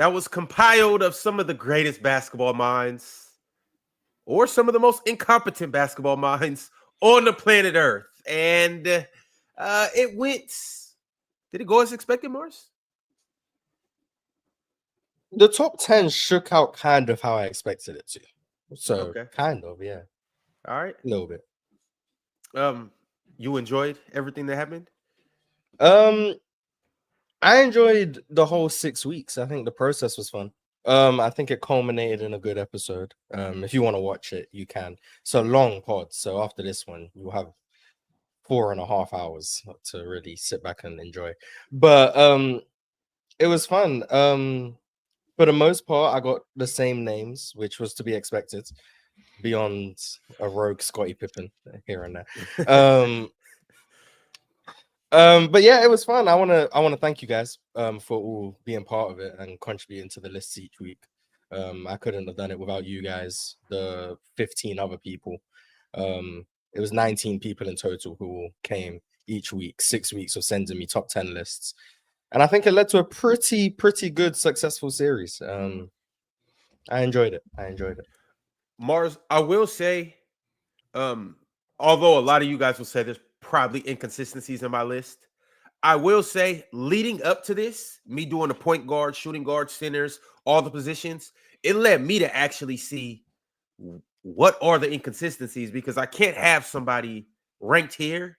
that was compiled of some of the greatest basketball minds or some of the most incompetent basketball minds on the planet Earth. And it went, did it go as expected, Mars? The top 10 shook out kind of how I expected it to. So, Okay. kind of, yeah. All right. A little bit. You enjoyed everything that happened? I enjoyed the whole 6 weeks. I think the process was fun. I think it culminated in a good episode. If you want to watch it, you can. It's a long pod, so after this one, you'll have 4.5 hours to really sit back and enjoy. But it was fun. For the most part, I got the same names, which was to be expected, beyond a rogue Scottie Pippen here and there. But yeah, it was fun. I wanna thank you guys for all being part of it and contributing to the lists each week. I couldn't have done it without you guys, the 15 other people. It was 19 people in total who came each week, 6 weeks of sending me top 10 lists. And I think it led to a pretty good, successful series. I enjoyed it. Mars, I will say, although a lot of you guys will say there's probably inconsistencies in my list, I will say leading up to this, me doing the point guard, shooting guard, centers, all the positions, it led me to actually see what are the inconsistencies, because I can't have somebody ranked here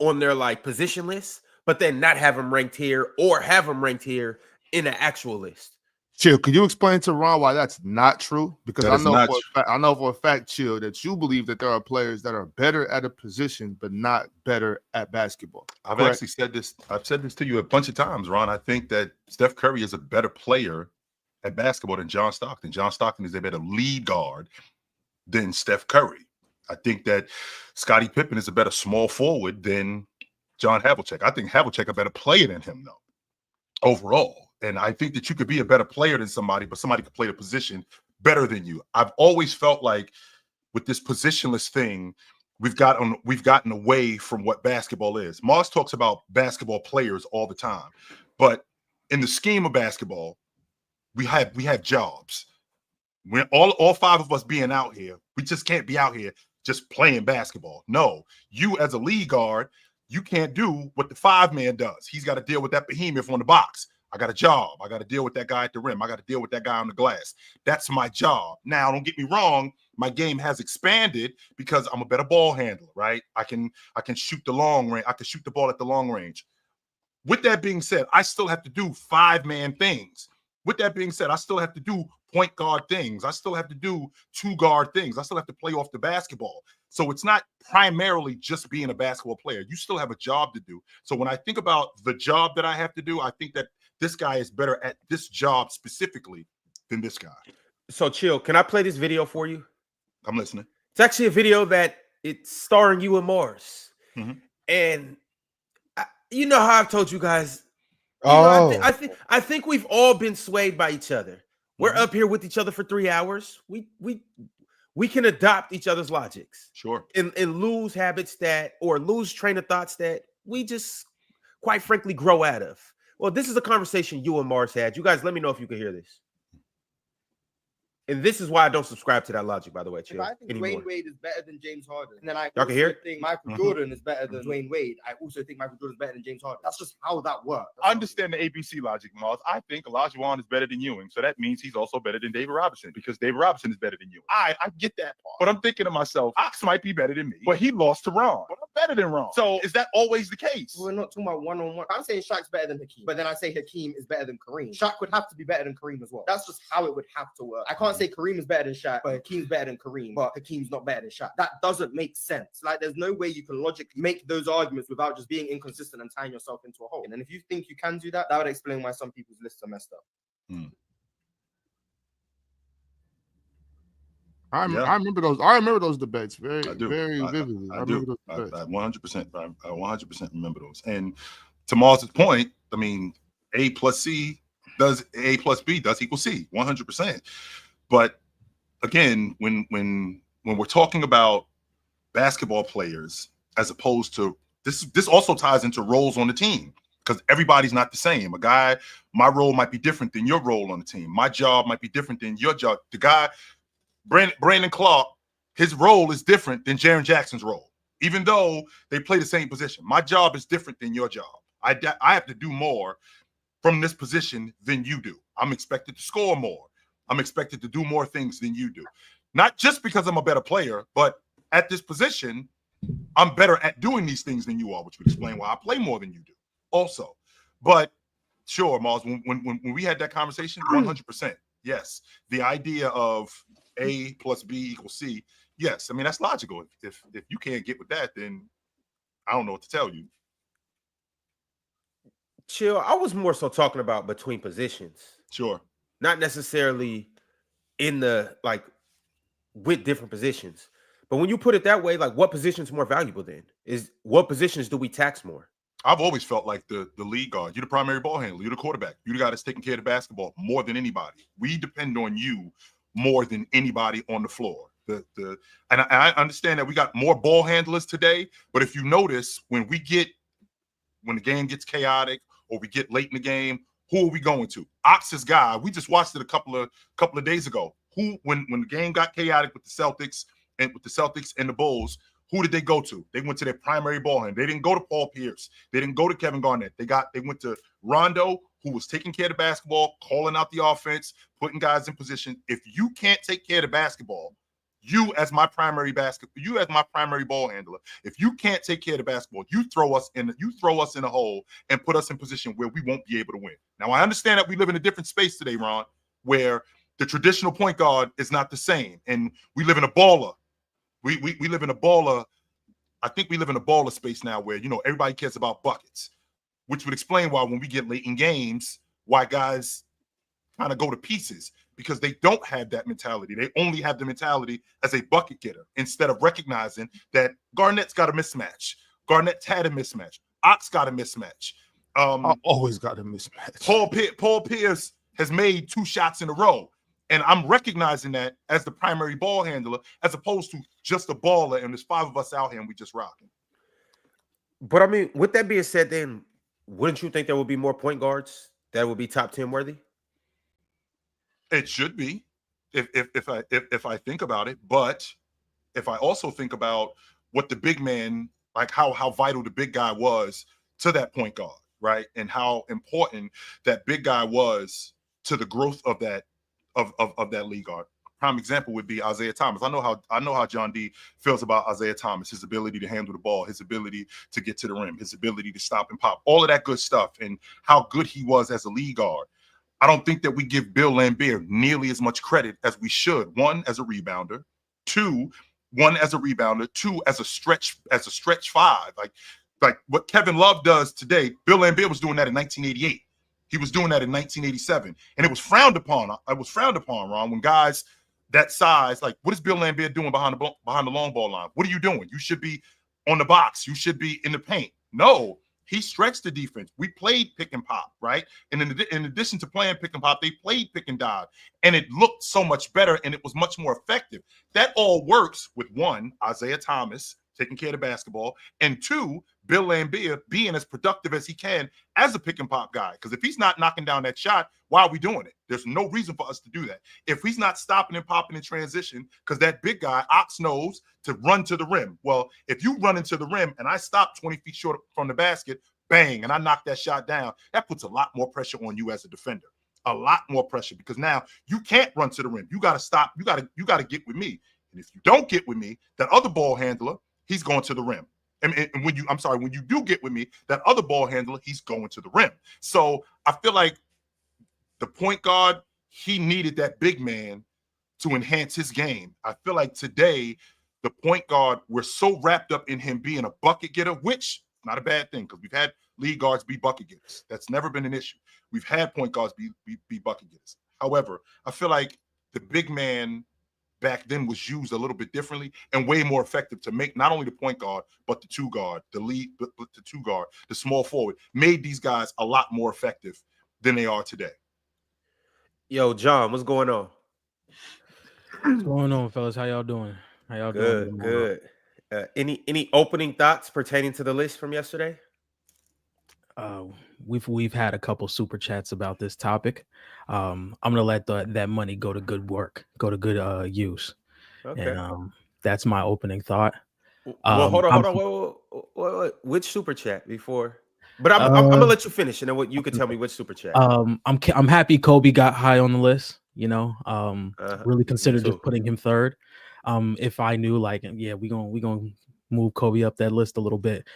on their like position list, but then not have them ranked here or have them ranked here in an actual list. Chill, can you explain to Ron why that's not true? Because I know for a fact, Chill, that you believe that there are players that are better at a position but not better at basketball. I've actually said this. I've said this to you a bunch of times, Ron. I think that Steph Curry is a better player at basketball than John Stockton. John Stockton is a better lead guard than Steph Curry. I think that Scottie Pippen is a better small forward than John Havlicek. I think Havlicek a better player than him, though, overall. And I think that you could be a better player than somebody, but somebody could play the position better than you. I've always felt like with this positionless thing, we've gotten away from what basketball is. Mars talks about basketball players all the time, but in the scheme of basketball, we have jobs. We're all five of us being out here. We just can't be out here just playing basketball. No, you as a lead guard, you can't do what the 5-man does. He's got to deal with that behemoth on the box. I got a job. I got to deal with that guy at the rim. I got to deal with that guy on the glass. That's my job. Now, don't get me wrong. My game has expanded because I'm a better ball handler, right? I can shoot the long range. I can shoot the ball at the long range. With that being said, I still have to do 5-man things. With that being said, I still have to do point guard things. I still have to do 2-guard things. I still have to play off the basketball. So it's not primarily just being a basketball player. You still have a job to do. So when I think about the job that I have to do, I think that this guy is better at this job specifically than this guy. So Chill, can I play this video for you? I'm listening. It's actually a video that it's starring you and Mars. Mm-hmm. And you know how I've told you guys, I think we've all been swayed by each other. We're up here with each other for 3 hours. We can adopt each other's logics. Sure. And lose habits or lose train of thoughts that we just quite frankly grow out of. Well, this is a conversation you and Mars had. You guys, let me know if you can hear this. And this is why I don't subscribe to that logic, by the way, Chill. I think Dwayne Wade is better than James Harden. And then I Y'all can hear it? think Michael Jordan is better than Dwayne Wade. I also think Michael Jordan is better than James Harden. That's just how that works. I understand the ABC logic, Mars. I think Olajuwon is better than Ewing. So that means he's also better than David Robinson because David Robinson is better than Ewing. I get that part. But I'm thinking to myself, Ox might be better than me, but he lost to Ron. But I'm better than Ron. So is that always the case? We're not talking about one-on-one. I'm saying Shaq's better than Hakeem, but then I say Hakeem is better than Kareem. Shaq would have to be better than Kareem as well. That's just how it would have to work. I can't say Kareem is better than Shaq, but Hakeem's better than Kareem, but Hakeem's not better than Shaq. That doesn't make sense. Like, there's no way you can logically make those arguments without just being inconsistent and tying yourself into a hole. And if you think you can do that, that would explain why some people's lists are messed up. I remember those debates very vividly. I do. I 100% remember those. And to Mars's point, I mean, A plus B does equal C, 100%. But again, when we're talking about basketball players, as opposed to this also ties into roles on the team. because everybody's not the same. My role might be different than your role on the team. My job might be different than your job. The guy, Brandon Clark, his role is different than Jaren Jackson's role, even though they play the same position. My job is different than your job. I have to do more from this position than you do. I'm expected to score more. I'm expected to do more things than you do. Not just because I'm a better player, but at this position, I'm better at doing these things than you are, which would explain why I play more than you do also. But sure, Mars, when we had that conversation, 100%, yes. The idea of A plus B equals C, yes. I mean, that's logical. If you can't get with that, then I don't know what to tell you. Chill. I was more so talking about between positions. Sure. Not necessarily in the like with different positions. But when you put it that way, like what position's more valuable then? Is what positions do we tax more? I've always felt like the lead guard. You're the primary ball handler. You're the quarterback. You're the guy that's taking care of the basketball more than anybody. We depend on you more than anybody on the floor. And I understand that we got more ball handlers today, but if you notice, when the game gets chaotic or we get late in the game, who are we going to? Ox's guy. We just watched it a couple of days ago. Who, when the game got chaotic with the Celtics and the Bulls, who did they go to? They went to their primary ball handler. They didn't go to Paul Pierce. They didn't go to Kevin Garnett. They went to Rondo, who was taking care of the basketball, calling out the offense, putting guys in position. If you can't take care of the basketball, you as my primary ball handler, if you can't take care of the basketball, you throw us in a hole and put us in position where we won't be able to win. Now, I understand that we live in a different space today, Ron, where the traditional point guard is not the same, and we live in a baller. We live in a baller. I think we live in a baller space now where, everybody cares about buckets, which would explain why when we get late in games, why guys kind of go to pieces, because they don't have that mentality. They only have the mentality as a bucket getter instead of recognizing that Garnett's got a mismatch. Garnett's had a mismatch. Ox got a mismatch. I always got a mismatch. Paul Pierce has made 2 shots in a row. And I'm recognizing that as the primary ball handler, as opposed to just a baller, and there's 5 of us out here and we just rocking. But I mean, with that being said, then wouldn't you think there would be more point guards that would be top 10 worthy? It should be, if I think about it. But if I also think about what the big man, like how vital the big guy was to that point guard, right, and how important that big guy was to the growth of that league guard. Prime example would be Isaiah Thomas. I know how John D feels about Isaiah Thomas, his ability to handle the ball, his ability to get to the rim, his ability to stop and pop, all of that good stuff, and how good he was as a league guard. I don't think that we give Bill Laimbeer nearly as much credit as we should. 1, as a rebounder, 2, as a stretch 5. Like what Kevin Love does today, Bill Laimbeer was doing that in 1988. He was doing that in 1987, and it was frowned upon. Ron, when guys that size, like, what is Bill Laimbeer doing behind the long ball line? What are you doing? You should be on the box. You should be in the paint. No, he stretched the defense. We played pick and pop, right? And in addition to playing pick and pop, they played pick and dive, and it looked so much better, and it was much more effective. That all works with 1, Isaiah Thomas taking care of the basketball, and 2, Bill Laimbeer being as productive as he can as a pick and pop guy. Because if he's not knocking down that shot, why are we doing it? There's no reason for us to do that. If he's not stopping and popping in transition, because that big guy, Ox, knows to run to the rim. Well, if you run into the rim and I stop 20 feet short from the basket, bang, and I knock that shot down, that puts a lot more pressure on you as a defender. A lot more pressure, because now you can't run to the rim. You got to stop. You got to get with me. And if you don't get with me, that other ball handler, he's going to the rim. And when you do get with me, that other ball handler, he's going to the rim. So I feel like the point guard, he needed that big man to enhance his game. I feel like today, the point guard, we're so wrapped up in him being a bucket getter, which not a bad thing, because we've had lead guards be bucket getters. That's never been an issue. We've had point guards be bucket getters. However, I feel like the big man back then was used a little bit differently and way more effective to make not only the point guard, but the 2 guard, the lead, but the 2 guard, the small forward, made these guys a lot more effective than they are today. Yo, John, what's going on? What's going on, fellas? How y'all doing? How y'all doing? Good. Any opening thoughts pertaining to the list from yesterday? we've had a couple super chats about this topic. I'm gonna let that money go to good work, go to good use, Okay. and that's my opening thought. Well, hold I'm on. Wait. Which super chat before? But I'm gonna let you finish, and then what you can tell me which super chat. I'm happy Kobe got high on the list. You know, really me considered too. just putting him third. If I knew, like, yeah, we gonna move Kobe up that list a little bit.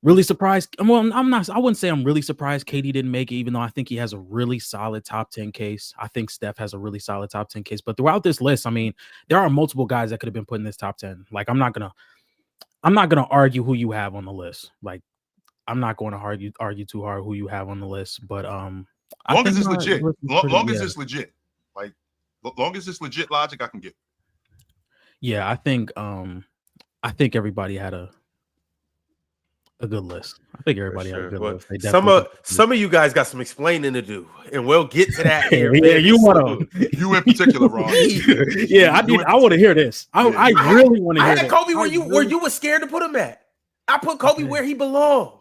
Really surprised. Well, I wouldn't say I'm really surprised KD didn't make it, even though I think he has a really solid top 10 case. I think Steph has a really solid top 10 case. But throughout this list, I mean, there are multiple guys that could have been put in this top 10. Like, I'm not gonna argue who you have on the list. Like, I'm not going to argue too hard who you have on the list. But long as it's legit. Long as it's legit. Like, long as it's legit logic, I can get. Yeah, I think everybody had a good list. I think everybody had a good list. Some of you guys got some explaining to do, and we'll get to that here. Yeah, you want to you in particular, Ron. Yeah, I want to hear this. I really want to hear. I had Kobe where you were scared to put him at. I put Kobe where he belonged.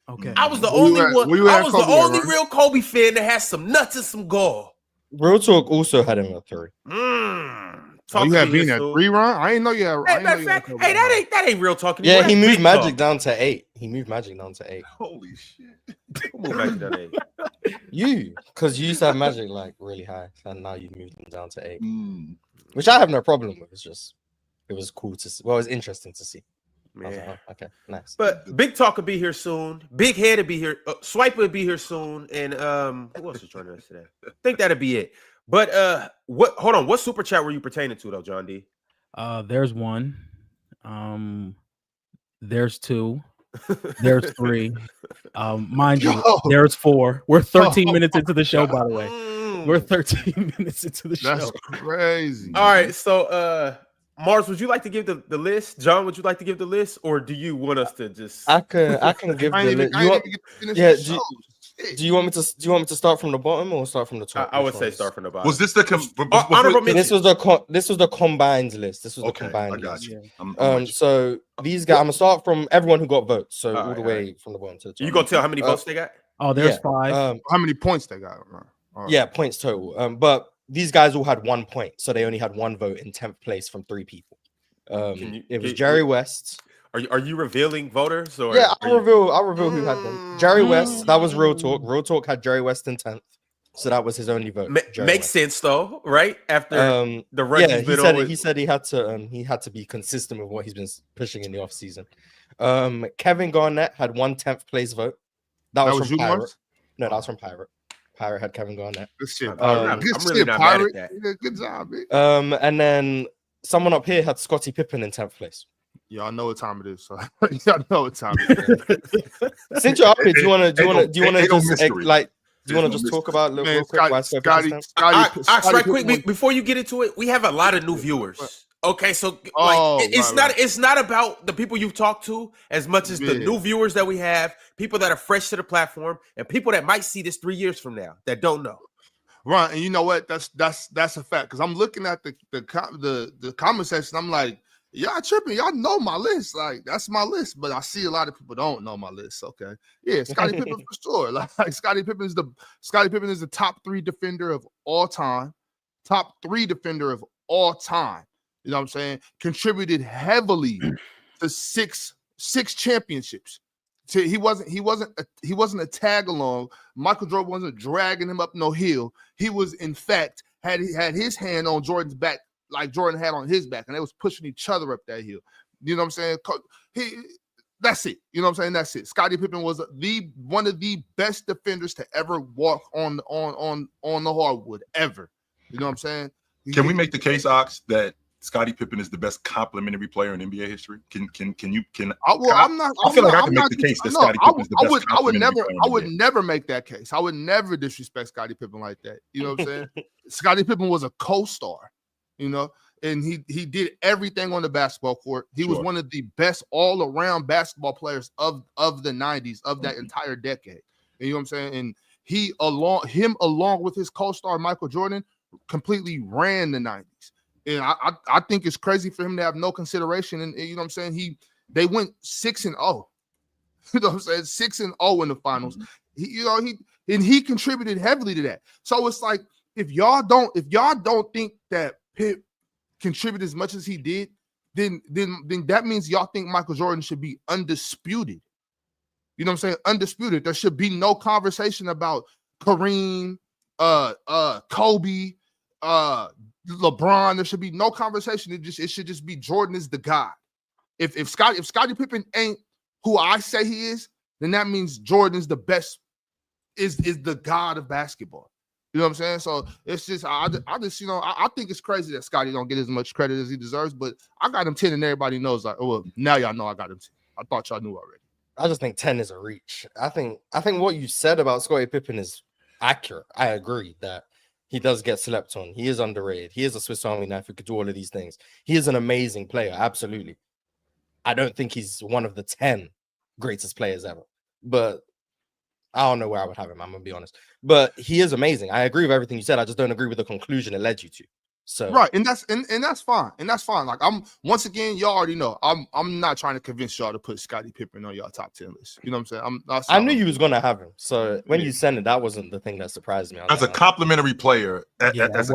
Okay, I was the only one. I was the only real Kobe fan that has some nuts and some gall. Real Talk also had him at 3. You had been at 3, Ron? I didn't know you had. Hey, that ain't real talking. Yeah, he moved Magic down to 8. Holy shit! Who moved Magic down to 8? You, because you used to have Magic like really high, and now you've moved him down to 8, which I have no problem with. It was cool to see. Well, it was interesting to see. I was like, oh, okay, nice. But Big Talk will be here soon. Big Head will be here. Swipe will be here soon. And who else is joining us today? I think that'll be it. But hold on, what super chat were you pertaining to though, John D? There's one. There's 2. There's 3. Mind you, there's 4. We're 13 minutes into the show, by the way. We're 13 minutes into the show. That's crazy. All right, so Mars, would you like to give the list? John, would you like to give the list, or do you want us to just? I can give the list. Do you want me to start from the bottom or start from the top? I would say start from the bottom. Was this the honorable mention? This was the combined list. This was the combined list. You. So these guys, I'm gonna start from everyone who got votes. So all the way from the bottom to the top. You gonna tell how many votes they got? Oh, there's 5. How many points they got? Yeah, points total. But these guys all had 1 point, so they only had 1 vote in 10th place from 3 people. It was Jerry West. Are you revealing voters? Or yeah, I'll reveal who had them. Jerry West, that was Real Talk. Real Talk had Jerry West in 10th, so that was his only vote. Makes sense though, right? After the run, he said he had to be consistent with what he's been pushing in the off season. Kevin Garnett had 1/10th place vote. That was from Pirate. No, that was from Pirate. Pirate had Kevin Garnett. Good shit. I'm really not mad at that. Good job, man. And then someone up here had Scottie Pippen in 10th place. Y'all know what time it is, so y'all know what time it is. Since you're up here, do you want to just talk about real quick why Scotty, right quick before you get into it? We have a lot of new viewers. Okay, so it's not about the people you've talked to as much as the new viewers that we have, people that are fresh to the platform, and people that might see this 3 years from now that don't know. Right, and you know what? That's a fact because I'm looking at the comment section. I'm like, y'all tripping. Y'all know my list. Like, that's my list. But I see a lot of people don't know my list. Okay. Yeah, Scottie Pippen for sure. Like Scottie Pippen is the top 3 defender of all time. Top 3 defender of all time. You know what I'm saying? Contributed heavily to six championships. He wasn't a tag along. Michael Jordan wasn't dragging him up no hill. He was, in fact, had his hand on Jordan's back, like Jordan had on his back, and they was pushing each other up that hill. You know what I'm saying? That's it. You know what I'm saying? That's it. Scottie Pippen was one of the best defenders to ever walk on the hardwood ever. You know what I'm saying? Can we make the case, Ox, that Scottie Pippen is the best complimentary player in NBA history? I feel like I can make the case that Scottie Pippen is the best complimentary player in NBA. I would never make that case. I would never disrespect Scottie Pippen like that. You know what I'm saying? Scottie Pippen was a co-star, you know, and he did everything on the basketball court. He was one of the best all-around basketball players of the 90s, of that entire decade. And you know what I'm saying? And along with his co-star Michael Jordan, completely ran the 90s. And I think it's crazy for him to have no consideration. And you know what I'm saying? They went 6-0. You know what I'm saying? 6-0 in the finals. He contributed heavily to that. So it's like if y'all don't think that Pip contributed as much as he did, then that means y'all think Michael Jordan should be undisputed. You know what I'm saying? Undisputed. There should be no conversation about Kareem, Kobe, LeBron. There should be no conversation. It should just be Jordan is the God. If Scottie Pippen ain't who I say he is, then that means Jordan's the best, is the God of basketball. You know what I'm saying? So it's just I just I think it's crazy that Scottie don't get as much credit as he deserves, but I got him 10 and everybody knows. Like, oh, well, now y'all know I got him 10. I thought y'all knew already. I just think 10 is a reach. I think what you said about Scottie Pippen is accurate. I agree that he does get slept on. He is underrated. He is a Swiss Army knife who could do all of these things. He is an amazing player, absolutely. I don't think he's one of the 10 greatest players ever, but I don't know where I would have him. I'm gonna be honest, but he is amazing. I agree with everything you said. I just don't agree with the conclusion it led you to. So right, and that's fine, and that's fine. Like once again, y'all already know I'm not trying to convince y'all to put Scottie Pippen on y'all top 10 list. You know what I'm saying? I knew you was gonna have him. So when you sent it, that wasn't the thing that surprised me. As a complimentary player, Yeah, because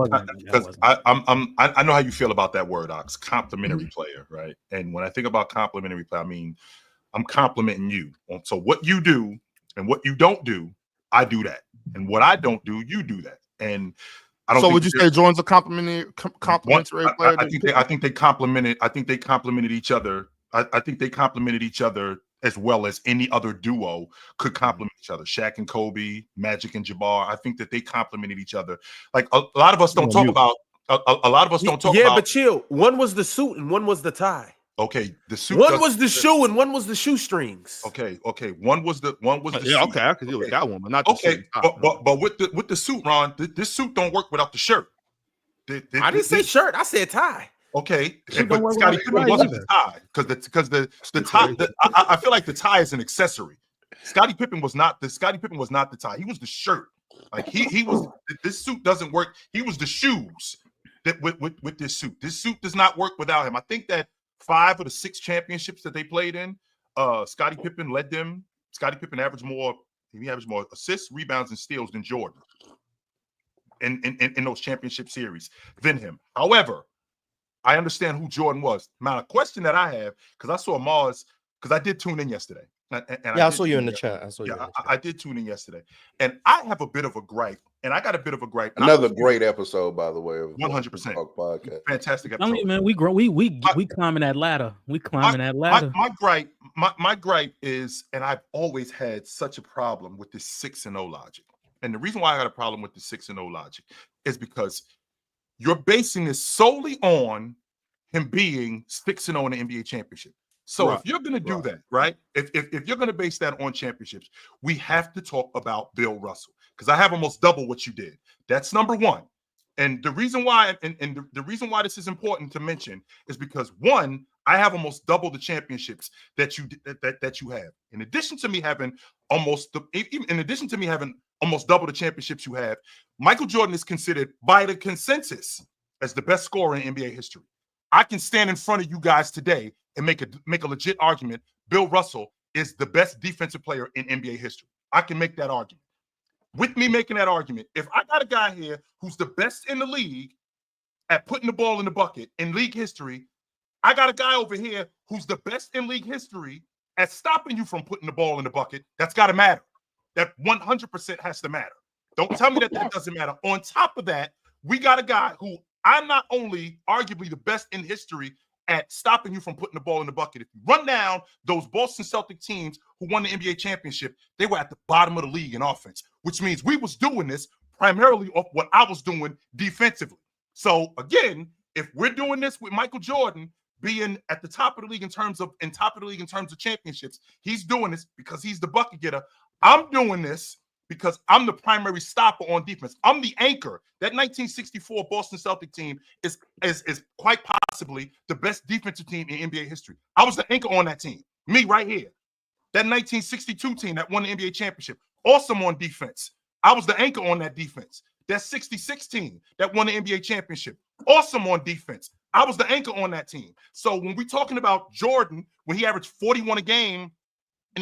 I know how you feel about that word, Ox. Complimentary player, right? And when I think about complimentary player, I mean I'm complimenting you. So what you do and what you don't do, I do that, and what I don't do, you do that, and I don't. So would you say Jordan's a complimentary player? I think they complemented. I think they complemented each other. I think they complemented each other as well as any other duo could complement each other. Shaq and Kobe, Magic and Jabbar. I think that they complemented each other. Like a lot of us don't talk about. A lot of us don't talk about. Yeah, but chill. One was the suit and one was the tie. Okay, the suit. One was the shoe and one was the shoestrings. Okay. One was the yeah. Suit. Okay, I could deal with that one, but not the okay. suit. But with the suit, Ron, this suit don't work without the shirt. I didn't say shirt. I said tie. Okay, but Scottie Pippen wasn't the tie because the tie. I feel like the tie is an accessory. Scottie Pippen was not the tie. He was the shirt. Like he was. This suit doesn't work. He was the shoes that with this suit. This suit does not work without him. I think that 5 of the 6 championships that they played in, Scottie Pippen led them. Scottie Pippen averaged more assists, rebounds, and steals than Jordan in those championship series than him. However, I understand who Jordan was. Now, a question that I have, because I saw Mars, because I did tune in yesterday. I saw you in the chat. I did tune in yesterday, and I have a bit of a gripe, and I got a bit of a gripe. Another great episode, by the way. 100% podcast. Fantastic episode. I mean, man, we climbing that ladder. We climbing that ladder. My gripe is, and I've always had such a problem with this 6-0 logic, and the reason why I got a problem with the 6-0 logic is because you're basing this solely on him being 6-0 in the NBA championship. So if you're going to do that, right? If you're going to base that on championships, we have to talk about Bill Russell, because I have almost double what you did. That's number one. And the reason why, and the reason why this is important to mention is because, one, I have almost double the championships that you have. In addition to me having almost double the championships you have, Michael Jordan is considered by the consensus as the best scorer in NBA history. I can stand in front of you guys today and make a legit argument. Bill Russell is the best defensive player in NBA history. I can make that argument. With me making that argument, if I got a guy here who's the best in the league at putting the ball in the bucket in league history, I got a guy over here who's the best in league history at stopping you from putting the ball in the bucket. That's got to matter. That 100% has to matter. Don't tell me that doesn't matter. On top of that, we got a guy who I'm not only arguably the best in history at stopping you from putting the ball in the bucket. If you run down those Boston Celtic teams who won the NBA championship, they were at the bottom of the league in offense, which means we was doing this primarily off what I was doing defensively. So again, if we're doing this with Michael Jordan being at the top of the league in terms of championships, he's doing this because he's the bucket getter. I'm doing this because I'm the primary stopper on defense. I'm the anchor. That 1964 Boston Celtic team is quite possibly the best defensive team in NBA history. I was the anchor on that team. Me right here. That 1962 team that won the NBA championship, awesome on defense. I was the anchor on that defense. That 66 team that won the NBA championship, awesome on defense. I was the anchor on that team. So when we're talking about Jordan, when he averaged 41 a game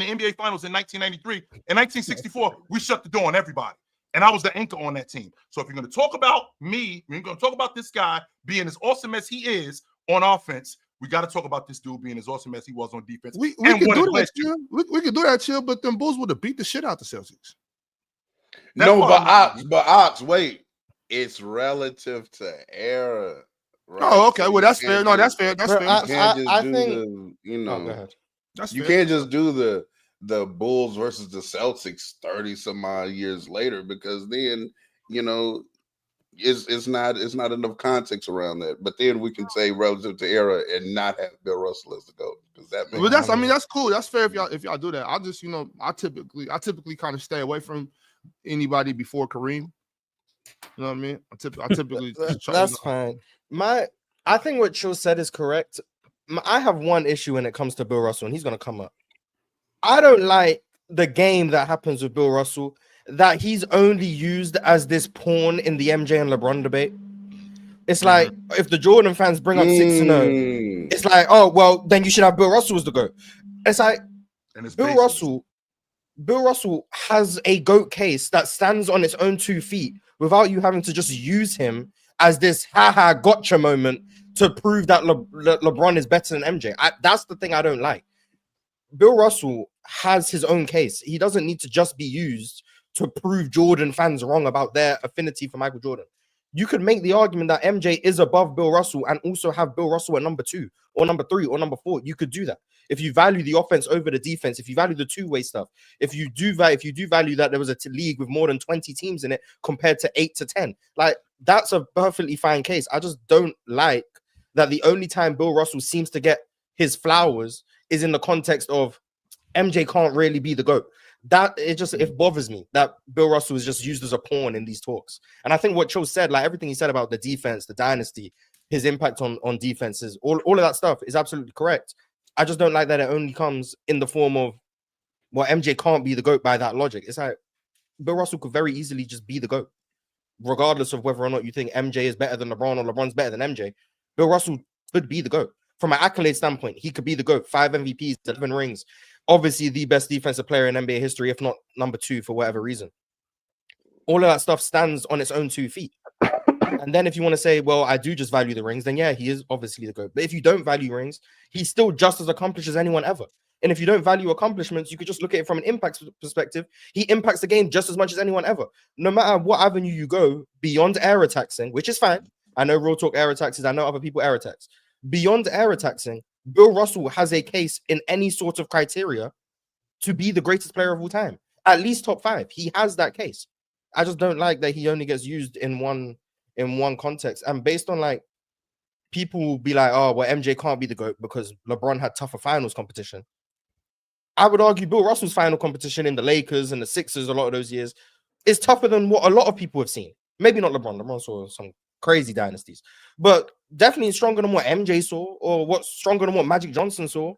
in the NBA Finals in 1993. In 1964, we shut the door on everybody. And I was the anchor on that team. So if you're going to talk about me, we're going to talk about this guy being as awesome as he is on offense, we got to talk about this dude being as awesome as he was on defense. We can do that, Chill. We can do that, Chill, but them Bulls would have beat the shit out the Celtics. No, but Ox, wait. It's relative to era. Right? Oh, okay. Well, that's fair. No, that's fair. That's fair. I think go ahead. That's you fair. can't just do the Bulls versus the Celtics 30 some odd years later, because then it's not enough context around that. But then we can say relative to era and not have Bill Russell as the GOAT, because that makes that's cool. That's fair if y'all do that. I just I typically kind of stay away from anybody before Kareem. You know what I mean? I typically that's fine. I think what Chill said is correct. I have one issue when it comes to Bill Russell, and he's gonna come up. I don't like the game that happens with Bill Russell, that he's only used as this pawn in the MJ and LeBron debate. It's like if the Jordan fans bring up 6-0, it's like, oh well, then you should have Bill Russell as the GOAT. It's like Bill Russell has a GOAT case that stands on its own 2 feet without you having to just use him as this gotcha moment to prove that LeBron is better than MJ. That's the thing I don't like. Bill Russell has his own case. He doesn't need to just be used to prove Jordan fans wrong about their affinity for Michael Jordan. You could make the argument that MJ is above Bill Russell and also have Bill Russell at number 2 or number 3 or number 4. You could do that. If you value the offense over the defense, if you value the two-way stuff, if you do value that there was a league with more than 20 teams in it compared to 8 to 10, like that's a perfectly fine case. I just don't like that the only time Bill Russell seems to get his flowers is in the context of MJ can't really be the GOAT. It bothers me that Bill Russell is just used as a pawn in these talks. And I think what Cho said, like everything he said about the defense, the dynasty, his impact on defenses, all of that stuff is absolutely correct. I just don't like that it only comes in the form of, well, MJ can't be the GOAT by that logic. It's like Bill Russell could very easily just be the GOAT, regardless of whether or not you think MJ is better than LeBron or LeBron's better than MJ. Bill Russell could be the GOAT. From an accolade standpoint, he could be the GOAT. 5 MVPs, 11 rings. Obviously, the best defensive player in NBA history, if not number 2 for whatever reason. All of that stuff stands on its own 2 feet. And then if you want to say, well, I do just value the rings, then yeah, he is obviously the GOAT. But if you don't value rings, he's still just as accomplished as anyone ever. And if you don't value accomplishments, you could just look at it from an impact perspective. He impacts the game just as much as anyone ever. No matter what avenue you go, beyond error taxing, which is fine. I know real talk error taxes. I know other people error tax. Beyond error taxing, Bill Russell has a case in any sort of criteria to be the greatest player of all time. At least top 5. He has that case. I just don't like that he only gets used in one context. And based on like people will be like, oh, well, MJ can't be the GOAT because LeBron had tougher finals competition. I would argue Bill Russell's final competition in the Lakers and the Sixers a lot of those years is tougher than what a lot of people have seen. Maybe not LeBron. LeBron saw some crazy dynasties, but definitely stronger than what MJ saw or what's stronger than what Magic Johnson saw.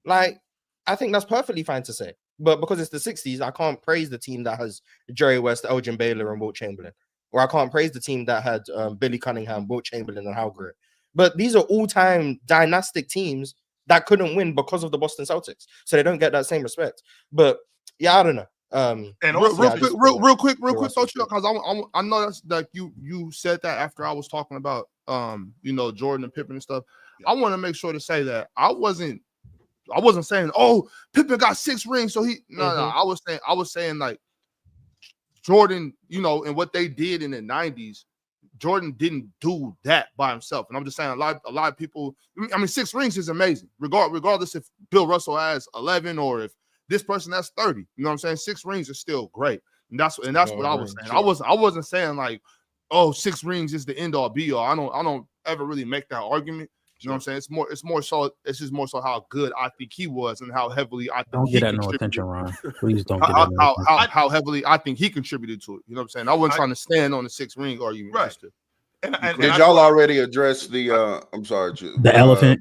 Like, I think that's perfectly fine to say. But because it's the 60s, I can't praise the team that has Jerry West, Elgin Baylor, and Wilt Chamberlain. Or I can't praise the team that had Billy Cunningham, Wilt Chamberlain, and Hal Greer. But these are all-time dynastic teams that couldn't win because of the Boston Celtics. So they don't get that same respect. But yeah, I don't know. And real quick, because I know that's like you said that after I was talking about Jordan and Pippen and stuff. I want to make sure to say that I wasn't saying, oh, Pippen got 6 rings, so he no. I was saying like Jordan, and what they did in the 90s, Jordan didn't do that by himself. And I'm just saying a lot of people, 6 rings is amazing, regardless if Bill Russell has 11 or if this person has 30. You know what I'm saying? 6 rings is still great. And that's what I was saying. Sure. I wasn't saying like, oh, 6 rings is the end all be all. I don't ever really make that argument. You know what I'm saying? It's just more so how good I think he was and how heavily I think don't get that no attention, Ron. Please don't get that how heavily I think he contributed to it. You know what I'm saying? I wasn't trying to stand on the 6 ring argument. Right. And did y'all already address the I'm sorry, the elephant?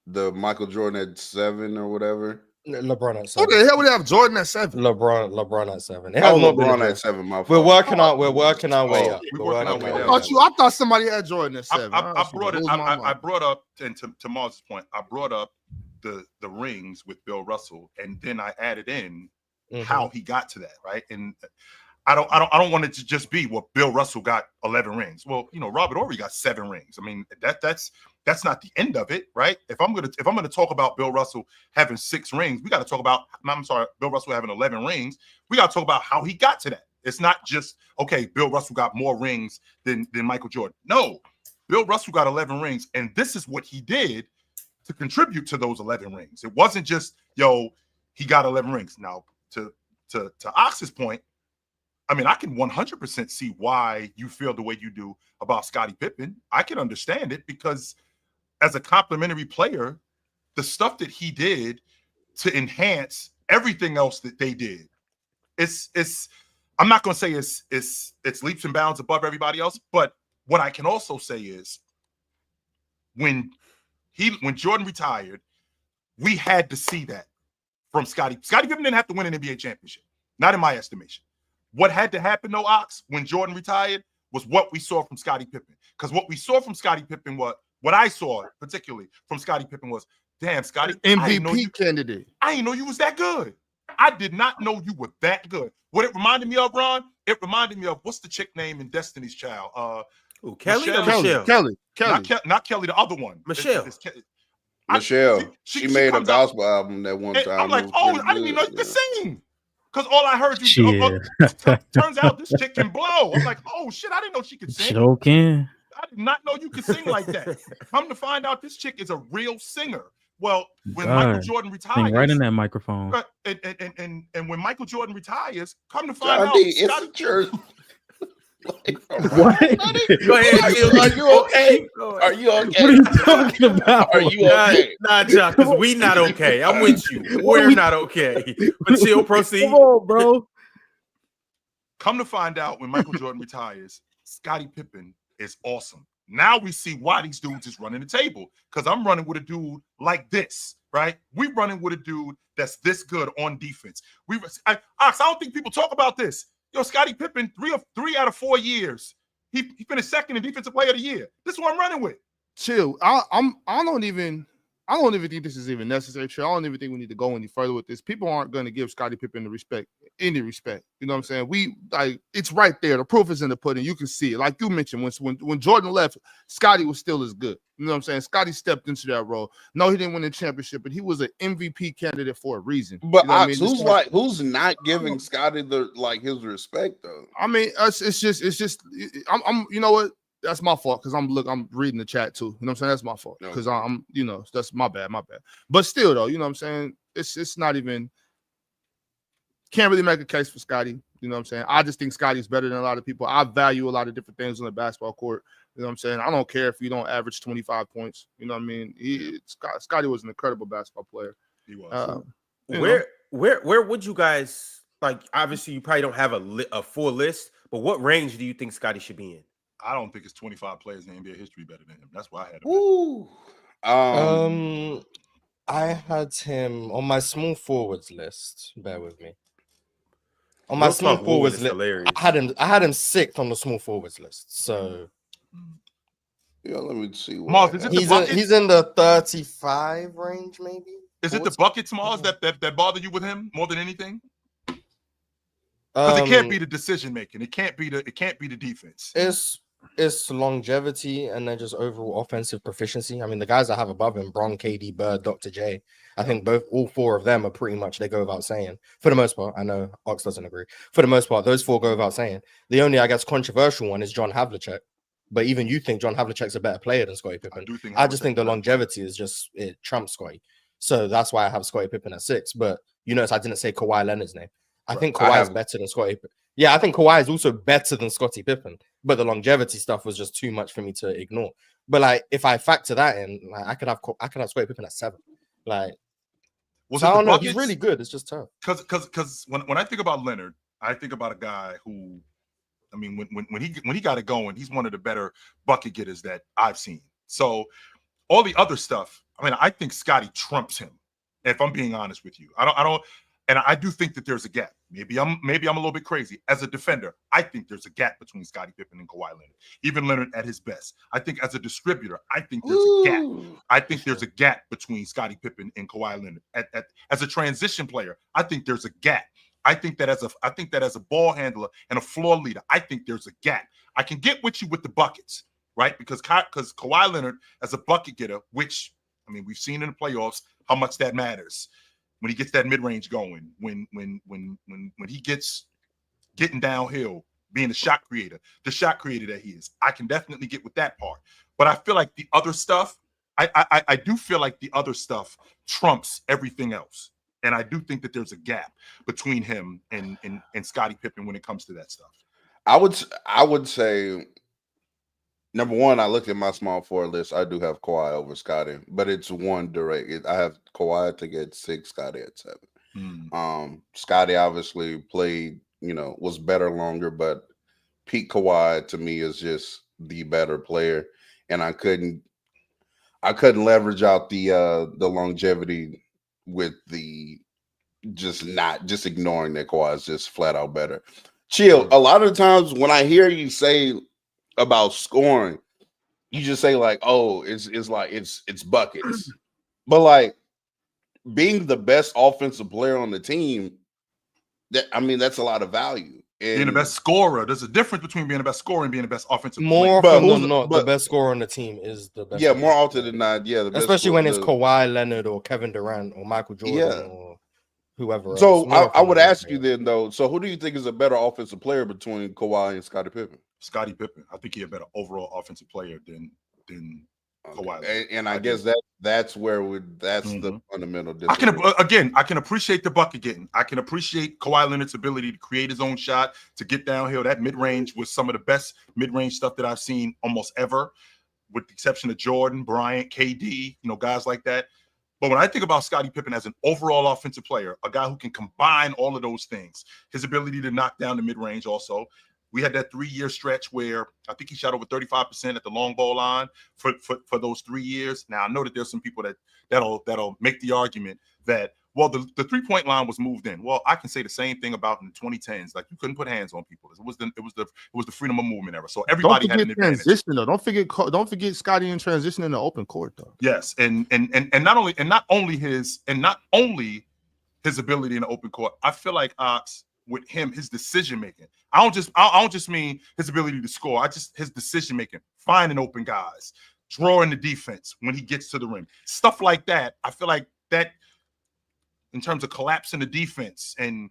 The Michael Jordan at 7 or whatever? LeBron at 7. What the hell would they have Jordan at 7? LeBron at 7. LeBron at 7. My fault. We're working our way up. I thought somebody had Jordan at 7. I brought up, and to Mars' point, I brought up the rings with Bill Russell, and then I added in Mm-hmm. how he got to that, right? And I don't want it to just be, well, Bill Russell got 11 rings. Well, Robert Horry got 7 rings. I mean, that's not the end of it, right? If I'm gonna talk about Bill Russell having 6 rings, we got to talk about, Bill Russell having 11 rings. We got to talk about how he got to that. It's not just, okay, Bill Russell got more rings than Michael Jordan. No, Bill Russell got 11 rings, and this is what he did to contribute to those 11 rings. It wasn't just, he got 11 rings. Now, to Ox's point, I mean, I can 100% see why you feel the way you do about Scottie Pippen. I can understand it because as a complimentary player, the stuff that he did to enhance everything else that they did, it's I'm not going to say it's leaps and bounds above everybody else, but what I can also say is when Jordan retired, we had to see that from Scottie. Scottie Pippen didn't have to win an NBA championship, not in my estimation. What had to happen, though, Ox, when Jordan retired, was what we saw from Scottie Pippen. Because what we saw from Scottie Pippen, what I saw particularly from Scottie Pippen was, damn, Scottie, MVP candidate. I didn't know you was that good. I did not know you were that good. What it reminded me of, Ron, it reminded me of, what's the chick name in Destiny's Child? Kelly or Michelle? Michelle? Kelly. Not Kelly, the other one. Michelle. Michelle. She made a comes gospel album that one time. I'm like, I didn't even know you could sing. Because all I heard turns out this chick can blow. I'm like, oh shit, I didn't know she could sing. Joking. I did not know you could sing like that. Come to find out, this chick is a real singer. Well, when Michael Jordan retires, Sing right in that microphone. And when Michael Jordan retires, come to find out, it's a church. What? Go ahead. Are you okay? Are you okay? What are you talking about? Are you okay? Nah, Chuck, because we not okay. I'm with you. We're not okay. But chill, proceed. Come on, bro. Come to find out, when Michael Jordan retires, Scottie Pippen is awesome. Now we see why these dudes is running the table. Because I'm running with a dude like this, right? We running with a dude that's this good on defense. I don't think people talk about this. Scottie Pippen, 3 out of 4 years, he finished second in Defensive Player of the Year. This is what I'm running with. Chill. I don't even think this is even necessary. Chill. I don't even think we need to go any further with this. People aren't going to give Scottie Pippen any respect. You know what I'm saying? It's right there. The proof is in the pudding. You can see it. Like you mentioned, when Jordan left, Scottie was still as good. You know what I'm saying? Scottie stepped into that role. No, he didn't win the championship, but he was an MVP candidate for a reason. But you know who's not giving Scottie his respect though? I mean, it's just I'm you know what? That's my fault because I'm reading the chat too. You know what I'm saying? That's my fault because I'm that's my bad. But still though, you know what I'm saying? It's not even, can't really make a case for Scottie. You know what I'm saying? I just think Scottie's better than a lot of people. I value a lot of different things on the basketball court. You know what I'm saying? I don't care if you don't average 25 points. You know what I mean? Scottie was an incredible basketball player. He was. Where would you guys, like, obviously you probably don't have a full list, but what range do you think Scottie should be in? I don't think it's 25 players in NBA history better than him. That's why I had him. Ooh. I had him on my small forwards list. Bear with me. On my small forwards list, I had him 6th on the small forwards list. So yeah, let me see. Mars, he's in the 35 range, maybe. Is it the buckets, Mars, that bother you with him more than anything? Because it can't be the decision making. It can't be the defense. It's longevity and then just overall offensive proficiency. I mean, the guys I have above him, Bron, KD, Bird, Dr. J, I think all 4 of them are pretty much, they go without saying. For the most part, I know Ox doesn't agree. For the most part, those 4 go without saying. The only, I guess, controversial one is John Havlicek. But even you think John Havlicek's a better player than Scottie Pippen. I just think the longevity is just, it trumps Scottie. So that's why I have Scottie Pippen at 6. But you notice I didn't say Kawhi Leonard's name. I think Kawhi is better than Scottie Pippen. Yeah, I think Kawhi is also better than Scottie Pippen, but the longevity stuff was just too much for me to ignore. But like, if I factor that in, like, I could have Scottie Pippen at 7. Like, so I don't know. He's really good. It's just tough. Because when I think about Leonard, I think about a guy who, I mean, when he got it going, he's one of the better bucket getters that I've seen. So all the other stuff, I mean, I think Scottie trumps him. If I'm being honest with you, I don't. And I do think that there's a gap maybe I'm a little bit crazy. As a defender, I think there's a gap between Scottie Pippen and Kawhi Leonard. Even Leonard at his best. I think as a distributor, I think there's a gap. I think there's a gap between Scottie Pippen and Kawhi Leonard. As a transition player, I think there's a gap. I think that as a ball handler and a floor leader, I think there's a gap. I can get with you with the buckets, right? Because Kawhi Leonard as a bucket getter, which I mean we've seen in the playoffs how much that matters when he gets that mid range going, when he gets getting downhill, being the shot creator that he is. I can definitely get with that part, but I feel like the other stuff, I do feel like the other stuff trumps everything else. And I do think that there's a gap between him and Scottie Pippen when it comes to that stuff. I would say, number one, I looked at my small forward list. I do have Kawhi over Scottie, but it's one direct. I have Kawhi, I think, at 6, Scottie at 7. Scottie obviously played, was better longer, but peak Kawhi to me is just the better player, and I couldn't leverage out the longevity with the just ignoring that Kawhi is just flat out better. Chill. A lot of the times when I hear you say about scoring, you just say like, "Oh, it's buckets," but like being the best offensive player on the team, that's a lot of value. And being the best scorer, there's a difference between being the best scorer and being the best offensive More player. often than not, the best scorer on the team is the best. Yeah, more often than not, yeah. Especially when it's Kawhi Leonard or Kevin Durant or Michael Jordan or whoever. So I would ask you then, though. So who do you think is a better offensive player between Kawhi and Scottie Pippen? Scottie Pippen. I think he's a better overall offensive player than Kawhi. And I guess that's where the fundamental difference. I can appreciate the bucket getting. I can appreciate Kawhi Leonard's ability to create his own shot, to get downhill. That mid-range was some of the best mid-range stuff that I've seen almost ever, with the exception of Jordan, Bryant, KD, guys like that. But when I think about Scottie Pippen as an overall offensive player, a guy who can combine all of those things, his ability to knock down the mid-range also. We had that 3-year stretch where I think he shot over 35% at the long ball line for those 3 years. Now I know that there's some people that'll make the argument that, well, the 3-point line was moved in. Well, I can say the same thing about in the 2010s. Like you couldn't put hands on people. It was the freedom of movement era. So everybody had an advantage. Transition though. Don't forget Scottie in transition in the open court though. Yes, and not only his ability in the open court. I feel like Ox, with him, his decision making. I don't just mean his ability to score. His decision making, finding open guys, drawing the defense when he gets to the rim, stuff like that. I feel like that, in terms of collapsing the defense and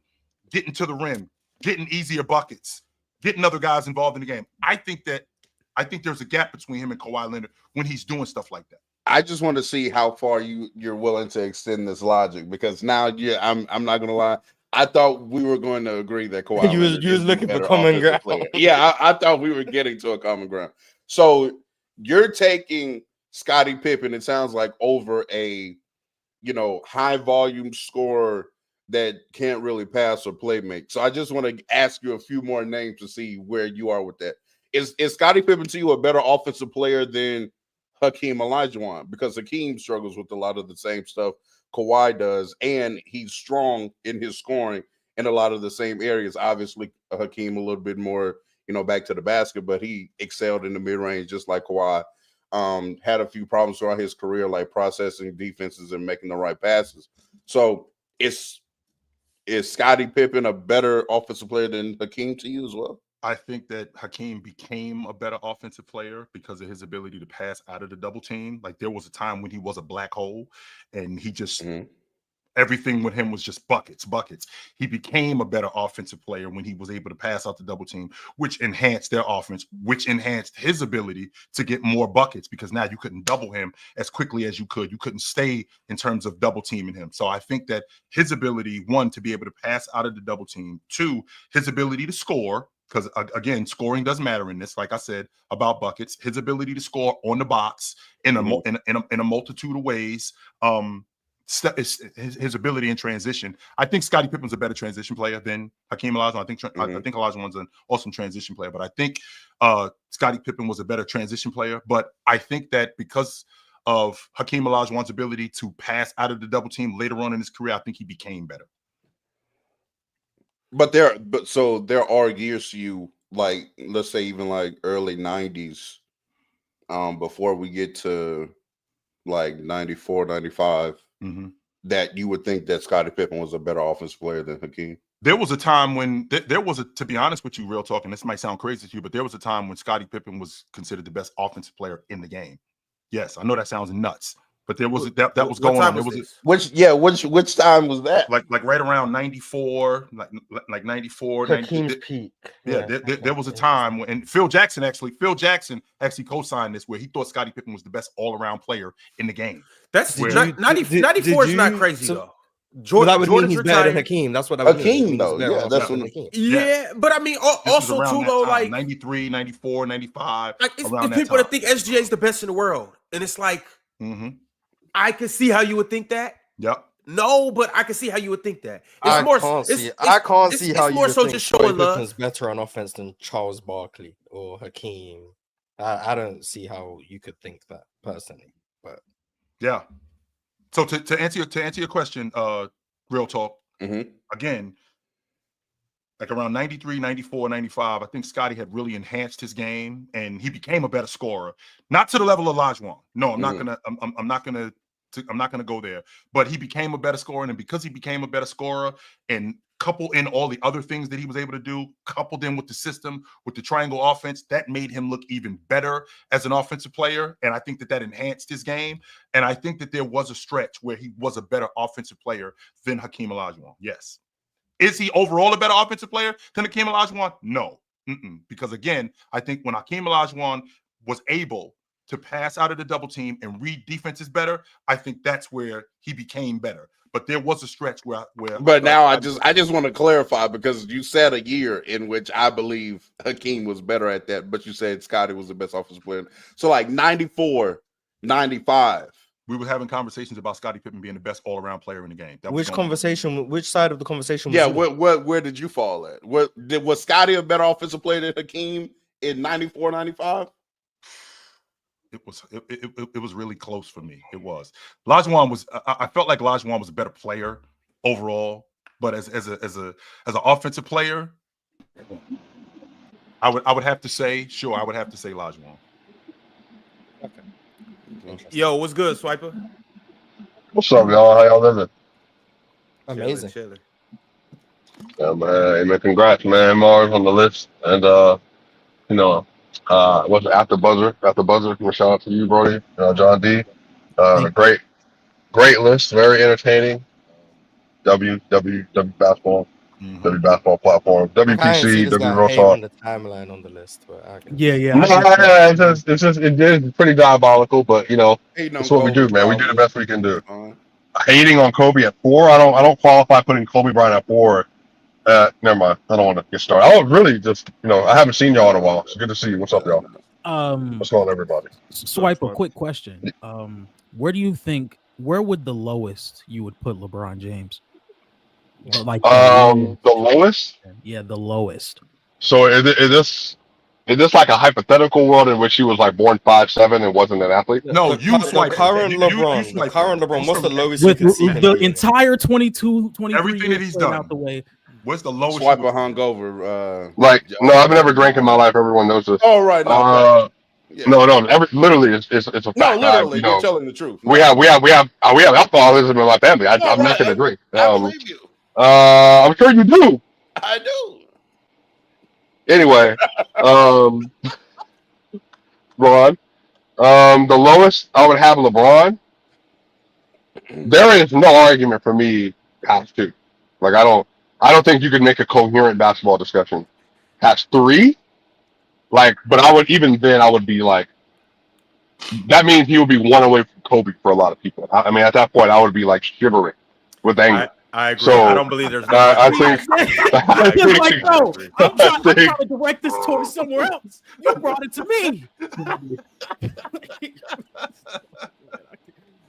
getting to the rim, getting easier buckets, getting other guys involved in the game. I think there's a gap between him and Kawhi Leonard when he's doing stuff like that. I just want to see how far you're willing to extend this logic, because now, I'm not gonna lie. I thought we were going to agree that Kawhi. You was looking for common ground. Yeah, I thought we were getting to a common ground. So you're taking Scottie Pippen, it sounds like, over a high volume scorer that can't really pass or play make. So I just want to ask you a few more names to see where you are with that. Is Scottie Pippen to you a better offensive player than Hakeem Olajuwon? Because Hakeem struggles with a lot of the same stuff Kawhi does, and he's strong in his scoring in a lot of the same areas. Obviously, Hakeem a little bit more, back to the basket, but he excelled in the mid-range just like Kawhi. Had a few problems throughout his career, like processing defenses and making the right passes. So is Scottie Pippen a better offensive player than Hakeem to you as well? I think that Hakeem became a better offensive player because of his ability to pass out of the double team. Like there was a time when he was a black hole and he just everything with him was just buckets. He became a better offensive player when he was able to pass out the double team, which enhanced their offense, which enhanced his ability to get more buckets, because now you couldn't double him as quickly as you could. You couldn't stay in terms of double teaming him. So I think that his ability, one, to be able to pass out of the double team, two, his ability to score, because again, scoring does matter in this. Like I said about buckets, his ability to score on the box in a multitude of ways. His ability in transition. I think Scottie Pippen's a better transition player than Hakeem Olajuwon. I think Olajuwon's an awesome transition player, but I think Scottie Pippen was a better transition player. But I think that because of Hakeem Olajuwon's ability to pass out of the double team later on in his career, I think he became better. But there are years you like, let's say even like early 90s, before we get to like 94, 95, that you would think that Scottie Pippen was a better offensive player than Hakeem. There was a time when there was a, to be honest with you, real talk, and this might sound crazy to you, but there was a time when Scottie Pippen was considered the best offensive player in the game. Yes, I know that sounds nuts, but there was that was going on. It was which time was that? Like right around 94, like 94. Hakeem's peak. Yeah, there was a time when, and Phil Jackson actually co-signed this, where he thought Scottie Pippen was the best all-around player in the game. That's 94 is not crazy though. Jordan, that would mean he's better than Hakeem. That's what that would mean. Hakeem, though. Yeah, that's what Hakeem. Yeah, but I mean, also too, though, like 93, 94, 95. Like it's people that think SGA is the best in the world, and it's like, I can see how you would think that. Yep. No, but I can see how you would think that. I can't see how you would think Scottie Pippen's better on offense than Charles Barkley or Hakeem. I don't see how you could think that personally, but yeah. So to answer your question, real talk, again, like around 93, 94, 95, I think Scottie had really enhanced his game and he became a better scorer. Not to the level of Olajuwon. No, I'm not gonna go there. But he became a better scorer, and because he became a better scorer and couple in all the other things that he was able to do, coupled in with the system, with the triangle offense, that made him look even better as an offensive player. And I think that enhanced his game. And I think that there was a stretch where he was a better offensive player than Hakeem Olajuwon. Yes. Is he overall a better offensive player than Hakeem Olajuwon? No. Because again, I think when Hakeem Olajuwon was able to pass out of the double team and read defenses better, I think that's where he became better. But there was a stretch where But now I just want to clarify, because you said a year in which I believe Hakeem was better at that, but you said Scottie was the best offensive player. So like 94, 95. We were having conversations about Scottie Pippen being the best all-around player in the game. Which side of the conversation was where did you fall at? Was Scottie a better offensive player than Hakeem in 94, 95? It was really close for me. It was. Olajuwon was. I felt like Olajuwon was a better player overall, but as an offensive player, I would have to say Olajuwon. Okay. Yo, what's good, Swiper? What's up, y'all? How y'all living? Amazing. Chilling. Yeah, man. Congrats, man. Mars on the list, and what's after buzzer? Shout out to you, Brody. John D. Great list. Very entertaining. W basketball. W basketball platform. WPC. W Rosal. On the timeline on the list, but it's pretty diabolical, but that's what we do, man. We do the best we can do. Hating on Kobe at 4. I don't qualify putting Kobe Bryant at 4. Never mind. I don't want to get started. I was really just, I haven't seen y'all in a while. It's good to see you. What's up, y'all? What's going on, everybody? Swipe a quick question. Where would the lowest you would put LeBron James? Like the lowest? Yeah, the lowest. So is this like a hypothetical world in which he was like born 5'7" and wasn't an athlete? No, current LeBron. What's the lowest with the entire 22, 23 everything that he's done out the way? What's the lowest? Swiper hungover. No, I've never drank in my life. Everyone knows this. Oh, right. No. Literally, it's a fact. No, literally, you're telling the truth. We have alcoholism in my family. I'm not going to drink. I believe you. I'm sure you do. I do. Anyway, Ron, the lowest I would have LeBron. There is no argument for me past 2. Like I don't think you could make a coherent basketball discussion past 3. Like, but I would be like, that means he would be 1 away from Kobe for a lot of people. I mean, at that point, I would be like shivering with anger. I agree. So, I don't believe there's. I think. Like, no, I'm trying to direct this towards somewhere else. You brought it to me.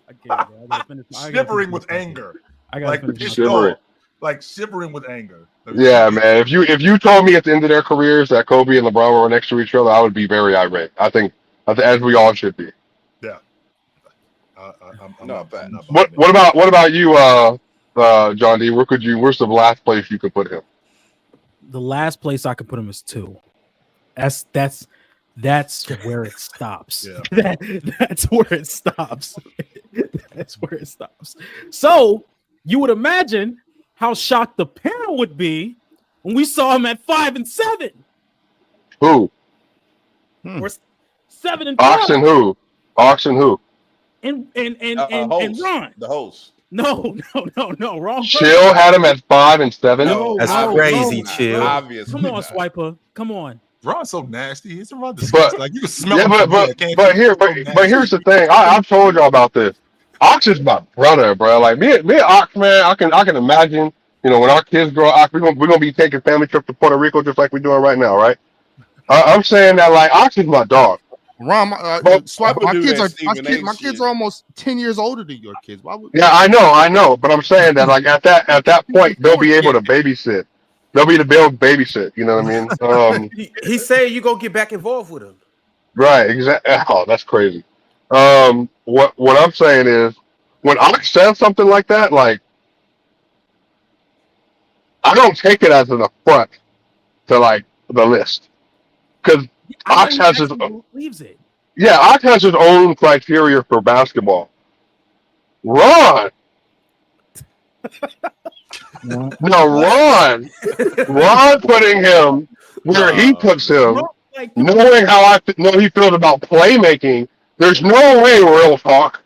I can't. Shivering with anger. I got shivering with anger. Yeah, man. If you told me at the end of their careers that Kobe and LeBron were next to each other, I would be very irate. I think as we all should be. Yeah. I'm not bad. What about you, John D? Where's the last place you could put him? The last place I could put him is 2. That's where it stops. Yeah. That's where it stops. That's where it stops. So you would imagine how shocked the panel would be when we saw him at 5 and 7. Who? Or 7 and 12. Ox and who? Ox and who? And host. Ron. The host. No, wrong. Chill had him at 5 and 7. That's crazy, Chill. Obviously. Come on, Swiper. Come on. Ron's so nasty. It's Ron disgusting. Like you can smell Yeah, him. but here's the thing. I've told y'all about this. Ox is my brother, bro. Like me and Ox, man. I can imagine. You know, when our kids grow up, we're gonna be taking family trips to Puerto Rico just like we're doing right now, right? I'm saying that like Ox is my dog. Ron, Swipe, my kids are almost 10 years older than your kids. Why would? Yeah, I know, but I'm saying that like at that point they'll be able to babysit. They'll be able to babysit. You know what I mean? He's saying you gonna get back involved with him. Right, exactly. Oh, that's crazy. What I'm saying is, when Ox says something like that, like I don't take it as an affront to like the list, because Ox has his believes it. Yeah, Ox has his own criteria for basketball. Ron. Ron putting him where he puts him, knowing how I know he feels about playmaking. There's no way, real talk,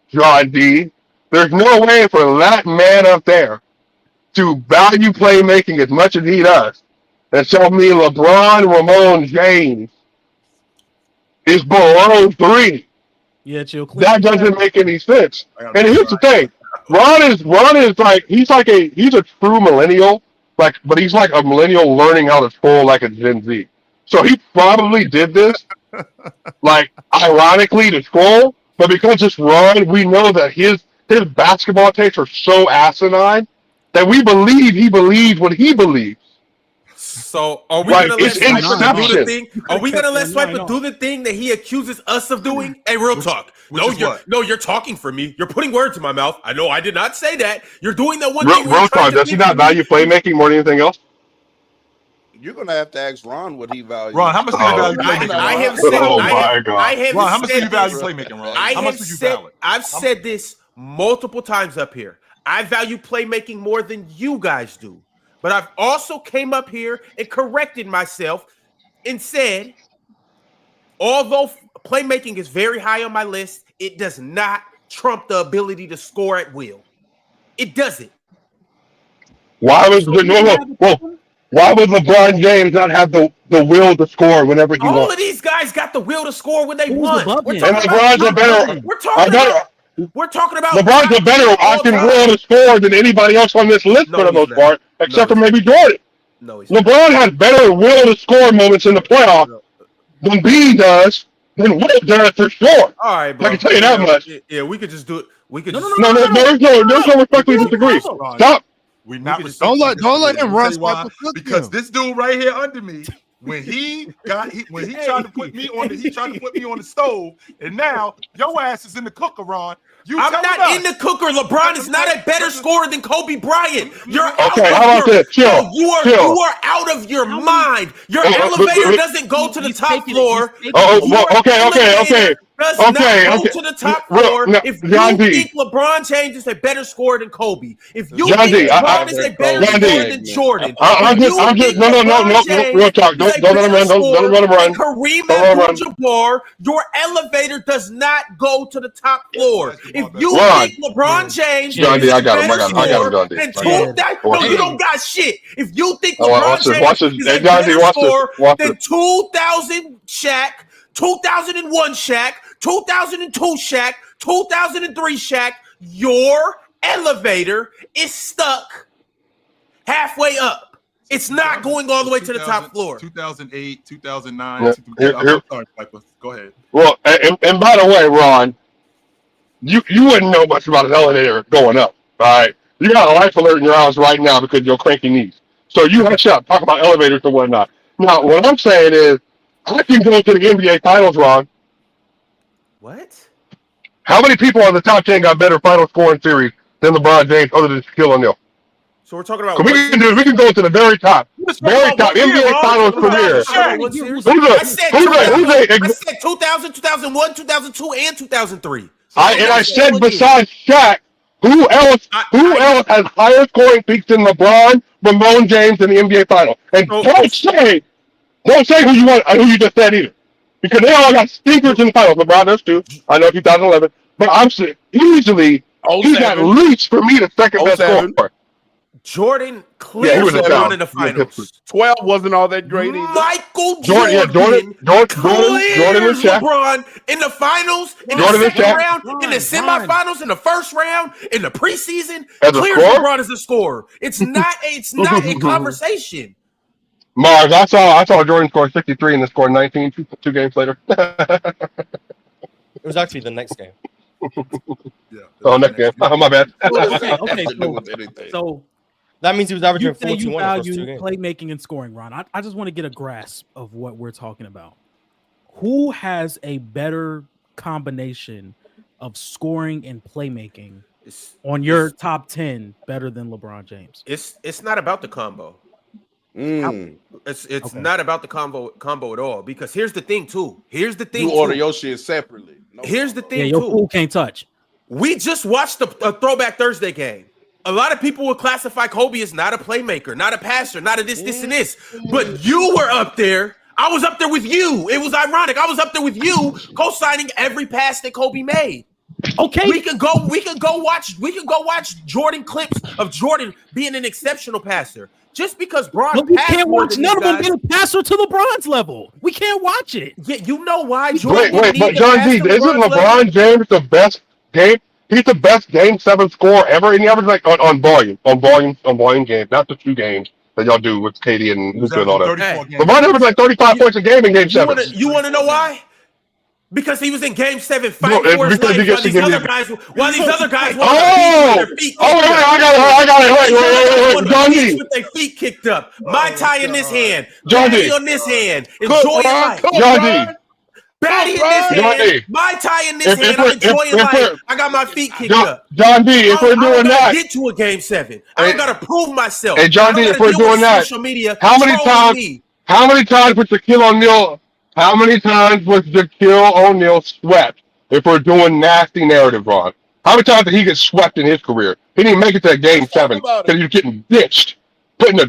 John D. There's no way for that man up there to value playmaking as much as he does and tell me LeBron Ramon James is below 3. Yeah, Chill. That doesn't make any sense. And here's the thing. Ron is like he's a true millennial, like, but he's like a millennial learning how to troll like a Gen Z. So he probably did this, like, ironically to troll, but because it's Ron, we know that his basketball takes are so asinine that we believe he believes what he believes. So are we gonna let Swiper do the thing? You Are we gonna let kept Swiper do the thing that he accuses us of doing? Hey, real talk. You're talking for me. You're putting words in my mouth. I know I did not say that. You're doing that one thing. Real talk. Does he not value playmaking more than anything else? You're gonna have to ask Ron what he values. Ron, how much do you value playmaking? I have said. Ron, how much do you value playmaking, Ron? How much do you value? I've said this multiple times up here. I value playmaking more than you guys do. But I've also came up here and corrected myself and said, although playmaking is very high on my list, it does not trump the ability to score at will. It doesn't. Why would LeBron James not have the will to score whenever he wants? All of these guys got the will to score when they want. We're talking about LeBron's a better option will to score than anybody else on this list for the most part, except for maybe Jordan. LeBron has better will to score moments in the playoffs than B does, than Will does for sure. All right, bro. I can tell you that much. Yeah, we could just do it. We could there's no respectfully disagree. Stop. Don't let him run because this dude right here under me, when he tried to put me on the stove, and now your ass is in the cooker, Ron. I'm not in the cooker. LeBron is not a better scorer than Kobe Bryant. You're okay. How about this? Chill. You are out of your mind. Your elevator doesn't go to the top floor. Okay. Does not go to the top floor. If you think LeBron James is a better scorer than Kobe, if you think LeBron is a better scorer than Jordan, real talk. Don't let him run. Don't let him run. Kareem Abdul-Jabbar, your elevator does not go to the top floor. If you think LeBron James is a better scorer than you don't got shit. If you think LeBron James is a better scorer than 2000 Shaq, 2001 Shaq, 2002 Shaq, 2003 Shaq, your elevator is stuck halfway up. It's not going all the way to the top floor. 2008, 2009. Sorry, Piper. Go ahead. Well, and by the way, Ron, you wouldn't know much about an elevator going up. All right, you got a life alert in your house right now because of your cranky knees. So you hush up. Talk about elevators and whatnot. Now, what I'm saying is, I can go to the NBA Finals, Ron. What? How many people on the top 10 got better final scoring series than LeBron James other than Shaquille O'Neal? So we're talking about we can go to the very top. Very top. NBA Finals career. Who's I said 2000, 2001, 2002, and 2003. I said besides Shaq, who else has higher scoring peaks than LeBron, Ramon James in the NBA Final? And don't say who you just said either. Because they all got stinkers in the finals. LeBron does too. I know 2011. But I'm saying easily he's at least for me the second best scorer. Jordan clearly won in the finals. 12 wasn't all that great either. Michael Jordan clears LeBron in the finals, in the second round, in the semifinals, in the first round, in the preseason. Clears LeBron as a scorer. It's not a conversation. Mars, I saw Jordan score 63 and then score 19 two games later. It was actually the next game. Next game. Oh, my bad. Okay. So that means he was averaging 41 in the first 2 games. Playmaking and scoring, Ron. I just want to get a grasp of what we're talking about. Who has a better combination of scoring and playmaking on your top 10 better than LeBron James? It's not about the combo. It's not about the combo at all. Because here's the thing, too. You order your shit separately. Here's the thing, your pool can't touch. We just watched a Throwback Thursday game. A lot of people would classify Kobe as not a playmaker, not a passer, not a this, and this. But you were up there. I was up there with you. It was ironic. I was up there with you, co-signing every pass that Kobe made. Okay, we can go watch Jordan clips of Jordan being an exceptional passer. Just because Bron, we can't watch none of them being a passer to LeBron's level. We can't watch it. Yeah, you know why? Jordan Wait, but John D, isn't LeBron James the best game? He's the best Game 7 scorer ever, and he averages like on volume games, not the 2 games that y'all do with KD and Luka and all that. LeBron averaged like 35 points a game in Game 7. You want to know why? Because he was in Game 7 fighting for his life while these other guys I got it. Wait, John D. With their feet kicked up. My tie in this hand. John D. on this hand. Enjoy life. John D. Batty in this hand. My tie in this hand. I'm enjoying life. I got my feet kicked up. John D, if we're doing that. Get to a Game 7. I don't got to prove myself. Hey, John D, if we're doing that. Social media. How many times was Shaquille O'Neal swept if we're doing nasty narrative, Ron? How many times did he get swept in his career? He didn't make it to Game 7 because he was getting ditched, putting a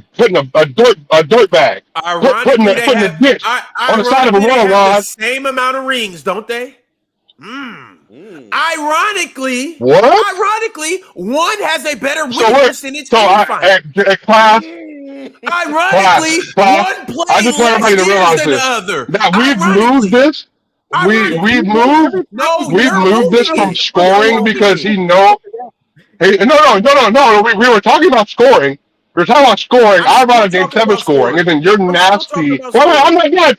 dirt bag, putting a ditch on the side of a runner, Ron. The same amount of rings, don't they? Ironically, one has a better win percentage. Class. Ironically, one plays less games than the other. Now we've moved this. We've moved this from scoring because he knows. Hey, no. We were talking about scoring. We were talking about scoring. I brought a Game 7 scoring, and then you're nasty. Wait, I'm not done.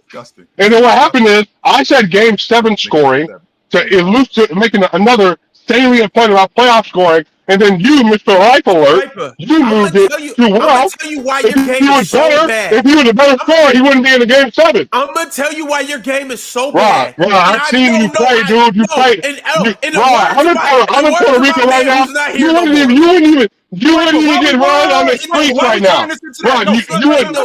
Disgusting. And then what happened is I said Game 7 scoring to making another salient point about playoff scoring. And then you, Mr. Life Alert, you moved it to well. I'm gonna tell you why your game is so bad. If he was a better scorer, he wouldn't be in the Game 7. I'm gonna tell you why your game is so bad. Right, I've seen you play, dude. You played. I'm in Puerto Rico right now. You wouldn't even get run on the streets right now. Ron, you wouldn't.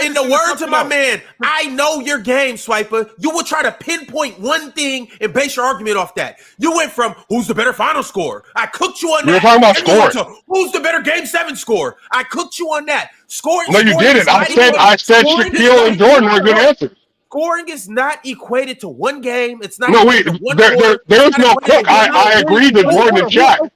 In the words of my man, I know your game, Swiper. You would try to pinpoint one thing and base your argument off that. You went from who's the better final scorer. I cooked you on that. We were talking about scoring. Who's the better Game 7 scorer? I cooked you on that. Scoring. No, you didn't. I said Shaquille and Jordan are good answers. Scoring is not equated to one game. It's not. No, there's no cook. I agree with Jordan and Shaq.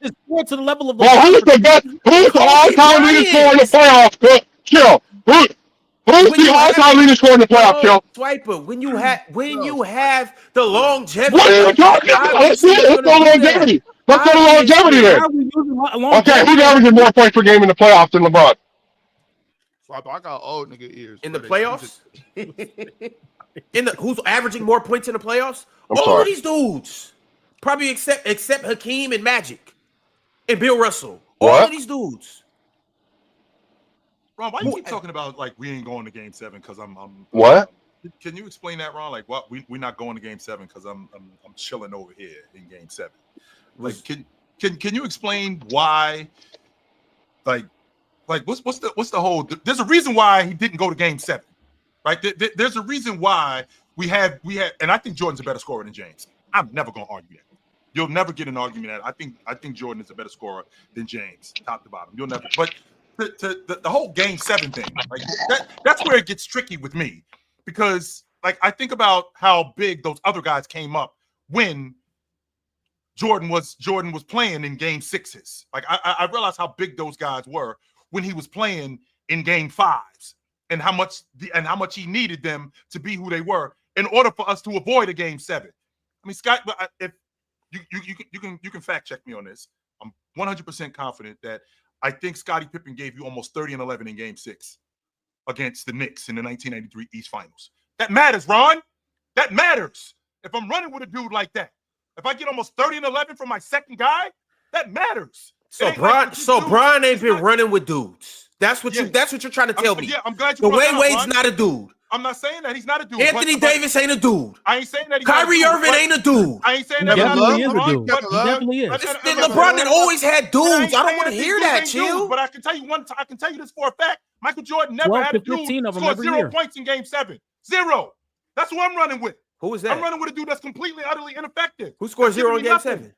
To the level of who's the best? Who's the all-time leading scorer in the playoffs? Chill. Who's the all-time leading scorer in the playoffs? Chill. Swiper, when you have the longevity. What are you talking about? Let's go longevity. Let's go to longevity then. Okay, who's averaging more points per game in the playoffs than LeBron? I got old nigga ears. In the playoffs? Who's averaging more points in the playoffs? All of these dudes. Probably except Hakeem and Magic and Bill Russell. All of these dudes. Ron, why you keep talking about like we ain't going to Game 7 because I'm what? Can you explain that, Ron? Like what we're not going to Game 7 because I'm chilling over here in Game 7. Like Can you explain why? Like what's the whole? There's a reason why he didn't go to Game 7, right? There's a reason why we had, and I think Jordan's a better scorer than James. I'm never gonna argue that. You'll never get an argument that I think Jordan is a better scorer than James, top to bottom. You'll never. But the whole Game 7 thing, like that's where it gets tricky with me, because like I think about how big those other guys came up when Jordan was playing in Game 6s. Like I realized how big those guys were when he was playing in Game 5s, and how much he needed them to be who they were in order for us to avoid a Game 7. I mean, Scott, if you can fact check me on this. I'm 100% confident that I think Scottie Pippen gave you almost 30 and 11 in Game 6 against the Knicks in the 1993 East Finals. That matters, Ron. That matters. If I'm running with a dude like that, if I get almost 30 and 11 from my second guy, that matters. So Brian ain't been running with dudes. That's what you're trying to tell me. Yeah, I'm glad you. Dwayne Wade's not a dude. I'm not saying that he's not a dude. Anthony Davis ain't a dude. I ain't saying that. Kyrie Irving ain't a dude. I ain't saying that. He definitely is a dude. He definitely is. LeBron had always had dudes. I don't want to hear that, chill. But I can tell you this for a fact. Michael Jordan never had a dude score 0 points in Game 7. 0. That's who I'm running with. Who is that? I'm running with a dude that's completely, utterly ineffective. Who scored 0 in Game 7?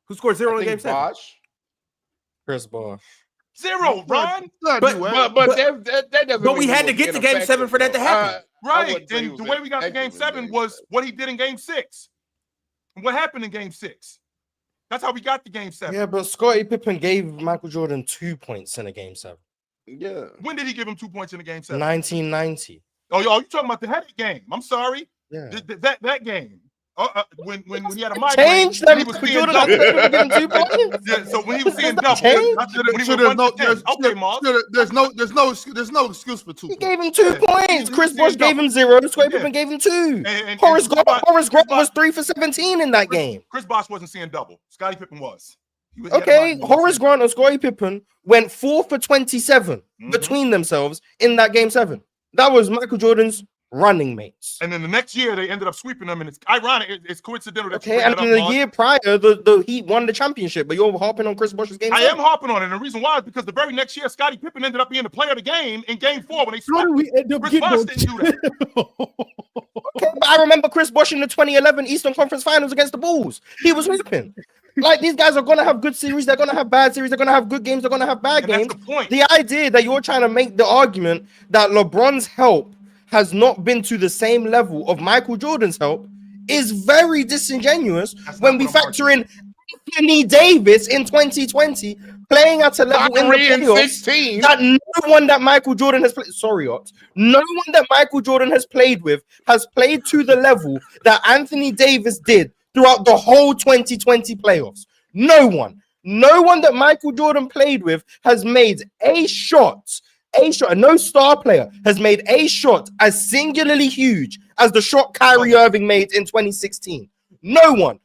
Who scored 0 in Game 7? Chris Bosh. 0, Ron. But that doesn't. But we had to get to Game 7 for that to happen. Right. And the way we got to Game 7 was what he did in Game 6. And what happened in Game 6? That's how we got to Game 7. Yeah, but Scottie Pippen gave Michael Jordan 2 points in a Game 7. Yeah. When did he give him 2 points in the Game 7? 1990. Oh, you talking about the headache game? I'm sorry. Yeah. That game. When he had a migraine, Change that. he was seeing Jordan double. 2 points. Yeah, so when he was seeing double, there's no excuse for 2. He gave him 2 points. Chris Bosh gave him 0. Scottie Pippen gave him 2. Horace Grant was 3 for 17 in that game. Chris Bosh wasn't seeing double. Scottie Pippen was. Okay, Horace Grant and Scottie Pippen went 4 for 27 between themselves in that Game 7. That was Michael Jordan's running mates. And then the next year they ended up sweeping them, and it's ironic. It's coincidental. Okay, and then the year prior, the Heat won the championship, but you're harping on Chris Bosh's Game 7. I am harping on it, and the reason why is because the very next year, Scottie Pippen ended up being the player of the game in Game 4 when they swept. Chris Bosh didn't do that. Okay, but I remember Chris Bosh in the 2011 Eastern Conference Finals against the Bulls. He was hooping. Like, these guys are going to have good series. They're going to have bad series. They're going to have good games. They're going to have bad games. That's the point. The idea that you're trying to make the argument that LeBron's help has not been to the same level of Michael Jordan's help is very disingenuous when we factor in Anthony Davis in 2020 playing at a level in the playoffs that no one that Michael Jordan has played. Sorry, Ox. No one that Michael Jordan has played with has played to the level that Anthony Davis did throughout the whole 2020 playoffs. No one that Michael Jordan played with has made a shot, no star player has made a shot as singularly huge as the shot Kyrie Irving made in 2016. No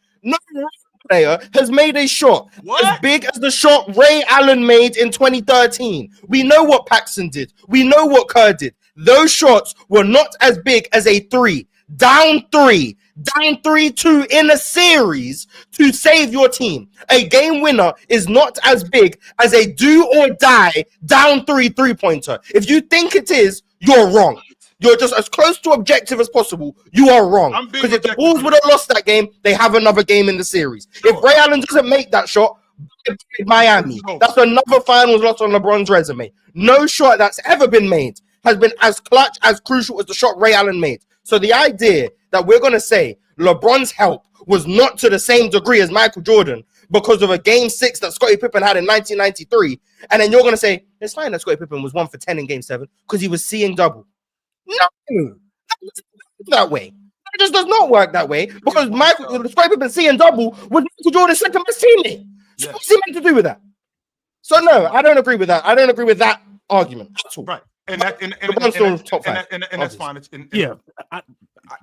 player has made a shot as big as the shot Ray Allen made in 2013. We know what Paxson did. We know what Kerr did. Those shots were not as big as a 3, down 3-2 in a series to save your team. A game winner is not as big as a do or die down 3-pointer. If you think it is, you're wrong. You're just as close to objective as possible. You are wrong. Because if the Bulls would have lost that game, they have another game in the series. Sure. If Ray Allen doesn't make that shot, Miami, that's another finals loss on LeBron's resume. No shot that's ever been made has been as clutch, as crucial as the shot Ray Allen made. So the idea that we're going to say LeBron's help was not to the same degree as Michael Jordan because of a Game 6 that Scottie Pippen had in 1993, and then you're going to say, it's fine that Scottie Pippen was 1 for 10 in Game 7 because he was seeing double. No, that way. It just does not work that way because Scottie Pippen seeing double was Michael Jordan's second best teammate. So what's he meant to do with that? So no, I don't agree with that. I don't agree with that argument at all. Right. And that's fine.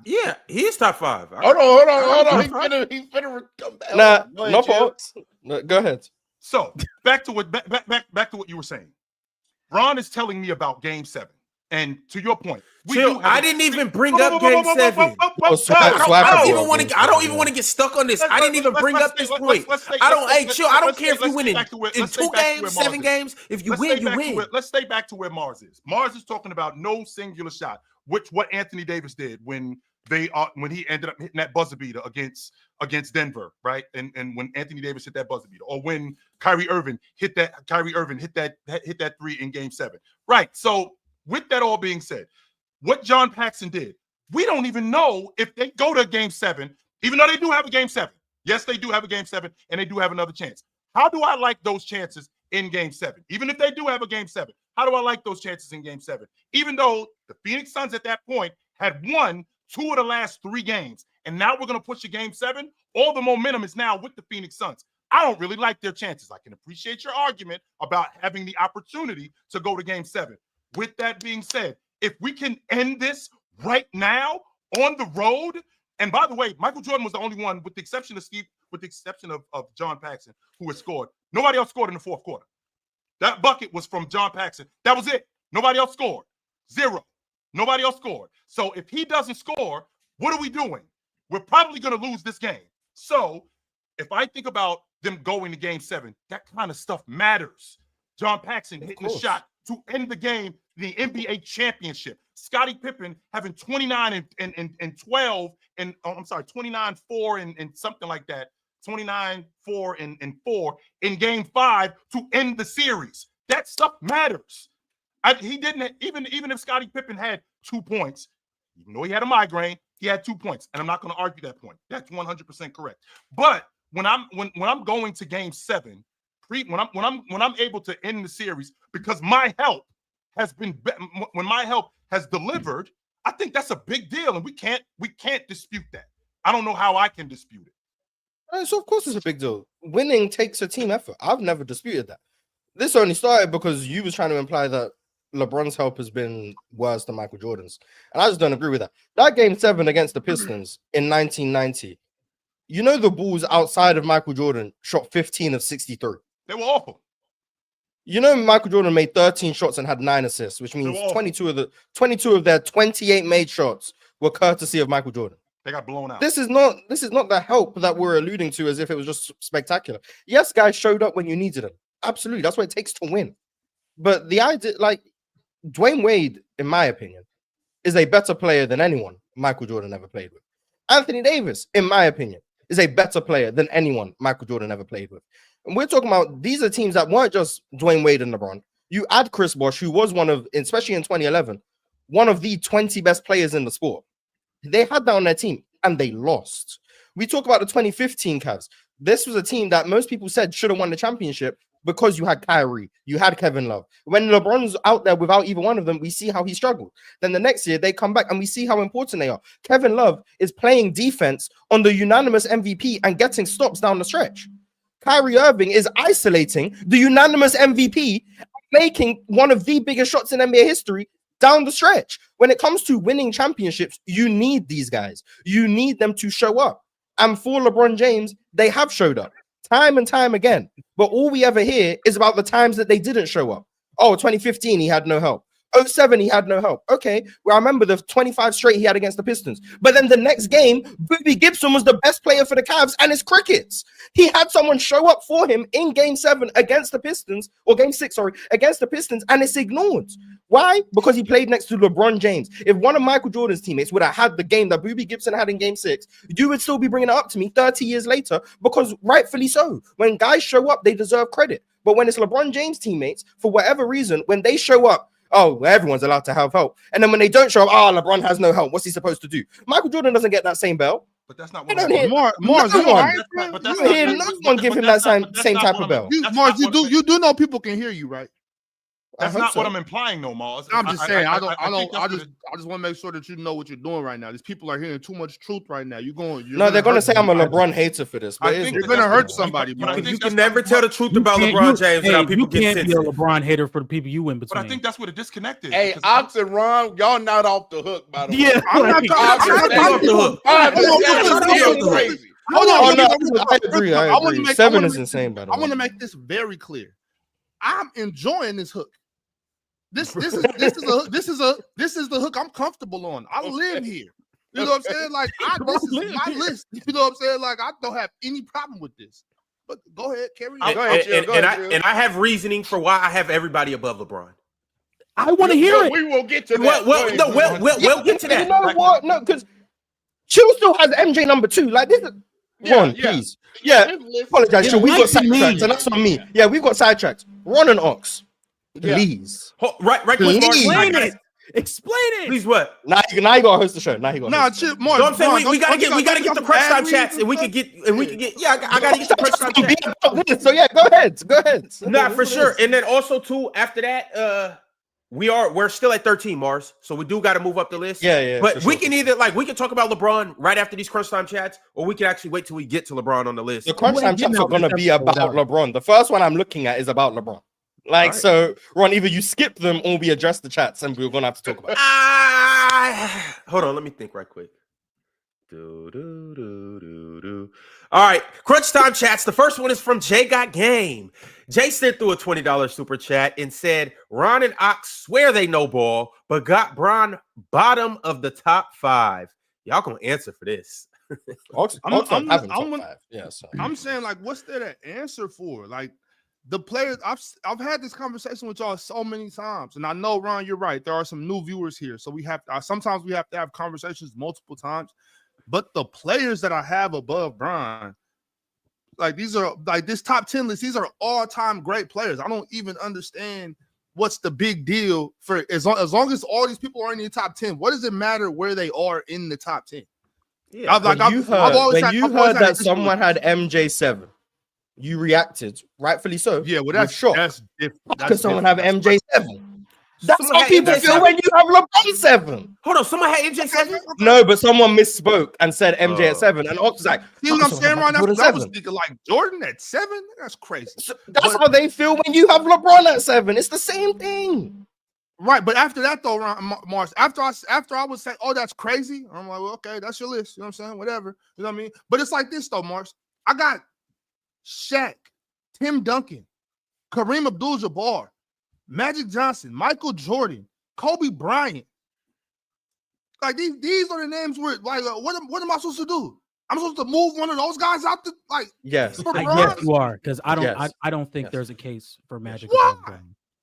Yeah, he's top 5. Hold on. He's finna come back. No faults. Go ahead. So back to what you were saying. Ron is telling me about Game 7. And to your point, I didn't even bring up Game 7. I don't even want to get stuck on this. I didn't even bring up this point. I don't care if you win in 2 games, 7 games. If you win, you win. Let's stay back to where Mars is. Mars is talking about no singular shot, what Anthony Davis did when he ended up hitting that buzzer beater against Denver, right? And when Anthony Davis hit that buzzer beater, or when Kyrie Irving hit that 3 in Game 7, right? So with that all being said, what John Paxson did, we don't even know if they go to Game 7, even though they do have a Game 7. Yes, they do have a Game 7, and they do have another chance. How do I like those chances in Game 7? Even if they do have a Game 7, how do I like those chances in Game 7? Even though the Phoenix Suns at that point had won 2 of the last 3 games, and now we're going to push to Game 7, all the momentum is now with the Phoenix Suns. I don't really like their chances. I can appreciate your argument about having the opportunity to go to Game 7. With that being said, if we can end this right now on the road, and by the way, Michael Jordan was the only one, with the exception of John Paxson, who has scored. Nobody else scored in the fourth quarter. That bucket was from John Paxson. That was it. Nobody else scored. 0. Nobody else scored. So if he doesn't score, what are we doing? We're probably going to lose this game. So if I think about them going to Game 7, that kind of stuff matters. John Paxson hitting the shot to end the game, the NBA championship. Scottie Pippen having 29 and 12, and I'm sorry, 29, 4 and something like that. 29, 4 and 4 in Game 5 to end the series. That stuff matters. He didn't even if Scottie Pippen had 2 points, even though he had a migraine, he had 2 points, and I'm not going to argue that point. That's 100% correct. But when I'm going to Game 7, when I'm able to end the series because my help has delivered, I think that's a big deal, and we can't dispute that. I don't know how I can dispute it. So of course it's a big deal. Winning takes a team effort. I've never disputed that. This only started because you was trying to imply that LeBron's help has been worse than Michael Jordan's, and I just don't agree with that. That Game 7 against the Pistons in 1990, you know, the Bulls outside of Michael Jordan shot 15 of 63. They were awful. You know, Michael Jordan made 13 shots and had 9 assists, which means 22 of their 28 made shots were courtesy of Michael Jordan. They got blown out. This is not the help that we're alluding to as if it was just spectacular. Yes, guys showed up when you needed them. Absolutely. That's what it takes to win. But the idea, like, Dwayne Wade, in my opinion, is a better player than anyone Michael Jordan ever played with. Anthony Davis, in my opinion, is a better player than anyone Michael Jordan ever played with. And we're talking about, these are teams that weren't just Dwayne Wade and LeBron. You add Chris Bosh, who was one of, especially in 2011, one of the 20 best players in the sport. They had that on their team and they lost. We talk about the 2015 Cavs. This was a team that most people said should have won the championship because you had Kyrie, you had Kevin Love. When LeBron's out there without either one of them, we see how he struggled. Then the next year they come back and we see how important they are. Kevin Love is playing defense on the unanimous MVP and getting stops down the stretch. Kyrie Irving is isolating the unanimous MVP, making one of the biggest shots in NBA history down the stretch. When it comes to winning championships, you need these guys. You need them to show up. And for LeBron James, they have showed up time and time again. But all we ever hear is about the times that they didn't show up. Oh, 2015, he had no help. 07, he had no help. Okay, well, I remember the 25 straight he had against the Pistons. But then the next game, Boobie Gibson was the best player for the Cavs, and it's crickets. He had someone show up for him in Game 7 against the Pistons, or Game 6, sorry, against the Pistons, and it's ignored. Why? Because he played next to LeBron James. If one of Michael Jordan's teammates would have had the game that Boobie Gibson had in Game 6, you would still be bringing it up to me 30 years later, because rightfully so. When guys show up, they deserve credit. But when it's LeBron James' teammates, for whatever reason, when they show up, oh, everyone's allowed to have help. And then when they don't show up, LeBron has no help. What's he supposed to do? Michael Jordan doesn't get that same bell. But that's not what no one give him that same type of bell. Mars, you do know people can hear you, right? That's not what I'm implying, no, Mars. I'm just saying. I just want to make sure that you know what you're doing right now. These people are hearing too much truth right now. They're going to say I'm a LeBron hater for this. But you're going to hurt somebody. You can never tell the truth about LeBron James without people getting sensitive. You can't be a LeBron hater for the people you in between. But I think that's where the disconnect is. Hey, Ox and Ron, y'all not off the hook, by the way. Yeah, I'm not off the hook. Hold on. I agree. 7 is insane, by the way. I want to make this very clear. I'm enjoying this hook. This is the hook I'm comfortable on. I live here. You know what I'm saying? Like this is my list. You know what I'm saying? Like I don't have any problem with this. But go ahead, carry on. Go ahead, Jill. Go ahead, Jill. And I have reasoning for why I have everybody above LeBron. I want to hear it. We will get to that. We'll get to that. You know what? No, because Chill still has MJ number 2. Like this is Ron, please. Yeah, apologize. Chill. We've got sidetracks, and that's on me. Yeah, we've got sidetracks. Ron and Ox, please. Right, Explain it. Please, what? Now you gotta host the show. Chill. No, I'm saying we gotta get the crunch time chats, and we can get. Yeah, I gotta get the crunch time chats. So yeah, go ahead. Nah, for sure. And then also too, after that, we're still at 13, Mars. So we do got to move up the list. Yeah. But we can either we can talk about LeBron right after these crunch time chats, or we can actually wait till we get to LeBron on the list. The crunch time chats are gonna be about LeBron. The first one I'm looking at is about LeBron. Right. So Ron, either you skip them or we address the chats, and we're gonna have to talk about it. Hold on, let me think right quick. All right, crunch time chats. The first one is from Jay Got Game. Jay sent through a $20 super chat and said, Ron and Ox swear they know ball, but got Bron bottom of the top 5. Y'all gonna answer for this. I'm saying, like, what's there to answer for? Like, the players, I've had this conversation with y'all so many times, and I know, Ron, you're right. There are some new viewers here, so sometimes we have to have conversations multiple times. But the players that I have above Bron, like these are like this top 10 list. These are all-time great players. I don't even understand what's the big deal for as long as all these people are in the top 10. What does it matter where they are in the top 10? Yeah, I've heard that someone had MJ7. You reacted, rightfully so. Yeah, well, that's shocked. That's different. How could someone have MJ7? That's how people feel when you have LeBron 7. Hold on, someone had MJ 7? No, but someone misspoke and said MJ at 7. And Ox was like, see what I'm saying right now? I was thinking like Jordan at 7? That's crazy. So that's how they feel when you have LeBron at 7. It's the same thing. Right, but after that though, Mars, after I was saying, oh, that's crazy, I'm like, well, okay, that's your list. You know what I'm saying? Whatever. You know what I mean? But it's like this though, Mars. I got Shaq, Tim Duncan, Kareem Abdul-Jabbar, Magic Johnson, Michael Jordan, Kobe Bryant. Like these are the names where like what am I supposed to do? I'm supposed to move one of those guys out the like. Yes, yes, you are, because I don't think there's a case for Magic.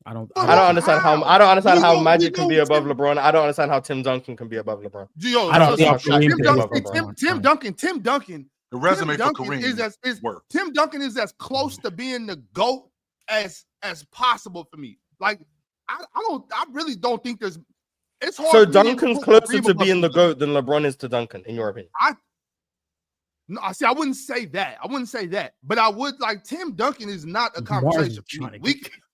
I don't understand how Magic can be above LeBron. I don't understand how Tim Duncan can be above LeBron. I don't think Tim Duncan. The resume for Kareem Tim Duncan is as close to being the GOAT as possible for me. Like I really don't think there's. It's hard. So Duncan's closer to being the GOAT than LeBron is to Duncan, in your opinion? I wouldn't say that. But I would like Tim Duncan is not a conversation.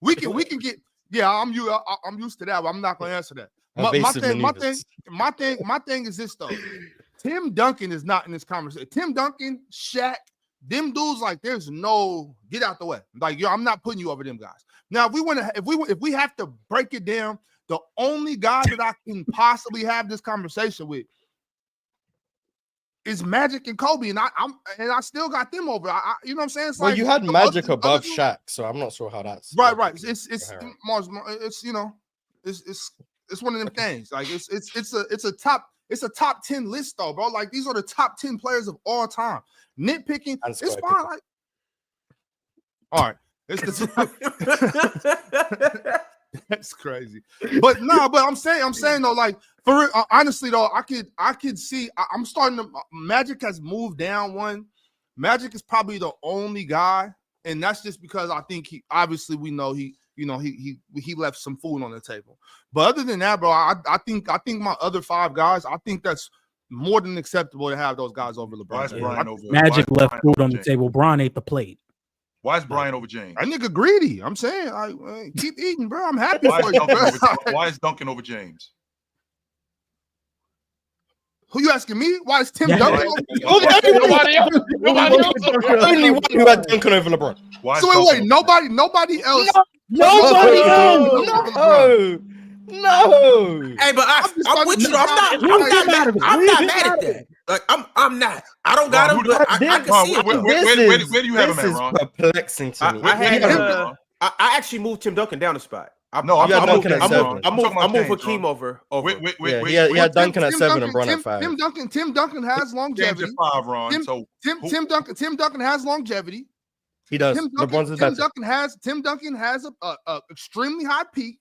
We can get. Yeah, I'm used to that. But I'm not going to answer that. My thing is this though. Tim Duncan is not in this conversation. Tim Duncan, Shaq, them dudes, like there's no get out the way. Like I'm not putting you over them guys. Now, if we have to break it down, the only guy that I can possibly have this conversation with is Magic and Kobe, and I still got them over. You know what I'm saying? It's well, like, you had Magic above Shaq, so I'm not sure how that's right. It's Mars. It's it's one of them things. Like it's a top 10 list though, bro. Like these are the top 10 players of all time. Nitpicking, it's fine. Like, all right, that's crazy. But I'm saying though, like for real, honestly though, I could see. I'm starting to. Magic has moved down one. Magic is probably the only guy, and that's just because I think we know he left some food on the table. But other than that, bro, I think my other 5 guys, I think that's more than acceptable to have those guys over LeBron. Magic left food on the table. Bron ate the plate. Why is Brian over James? That nigga greedy. I'm saying, keep eating, bro. I'm happy for you. Why is Duncan over James? Who you asking me? Why is Tim Duncan? Nobody else. Only one who had Duncan over LeBron. So wait, nobody else. Nobody else. No. Hey, but I'm with you. I'm not mad at that. Like I'm not. I don't got him, but I can see it. Where do you have him at, Ron? This is perplexing to me. I actually moved Tim Duncan down a spot. No, I'm You had talking Duncan about at James, 7. Ron. I'm talking about moving James, Ron. Keem over. Wait, He had Duncan at Tim 7 and Bron at 5. Tim Duncan has James longevity. at 5, Ron. Tim Duncan has longevity. He does. Tim LeBron's is better. Tim Duncan has a extremely high peak.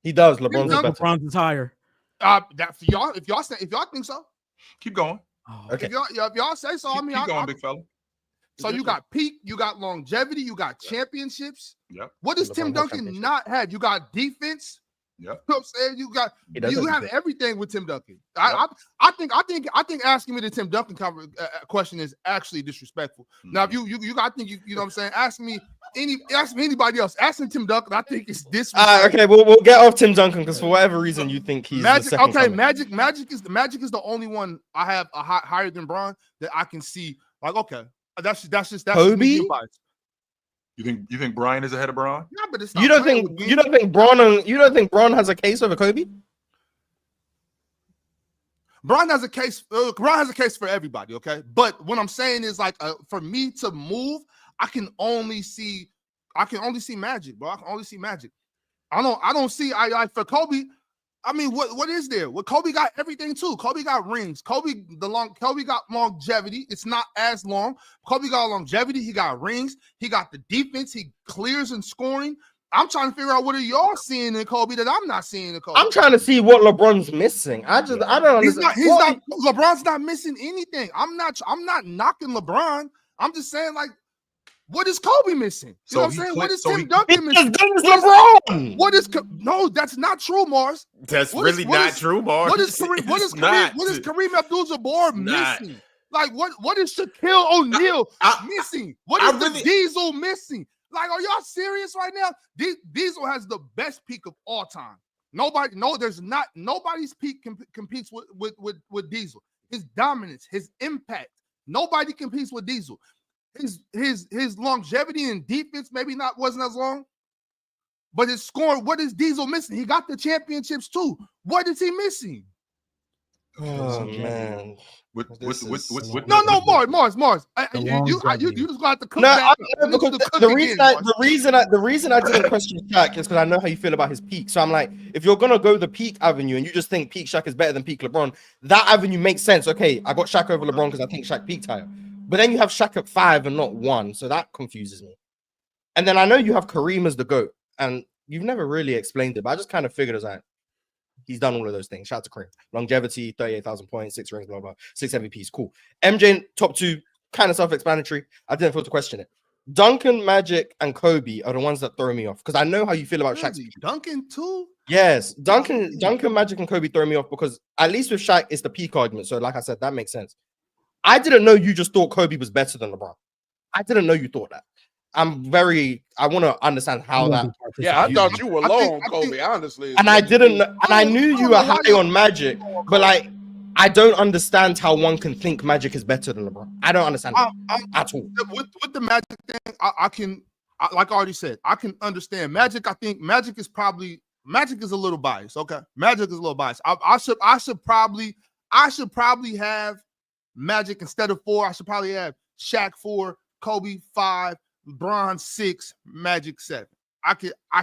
He does. LeBron's is better. LeBron's is higher. That for y'all, if y'all think so, keep going. Okay. if y'all say so, I mean, keep going, big fella. So you got peak, you got longevity, you got championships. Yep. What does LeBron Tim has Duncan championship. not have? You got defense. Yep. You know what I'm saying? You have defense. everything with Tim Duncan. I think asking me the Tim Duncan question is actually disrespectful. Now, if you know what I'm saying, ask me anybody else. Ask me Tim Duncan. I think it's disrespectful. Okay, we'll get off Tim Duncan because for whatever reason you think he's Magic. the second Okay, coming. Magic is the only one I have higher than Bron that I can see. Like, okay, that's just Kobe? me biased. You think Brian is ahead of Bron? Yeah, but it's You don't think Bron has a case over Kobe? Bron has a case. Bron has a case for everybody. Okay, but what I'm saying is like for me to move, I can only see Magic, bro. I can only see Magic. I don't see like for Kobe. I mean, what is there? Well, Kobe got everything too. Kobe got rings. Kobe got longevity. It's not as long. Kobe got longevity. He got rings. He got the defense. He clears and scoring. I'm trying to figure out what are y'all seeing in Kobe that I'm not seeing in Kobe. I'm trying to see what LeBron's missing. I don't understand. LeBron's not missing anything. I'm not knocking LeBron. I'm just saying, like, what is Kobe missing? You know what I'm saying? What is Tim Duncan missing? As good as LeBron. What is no? That's not true, Mars. That's really not true, Mars. What is Kareem Abdul-Jabbar missing? Like what is Shaquille O'Neal missing? What is Diesel missing? Like, are y'all serious right now? Diesel has the best peak of all time. Nobody's peak competes with Diesel. His dominance, his impact. Nobody competes with Diesel. His longevity and defense wasn't as long, but his scoring. What is Diesel missing? He got the championships too. What is he missing? Oh man! Mars. You just got to come back. Because the reason I didn't question Shaq is because I know how you feel about his peak. So I'm like, if you're gonna go the peak avenue and you just think peak Shaq is better than peak LeBron, that avenue makes sense. Okay, I got Shaq over LeBron because I think Shaq peaked higher. But then you have Shaq at 5 and not 1, so that confuses me. And then I know you have Kareem as the GOAT, and you've never really explained it, but I just kind of figured it out. He's done all of those things. Shout out to Kareem. Longevity, 38,000 points, 6 rings, blah, blah, 6 MVPs. Cool. MJ, top 2, kind of self-explanatory. I didn't feel to question it. Duncan, Magic, and Kobe are the ones that throw me off because I know how you feel about Shaq. Duncan too? Yes. Duncan, Magic, and Kobe throw me off because at least with Shaq, it's the peak argument. So like I said, that makes sense. I didn't know you just thought Kobe was better than LeBron. I didn't know you thought that. I want to understand how that. Yeah, I thought you were low on Kobe, honestly. And I didn't, and I knew you were high on Magic, but like, I don't understand how one can think Magic is better than LeBron. I don't understand at all. With the Magic thing, I can, like I already said, I can understand Magic. I think Magic is a little biased. Okay, Magic is a little biased. I should probably have Magic instead of 4. I should probably have Shaq 4, Kobe 5, Bron 6, Magic 7. I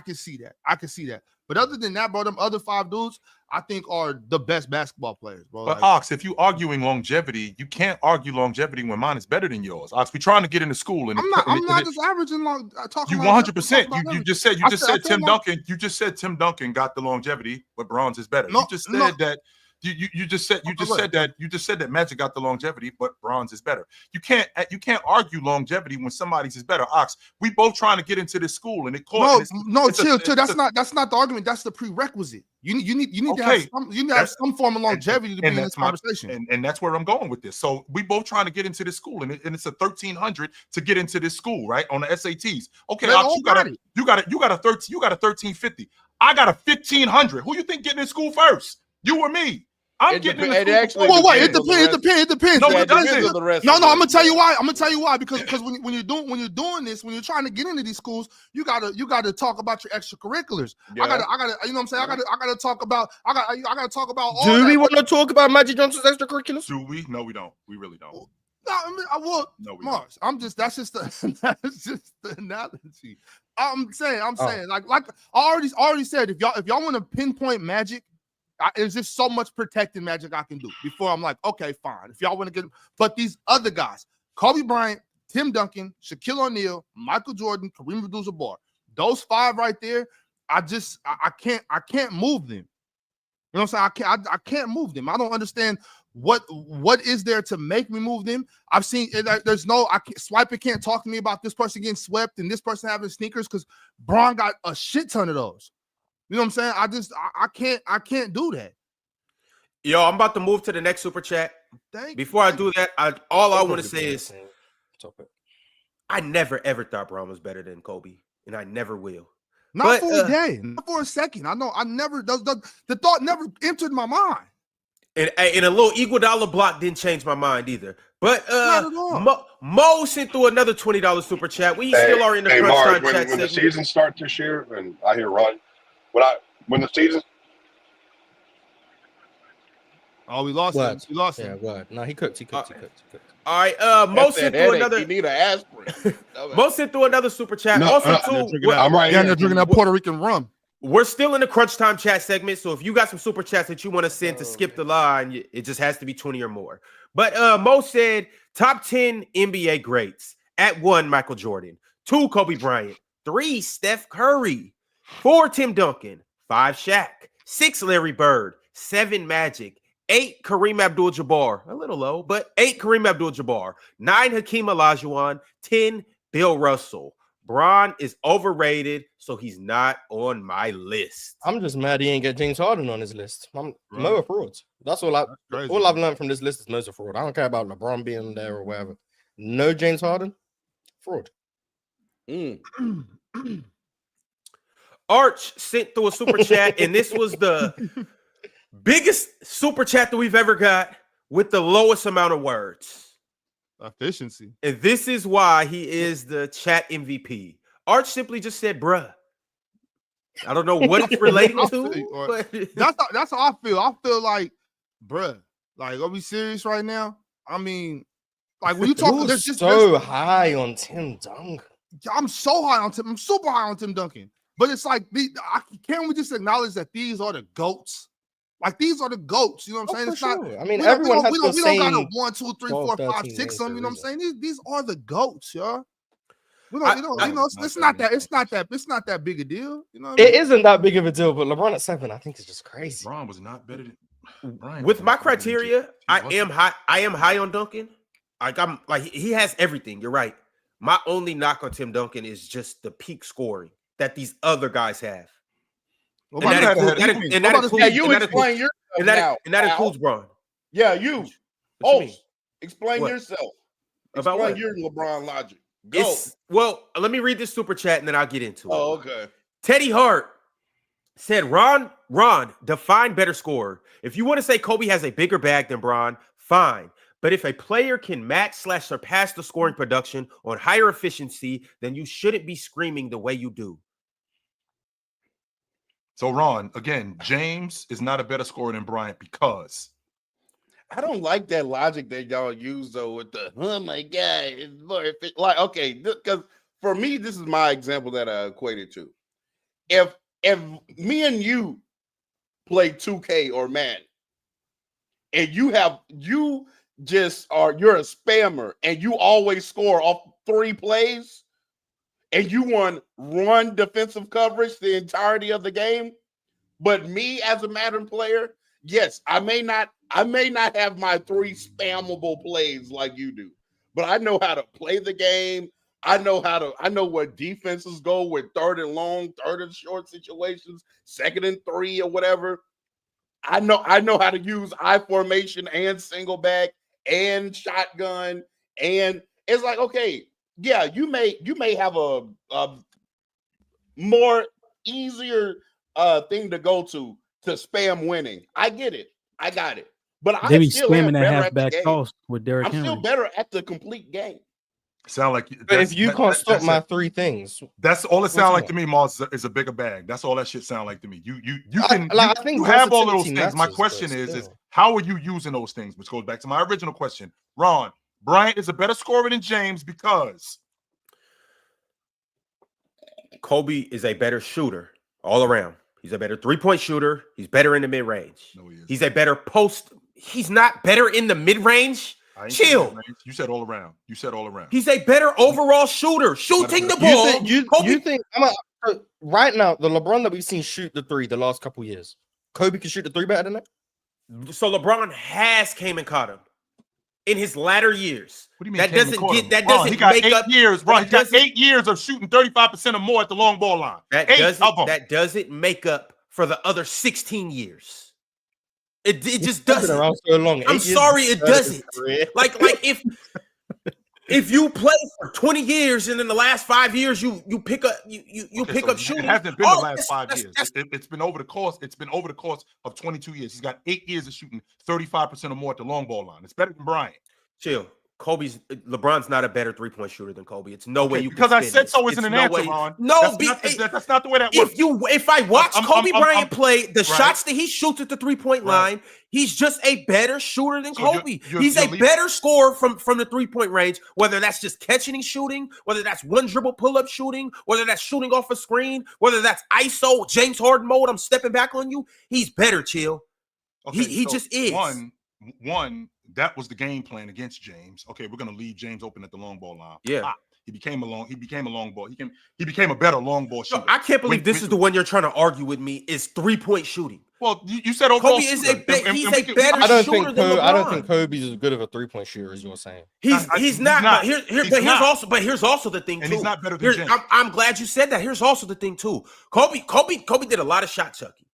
can see that. But other than that, bro, them other 5 dudes, I think are the best basketball players, bro. But Ox, if you arguing longevity, you can't argue longevity when mine is better than yours. Ox, we trying to get into school, and I'm not just averaging long. Talking. You 100%. You just said Tim Duncan. You just said Tim Duncan got the longevity, but Bronze is better. You just said that. You just said that Magic got the longevity, but Bronze is better. You can't argue longevity when somebody's is better. Ox, we both trying to get into this school, and it chill. That's not the argument. That's the prerequisite. You need to have some form of longevity to be in this conversation. And that's where I'm going with this. So we both trying to get into this school, and it's a 1,300 to get into this school, right? On the SATs. Okay, Ox, you got a 1350. I got a 1,500. Who you think getting in school first? You or me? I'm getting in school. It depends. No, it doesn't. No, I'm gonna tell you why. Because when you're doing this, when you're trying to get into these schools, you gotta talk about your extracurriculars. Yeah. I gotta, you know what I'm saying? I gotta talk about all. Do we want to talk about Magic Johnson's extracurriculars? Do we? No, we don't. We really don't. No, I mean, No, we Mars. That's just the analogy. I'm saying, like I already said, if y'all want to pinpoint Magic, there's just so much protecting Magic I can do before I'm like, okay, fine. If y'all want to get, but these other guys, Kobe Bryant, Tim Duncan, Shaquille O'Neal, Michael Jordan, Kareem Abdul-Jabbar, those 5 right there, I can't move them. You know what I'm saying? I can't move them. I don't understand what is there to make me move them. I've seen there's no Swiper can't talk to me about this person getting swept and this person having sneakers because Braun got a shit ton of those. You know what I'm saying? I can't do that. Yo, I'm about to move to the next super chat. Before I do that, all I want to say is I never ever thought Braun was better than Kobe, and I never will. Not for a day, not for a second. I know I never the thought never entered my mind. And a little Iguodala block didn't change my mind either. But Mo sent through another $20 super chat. We still are in the crunch time chat when the season starts this year, and I hear Ron, when the season. Oh, we lost him. We lost him. Yeah, word. No, he cooked. All right, Mo sent through another. You need an aspirin. Mo sent through another super chat. I'm right here. They're drinking that Puerto Rican rum. We're still in the crunch time chat segment, so if you got some super chats that you want to send to skip the line, it just has to be 20 or more. But Mo said top 10 NBA greats. At 1, Michael Jordan. 2, Kobe Bryant. 3, Steph Curry. 4, Tim Duncan. 5, Shaq. 6, Larry Bird. 7, Magic. 8, Kareem Abdul-Jabbar. A little low, but 8, Kareem Abdul-Jabbar. 9, Hakeem Olajuwon. 10, Bill Russell. Bron is overrated, so he's not on my list. I'm just mad he ain't get James Harden on his list. Mo are frauds. That's all I've learned from this list is Mo's a fraud. I don't care about LeBron being there or whatever. No James Harden, fraud. Arch sent through a super chat, and this was the biggest super chat that we've ever got with the lowest amount of words. Efficiency. And this is why he is the chat MVP. Arch simply just said, bruh. I don't know what it's relating to. But that's how I feel. I feel like, bruh, like, are we serious right now? I mean, like, when you talk, there's just high on Tim Duncan. I'm so high on Tim. I'm super high on Tim Duncan. But it's like, can't we just acknowledge that these are the GOATs? Like, these are the GOATs, you know what I'm saying? It's not. I mean, everyone has the same. We don't got a 1, 2, 3, 4, 5, 6 of them. You know what I'm saying? These are the GOATs, y'all. It's not that big a deal. You know, it isn't that big of a deal. But LeBron at 7, I think, is just crazy. LeBron was not better than Brian. With my criteria, I am high on Duncan. Like he has everything. You're right. My only knock on Tim Duncan is just the peak scoring that these other guys have. And that includes Braun. Yeah, you. Explain what? yourself. About explain what? your LeBron logic. Go. Well, let me read this super chat and then I'll get into it. Oh, okay. Teddy Hart said, Ron, define better scorer. If you want to say Kobe has a bigger bag than Braun, fine. But if a player can match/surpass the scoring production on higher efficiency, then you shouldn't be screaming the way you do. So, Ron, again, James is not a better scorer than Bryant because I don't like that logic that y'all use though with the oh my god, it's more efficient. Like, okay, because for me, this is my example that I equated to. If me and you play 2K or Madden, and you're a spammer and you always score off 3 plays. And you want run defensive coverage the entirety of the game, but me as a Madden player, yes, I may not have my 3 spammable plays like you do, but I know how to play the game. I know where defenses go with 3rd and long, 3rd and short situations, 2nd and 3 or whatever. I know how to use I formation and single back and shotgun, and it's like, okay. Yeah, you may have a more easier thing to go to spam winning. I get it. I got it. But they be spamming that halfback toss with Derrick Henry. I'm still better at the complete game. Sound like if you can't stop my 3 things, that's all it sounds like to me. Mars is a bigger bag. That's all that shit sound like to me. You have all those things. My question is how are you using those things? Which goes back to my original question, Ron. Bryant is a better scorer than James because Kobe is a better shooter all around. He's a better three-point shooter. He's better in the mid-range. No, he is. He's a better post. He's not better in the mid-range. Chill. You said all around. You said all around. He's a better overall shooter, shooting the ball. You think right now the LeBron that we've seen shoot the three the last couple years, Kobe can shoot the three better than that? So LeBron has came and caught him in his latter years. What do you mean? That doesn't get that Bro, doesn't he got make 8 up years, bro. He got 8 years of shooting 35% or more at the long ball line. That doesn't make up for the other 16 years. It just doesn't. Around so long. I'm sorry, it doesn't. Like if you play for 20 years and in the last 5 years you pick up pick up shooting. It hasn't been the last 5 years. It's been over the course. It's been over the course of 22 years. He's got 8 years of shooting 35% or more at the long ball line. It's better than Bryant. Chill. LeBron's not a better three-point shooter than Kobe. It's no way you because can I said so isn't an answer, Ron. No, that's not the way that works. If I watch Kobe Bryant play, the shots that he shoots at the three-point line, he's just a better shooter than Kobe. He's a better scorer from the three-point range, whether that's just catching and shooting, whether that's one dribble pull-up shooting, whether that's shooting off a screen, whether that's ISO, James Harden mode, I'm stepping back on you. He's better, Chill. Okay, he just is. One, that was the game plan against James. Okay, we're gonna leave James open at the long ball line. Yeah. He became a long ball. He became a better long ball shooter. No, I can't believe this is the one you're trying to argue with me is three-point shooting. Well, you said overall Kobe is he's a better shooter than LeBron. I don't think Kobe's as good of a three-point shooter as you were saying. He's not. But here's also the thing too. And he's not better than James. I'm glad you said that. Here's also the thing too. Kobe did a lot of shot chucking.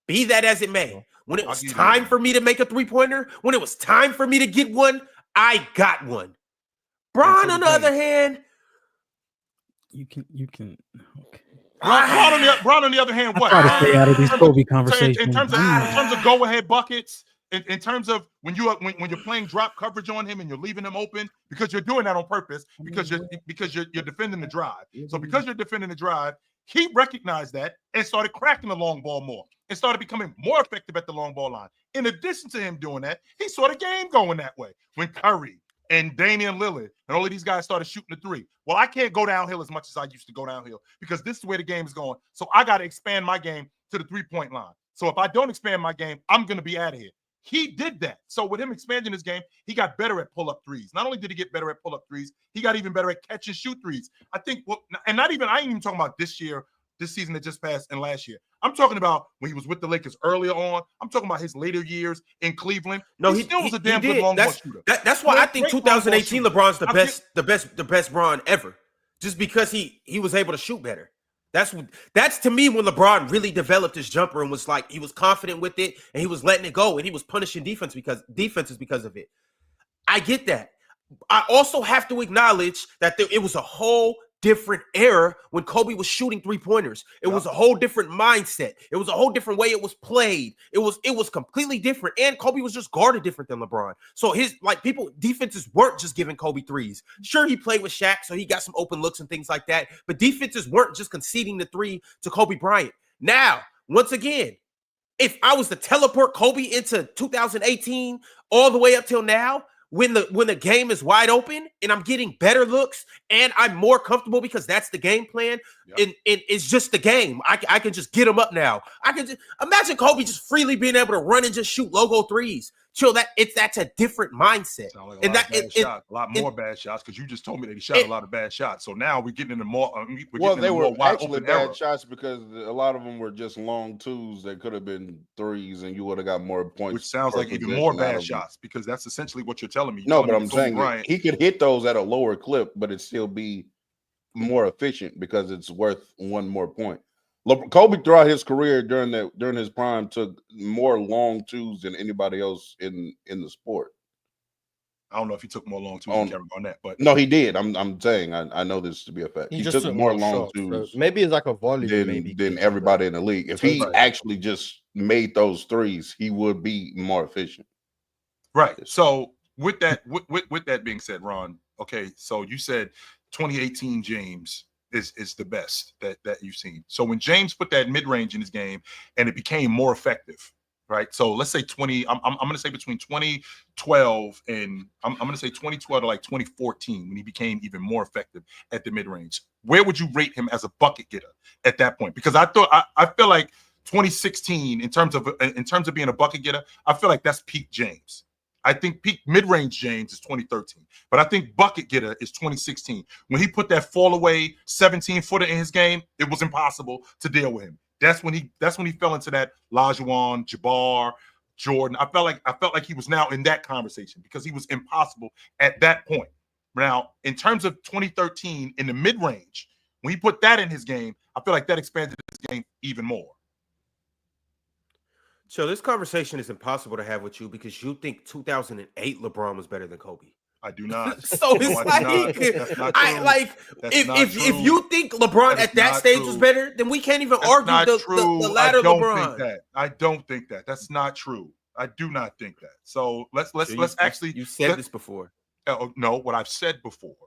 Be that as it may. When it was time for me to make a three-pointer, when it was time for me to get one, I got one. Bron, on the other hand, you can. Okay. Bron, on the other hand, what? I try to stay out of these Kobe conversations. In terms of go-ahead buckets, in terms of when you're playing drop coverage on him and you're leaving him open, because you're doing that on purpose, because you're defending the drive. So because you're defending the drive, he recognized that and started cracking the long ball more and started becoming more effective at the long ball line. In addition to him doing that, he saw the game going that way. When Curry and Damian Lillard and all of these guys started shooting the three. Well, I can't go downhill as much as I used to go downhill because this is where the game is going. So I got to expand my game to the three-point line. So if I don't expand my game, I'm going to be out of here. He did that. So with him expanding his game, he got better at pull-up threes. Not only did he get better at pull-up threes, he got even better at catch and shoot threes. I think, I ain't even talking about this season that just passed and last year. I'm talking about when he was with the Lakers earlier on. I'm talking about his later years in Cleveland. No, he still was a damn good long ball shooter. That's why I think 2018 LeBron's the best Bron ever, just because he was able to shoot better. That's to me when LeBron really developed his jumper and was like he was confident with it and he was letting it go and he was punishing defenses because of it. I get that. I also have to acknowledge that it was a whole different era when Kobe was shooting three-pointers. It was a whole different mindset. It was a whole different way it was played. It was completely different. And Kobe was just guarded different than LeBron. So defenses weren't just giving Kobe threes. Sure, he played with Shaq, so he got some open looks and things like that. But defenses weren't just conceding the three to Kobe Bryant. Now, once again, if I was to teleport Kobe into 2018 all the way up till now, when the game is wide open and I'm getting better looks and I'm more comfortable because that's the game plan, and it's just the game. I can just get them up now. I can just imagine Kobe just freely being able to run and just shoot logo threes. Chill, that's a different mindset. And a lot more bad shots because you just told me that he shot a lot of bad shots. So now we're getting into more. They were actually bad shots because a lot of them were just long twos that could have been threes, and you would have got more points. Which sounds like even more bad shots because that's essentially what you're telling me. No, but I'm saying he could hit those at a lower clip, but it still be more efficient because it's worth one more point. Kobe throughout his career during his prime took more long twos than anybody else in the sport. I don't know if he took more long twos than Kevin Garnett, but no, he did. I'm saying I know this to be a fact. He took more long twos. So maybe it's like a volume than everybody in the league. If he actually just made those threes, he would be more efficient. Right. So with that being said, Ron, okay, so you said 2018 James is the best that you've seen. So when James put that mid-range in his game and it became more effective, right? So let's say 20. I'm going to say between 2012 and I'm going to say 2012 to like 2014 when he became even more effective at the mid range. Where would you rate him as a bucket getter at that point? Because I feel like 2016 in terms of being a bucket getter, I feel like that's peak James. I think peak mid-range James is 2013, but I think bucket getter is 2016. When he put that fall away 17-footer in his game, it was impossible to deal with him. That's when he fell into that Olajuwon, Jabbar, Jordan. I felt like he was now in that conversation because he was impossible at that point. Now, in terms of 2013 in the mid-range, when he put that in his game, I feel like that expanded his game even more. So this conversation is impossible to have with you because you think 2008 LeBron was better than Kobe. I do not. So it's if you think LeBron at that stage was better, then we can't even argue the latter LeBron. I don't think that. That's not true. I do not think that. So let's actually. You said this before. Oh, no, what I've said before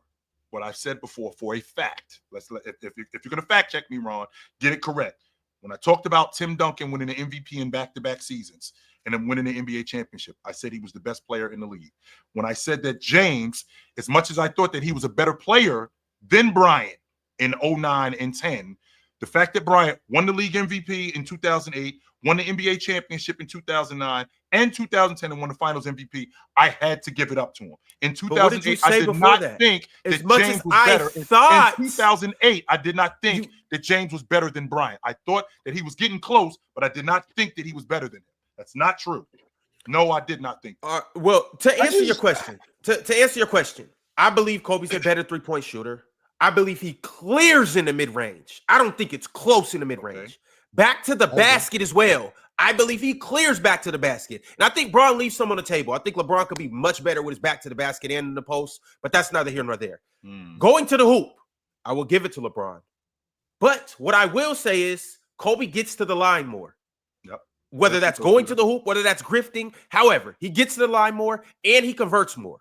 for a fact. If you're gonna fact check me, Ron, get it correct. When I talked about Tim Duncan winning the MVP in back-to-back seasons and then winning the NBA championship, I said he was the best player in the league. When I said that James, as much as I thought that he was a better player than Bryant in 09 and 10, the fact that Bryant won the league MVP in 2008, won the NBA championship in 2009 and 2010 and won the finals MVP, I had to give it up to him. In 2008, I did not think that James was better. In 2008, I did not think that James was better than Bryant. I thought that he was getting close, but I did not think that he was better than him. That's not true. No, I did not think that. Well, to answer your question, I believe Kobe's a better three-point shooter. I believe he clears in the mid-range. I don't think it's close in the mid-range. Okay. Back to the basket as well. I believe he clears back to the basket. And I think Bron leaves some on the table. I think LeBron could be much better with his back to the basket and in the post, but that's neither here nor there. Going to the hoop, I will give it to LeBron. But what I will say is Kobe gets to the line more. Yep. Whether that's going to the hoop, whether that's grifting, however, he gets to the line more and he converts more.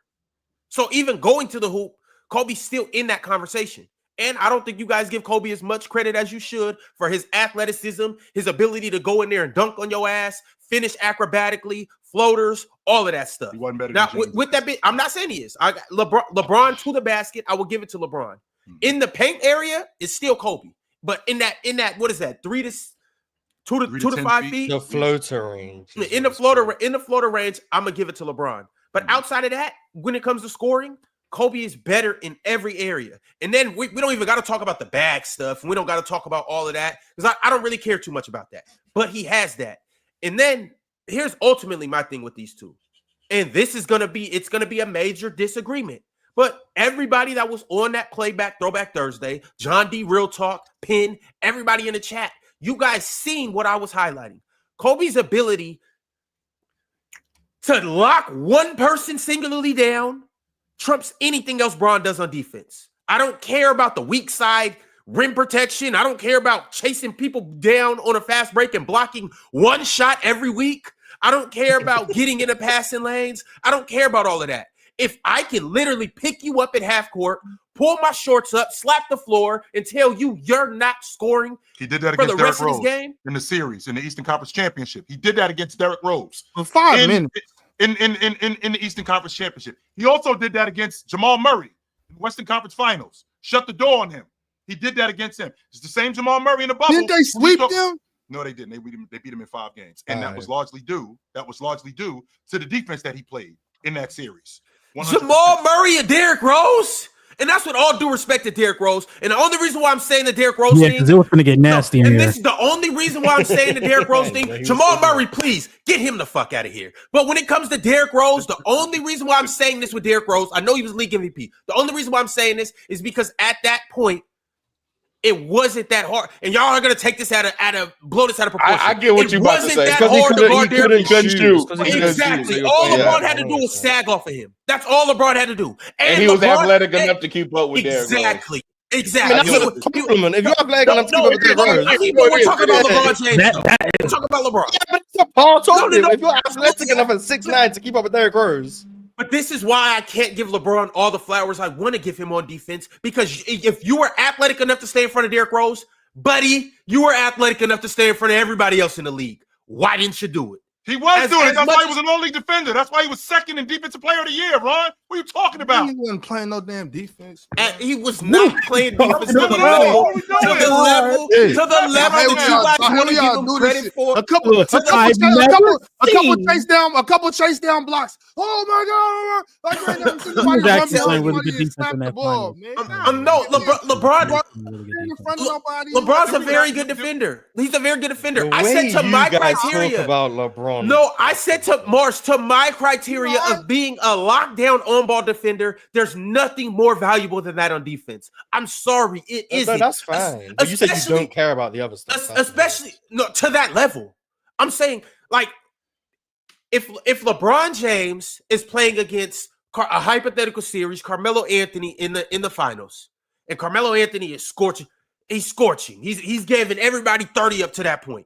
So even going to the hoop, Kobe's still in that conversation. And I don't think you guys give Kobe as much credit as you should for his athleticism, his ability to go in there and dunk on your ass, finish acrobatically, floaters, all of that stuff. He wasn't better now, than with that bit, I'm not saying he is. I got LeBron to the basket, I will give it to LeBron. In the paint area, it's still Kobe. But in that, what is that? 2 to 5 feet? The floater range. In the floater range, I'm gonna give it to LeBron. But outside of that, when it comes to scoring, Kobe is better in every area. And then we don't even got to talk about the bag stuff. And we don't got to talk about all of that because I don't really care too much about that. But he has that. And then here's ultimately my thing with these two. And this is going to be a major disagreement. But everybody that was on that Playback Throwback Thursday, John D. Real Talk, Pin, everybody in the chat, you guys seen what I was highlighting. Kobe's ability to lock one person singularly down trumps anything else Bron does on defense. I don't care about the weak side rim protection. I don't care about chasing people down on a fast break and blocking one shot every week. I don't care about getting into passing lanes. I don't care about all of that. If I can literally pick you up at half court, pull my shorts up, slap the floor, and tell you you're not scoring, he did that for against the rest Derrick of Rose this game in the series, in the Eastern Conference Championship. He did that against Derrick Rose for 5 minutes. In the Eastern Conference Championship. He also did that against Jamal Murray in the Western Conference Finals. Shut the door on him. He did that against him. It's the same Jamal Murray in the bubble. Didn't they sweep them? No, they didn't. They beat him in 5 games. And that was largely due to the defense that he played in that series. 100%. Jamal Murray and Derrick Rose? And that's with all due respect to Derrick Rose. And the only reason why I'm saying the Derrick Rose thing, because it was going to get nasty in and here. this is the only reason why I'm saying the Derrick Rose thing. Jamal Murray, please get him the fuck out of here. But when it comes to Derrick Rose, the only reason why I'm saying this with Derrick Rose, I know he was league MVP. The only reason why I'm saying this is because at that point, it wasn't that hard. And y'all are gonna take this blow this out of proportion. I get what you about to say. It wasn't that hard to guard Derrick Rose. Exactly. All LeBron had to do was sag off of him. That's all LeBron had to do. And he was athletic enough to keep up with Derrick Rose. Exactly. I mean, that's a compliment. If you're athletic enough to keep up with Derrick Rose, we're talking about LeBron James. We're talking about LeBron. Yeah, but it's a part of him. If you're athletic enough at 6'9" to keep up with Derrick Rose. But this is why I can't give LeBron all the flowers I want to give him on defense. Because if you were athletic enough to stay in front of Derrick Rose, buddy, you were athletic enough to stay in front of everybody else in the league. Why didn't you do it? He was doing it. That's much why he was an all-league defender. That's why he was second in defensive player of the year, Ron. What are you talking about? He wasn't playing no damn defense. And he was not playing defense to the What level, are we doing? to the level that you give him credit for. A couple chase down blocks. Oh my god! Like right now, somebody He's actually run playing really behind good somebody and defense snap in the that ball, final. man. No, LeBron. Really good defense. LeBron's a very good defender. He's a very good defender. The I way said to you my guys criteria. talk about LeBron. No, I said to Mars, to my criteria of being a lockdown on-ball defender, there's nothing more valuable than that on defense. I'm sorry, it isn't. That's fine. But you said you don't care about the other stuff. Especially no, to that level. I'm saying, like, if LeBron James is playing against a hypothetical series, Carmelo Anthony in the finals, and Carmelo Anthony is scorching. He's scorching. He's giving everybody 30 up to that point.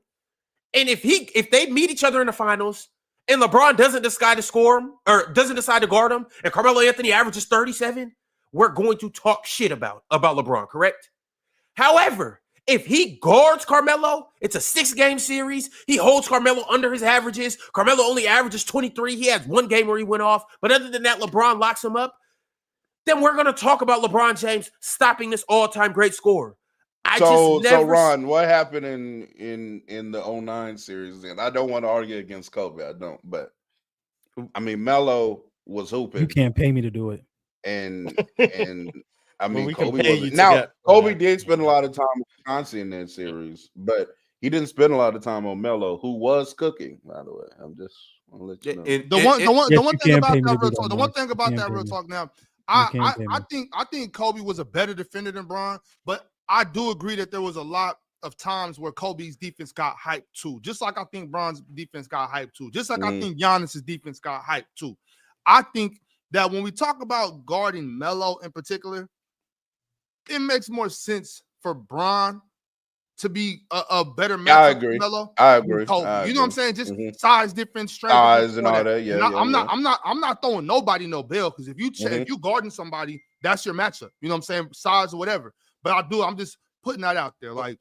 And if they meet each other in the finals and LeBron doesn't decide to score him or doesn't decide to guard him and Carmelo Anthony averages 37, we're going to talk shit about LeBron, correct? However, if he guards Carmelo, it's a 6-game series. He holds Carmelo under his averages. Carmelo only averages 23. He has one game where he went off. But other than that, LeBron locks him up. Then we're going to talk about LeBron James stopping this all-time great scorer. So Ron, what happened in the 09 series? And I don't want to argue against Kobe. I don't, but I mean, Melo was hooping. You can't pay me to do it. And I mean, Kobe did spend a lot of time with Wisconsin in that series, but he didn't spend a lot of time on Melo, who was cooking, by the way. I'm just want to let you know. The one thing about that real talk now, I think Kobe was a better defender than Bron, but I do agree that there was a lot of times where Kobe's defense got hyped too. Just like I think Bron's defense got hyped too. Just like I think Giannis's defense got hyped too. I think that when we talk about guarding Melo in particular, it makes more sense for Bron to be a better matchup than Melo. I agree. You know what I'm saying? Just size difference, strength, size and all that. Yeah, I'm not throwing nobody no bill because if you guarding somebody, that's your matchup. You know what I'm saying? Size or whatever. But I'm just putting that out there. Like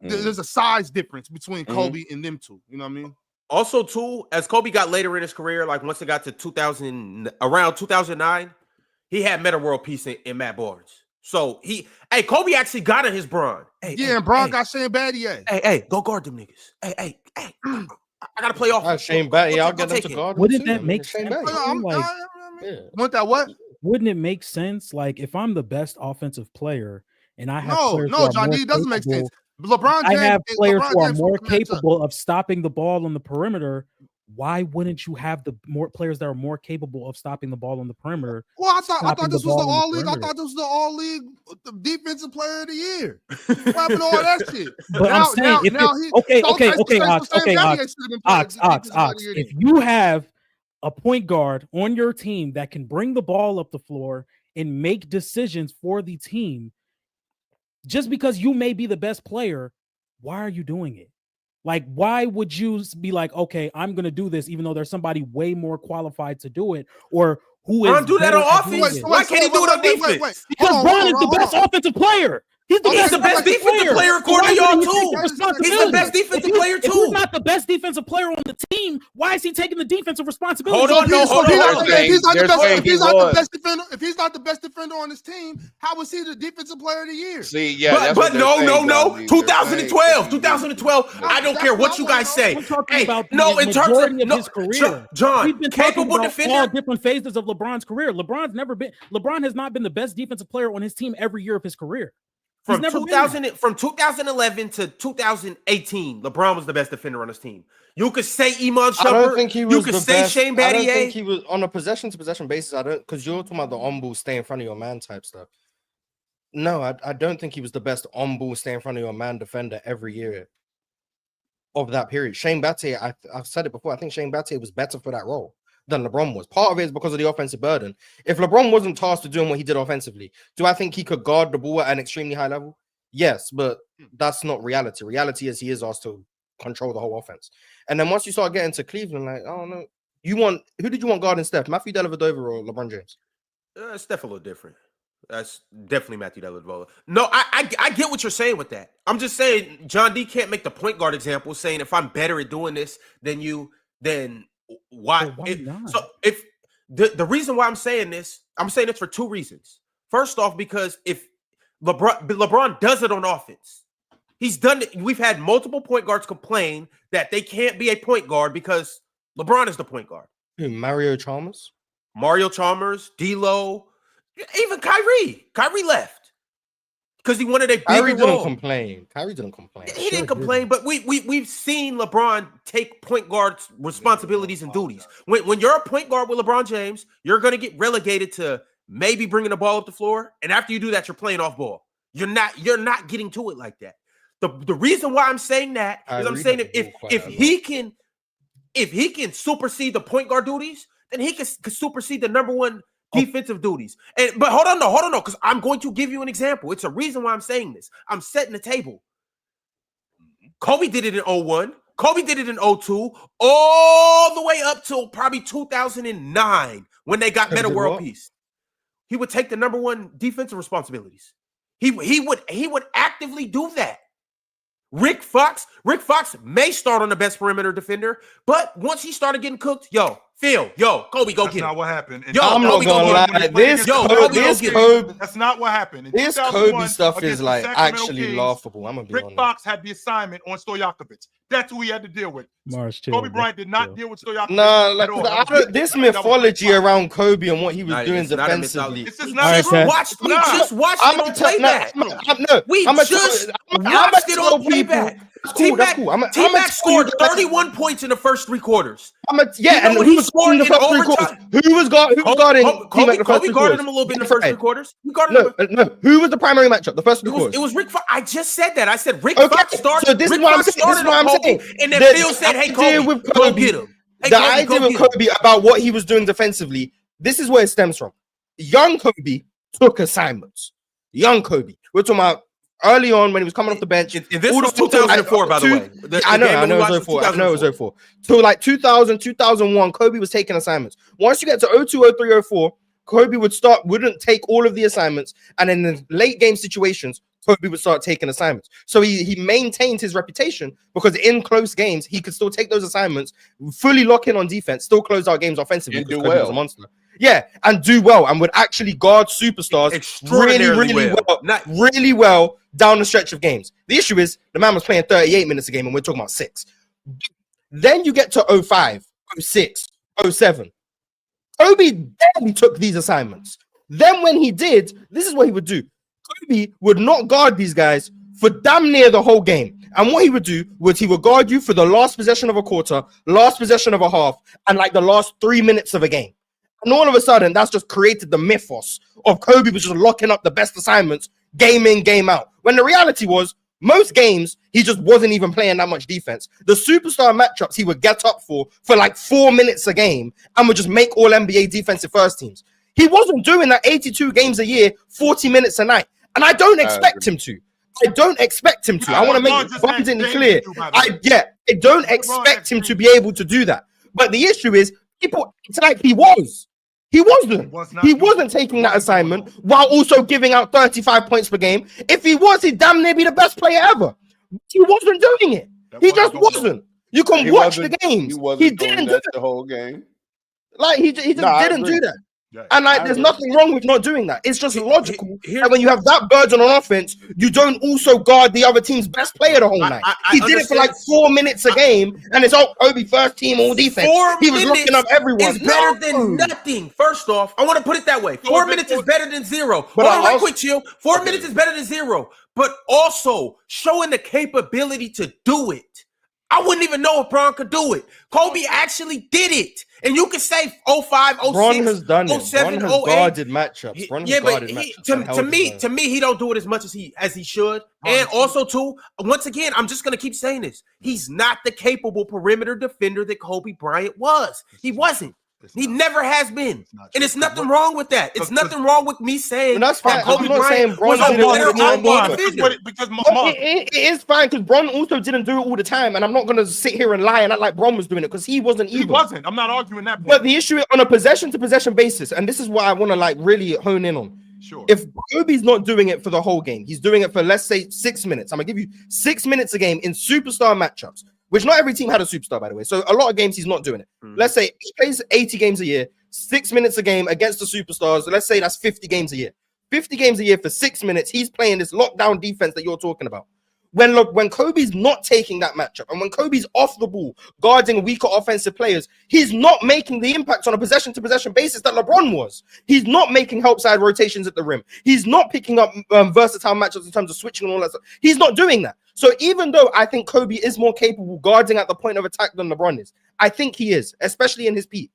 there's a size difference between Kobe and them two. You know what I mean? Also, too, as Kobe got later in his career, like once it got to around 2009, he had Meta World Peace in Matt Barnes. So Kobe actually got in his Bron. And Bron got Shane Battier. Hey, go guard them niggas. Hey, I gotta play off. Shane Battier, I'll get them to guard. Wouldn't that make sense? Want that what? Wouldn't it make sense? Like if I'm the best offensive player and I have John D, it doesn't make sense. LeBron James, I have players who are more capable of stopping the ball on the perimeter. Why wouldn't you have the more players that are more capable of stopping the ball on the perimeter? Well, I thought this was the all league. I thought this was the all league defensive player of the year. What happened to all that shit? But I'm saying, Ox. If you have a point guard on your team that can bring the ball up the floor and make decisions for the team, just because you may be the best player, why are you doing it? Like, why would you be like, okay, I'm going to do this, even though there's somebody way more qualified to do it, or who is do that on offense? Why can't he do it on defense? Because Bron is the best offensive player. He's the best defensive player according to y'all too. He's the best defensive player too. If he's not the best defensive player on the team, why is he taking the defensive responsibility? Hold on. If he's not the best defender on his team, how was he the defensive player of the year? See, yeah, but no. 2012. I don't care what you guys say. I'm talking about in terms of his career. John, we've been capable about defender. all different phases of LeBron's career. LeBron has not been the best defensive player on his team every year of his career. From 2011 to 2018, LeBron was the best defender on his team. You could say Iman Shumpert. I don't think he was. You could say Shane Battier. I don't think he was on a possession-to-possession basis. I don't, because you're talking about the on-ball, stay in front of your man type stuff. No, I don't think he was the best on-ball, stay in front of your man defender every year of that period. Shane Battier, I've said it before. I think Shane Battier was better for that role than LeBron was. Part of it is because of the offensive burden. If LeBron wasn't tasked with doing what he did offensively, do I think he could guard the ball at an extremely high level? Yes, but that's not reality. Reality is he is asked to control the whole offense. And then once you start getting to Cleveland, like, I don't know, who did you want guarding Steph? Matthew Dellavedova or LeBron James? Steph a little different. That's definitely Matthew Dellavedova. No, I get what you're saying with that. I'm just saying John D can't make the point guard example, saying if I'm better at doing this than you, then why? But why not? So if the reason why I'm saying this for two reasons. First off, because if LeBron does it on offense, he's done it. We've had multiple point guards complain that they can't be a point guard because LeBron is the point guard. Who, Mario Chalmers, D'Lo, even Kyrie. Kyrie left because he wanted a bigger Kyrie didn't role. complain. Kyrie didn't complain. He didn't complain, but we've seen LeBron take point guards' responsibilities and duties. When you're a point guard with LeBron James, you're going to get relegated to maybe bringing the ball up the floor, and after you do that, you're playing off ball. You're not getting to it like that. The reason why I'm saying that is I'm saying if he can supersede the point guard duties, then he can supersede the number one defensive duties. But hold on, because I'm going to give you an example. It's a reason why I'm saying this. I'm setting the table. Kobe did it in 01. Kobe did it in 02, all the way up till probably 2009 when they got Meta World Peace. He would take the number one defensive responsibilities. He would actively do that. Rick Fox may start on the best perimeter defender, but once he started getting cooked, Kobe, go That's get him. not what happened. I'm not gonna lie. That's not what happened. This Kobe stuff is like actually laughable. I'm gonna be Rick honest. Fox had the assignment on Stojakovic. That's who he had to deal with. Mars, Kobe Bryant did not deal with Stojakovic. Nah, at all. this mythology around Kobe and what he was doing defensively. It's just We not just true. watched it on playback. We just watched it on playback. T-Mac scored 31 points in the first three quarters. And who was scoring the first 3 quarters? Who was guarding T-Mac the first 3 quarters? Kobe guarded him a little bit in the first 3 quarters. No. Who was the primary matchup? The first 3 quarters. It was Rick Fox. I just said that. I said Rick Fox started. So this is what I'm saying. And then Phil said, "Hey, Kobe, go get him." The idea with Kobe about what he was doing defensively, this is where it stems from. Young Kobe took assignments. Young Kobe. We're talking about early on when he was coming off the bench. And this was 2004, by the way. I know it was 04. So like 2000, 2001, Kobe was taking assignments. Once you get to 02, 03, 04, Kobe wouldn't take all of the assignments. And in the late game situations, Kobe would start taking assignments. So he maintained his reputation because in close games, he could still take those assignments, fully lock in on defense, still close out games offensively. And do Kobe well. was a monster. Yeah, and do well, and would actually guard superstars really well down the stretch of games. The issue is the man was playing 38 minutes a game, and we're talking about 6. Then you get to 05, 06, 07. Kobe barely took these assignments. Then when he did, this is what he would do. Kobe would not guard these guys for damn near the whole game. And what he would do was he would guard you for the last possession of a quarter, last possession of a half, and like the last 3 minutes of a game. And all of a sudden, that's just created the mythos of Kobe was just locking up the best assignments, game in, game out. When the reality was, most games, he just wasn't even playing that much defense. The superstar matchups he would get up for like 4 minutes a game and would just make all NBA defensive first teams. He wasn't doing that 82 games a year, 40 minutes a night. And I don't expect him to. I want to make it abundantly clear. I don't expect him to be able to do that. But the issue is, it's like he was. He wasn't taking that assignment while also giving out 35 points per game. If he was, he'd damn near be the best player ever. He wasn't doing it. He just wasn't. You can watch the games. He didn't do that the whole game. Like he just didn't do that. And like, there's nothing wrong with not doing that. It's just logical. And when you have that burden on offense, you don't also guard the other team's best player the whole night. He did it for like 4 minutes a game, and it's Kobe first team all defense. He was locking up everyone. It's better than nothing. First off, I want to put it that way. 4 minutes is better than 0. But right quick, chill. 4 minutes is better than 0. But also showing the capability to do it. I wouldn't even know if Bron could do it. Kobe actually did it. And you can say 05, 06, Bron has done it. 07, Bron has guarded matchups. To me, he don't do it as much as he should. And also, too, once again, I'm just gonna keep saying this. He's not the capable perimeter defender that Kobe Bryant was. He wasn't. He never has been. And it's nothing wrong with that. It's nothing wrong with me saying that's fine. Kobe Bryant was a better defender. It is fine because Bron also didn't do it all the time. And I'm not going to sit here and lie and act like Bron was doing it because he wasn't either. He wasn't. I'm not arguing that point. But the issue is on a possession-to-possession basis, and this is what I want to like really hone in on. Sure. If Kobe's not doing it for the whole game, he's doing it for, let's say, 6 minutes. I'm going to give you 6 minutes a game in superstar matchups. which not every team had a superstar, by the way. So a lot of games he's not doing it. Let's say he plays 80 games a year, 6 minutes a game against the superstars. Let's say that's 50 games a year. 50 games a year for 6 minutes. He's playing this lockdown defense that you're talking about. When Kobe's not taking that matchup and when Kobe's off the ball, guarding weaker offensive players, he's not making the impact on a possession-to-possession basis that LeBron was. He's not making help side rotations at the rim. He's not picking up versatile matchups in terms of switching and all that stuff. He's not doing that. So even though I think Kobe is more capable guarding at the point of attack than LeBron is, I think he is, especially in his peak.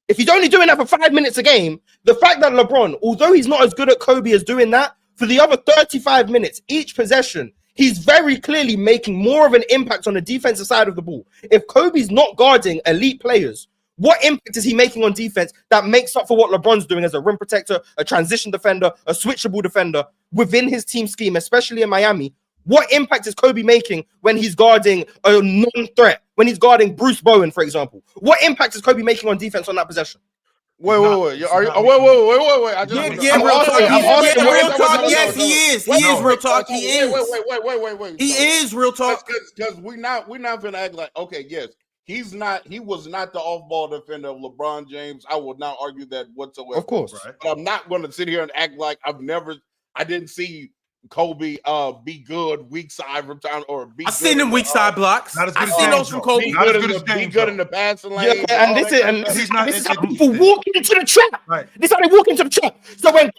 If he's only doing that for 5 minutes a game, the fact that LeBron, although he's not as good at Kobe as doing that, for the other 35 minutes, each possession, he's very clearly making more of an impact on the defensive side of the ball. If Kobe's not guarding elite players, what impact is he making on defense that makes up for what LeBron's doing as a rim protector, a transition defender, a switchable defender within his team scheme, especially in Miami? What impact is Kobe making when he's guarding a non-threat, when he's guarding Bruce Bowen, for example? What impact is Kobe making on defense on that possession? Wait. Wait. I just real talk. Yes, he is. He is real talk. He is. Wait. He is real talk. Because we're not gonna act like, okay, yes, he was not the off-ball defender of LeBron James. I will not argue that whatsoever. Of course. Right? But I'm not gonna sit here and act like I didn't see Kobe be good weak side from time or be. I seen them weak side blocks. I seen those from Kobe. Be good in the passing lane. Yeah, and this is how people walk into the trap. Right. This is how they walk into the trap. So when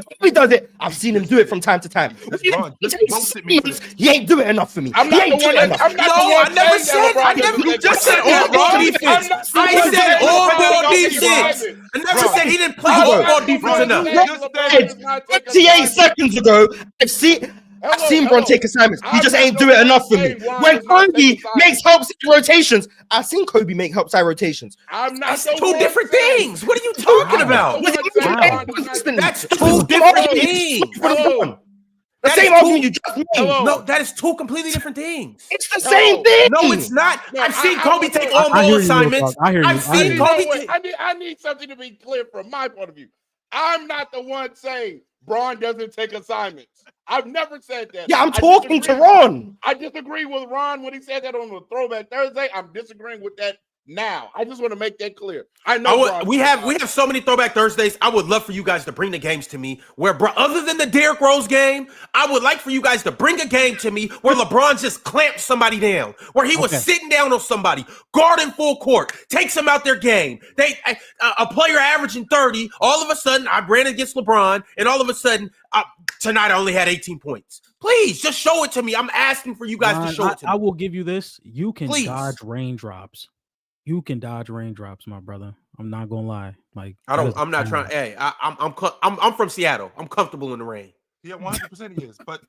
Kobe does it, I've seen him do it from time to time. He ain't do it enough for me. I'm not the one. I never said. You just said all ball defense. I said all ball defense. I never said he didn't play all ball defense enough. 58 seconds ago. I've seen Bron take assignments. He just ain't do it enough for me. When Kobe makes help side rotations, I've seen Kobe make help side rotations. That's two different things. What are you talking about? That's two different things. The same argument you just made. No, that is two completely different things. It's the same thing. No, it's not. I've seen Kobe take all ball assignments. I've seen Kobe. I need something to be clear from my point of view. I'm not the one saying Bron doesn't take assignments. I've never said that. Yeah, I'm talking to Ron. I disagree with Ron when he said that on the Throwback Thursday. I'm disagreeing with that now. I just want to make that clear. I know we have so many Throwback Thursdays. I would love for you guys to bring the games to me where, other than the Derrick Rose game, I would like for you guys to bring a game to me where LeBron just clamped somebody down, where he was sitting down on somebody, guarding full court, takes them out their game. A player averaging 30, all of a sudden I ran against LeBron, and all of a sudden tonight I only had 18 points. Please just show it to me. I'm asking for you guys to show it to me. I will give you this. You can dodge raindrops. You can dodge raindrops, my brother. I'm not gonna lie. Like I'm not trying. Hey, I'm from Seattle. I'm comfortable in the rain. Yeah, 100% he is. But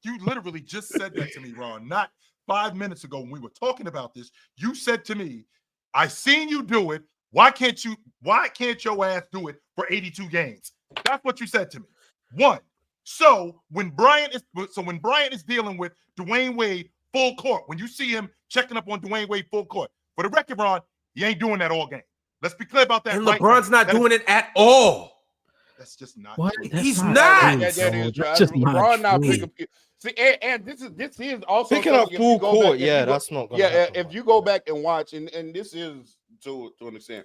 you literally just said that to me, Ron. Not 5 minutes ago when we were talking about this. You said to me, "I seen you do it. Why can't your ass do it for 82 games?" That's what you said to me. One. So when Bryant is dealing with Dwayne Wade full court, when you see him checking up on Dwayne Wade full court. For the record, Ron, he ain't doing that all game. Let's be clear about that. And LeBron's not doing it at all. That's just not. What? He's not. That's just LeBron not picking. See, and this is also picking up full court. Yeah, that's not. If you go back and watch, and this is to an extent,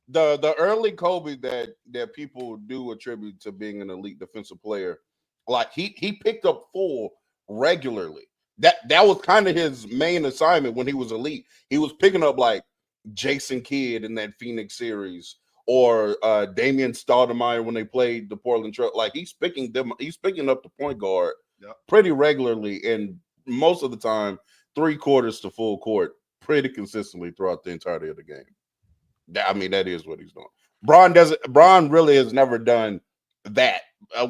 the early Kobe that people do attribute to being an elite defensive player, like he picked up full regularly. That was kind of his main assignment when he was elite. He was picking up like Jason Kidd in that Phoenix series, or Damian Stoudemire when they played the Portland Trail. Like he's picking up the point guard pretty regularly, and most of the time 3/4 to full court pretty consistently throughout the entirety of the game. That is what he's doing. Bron really has never done that,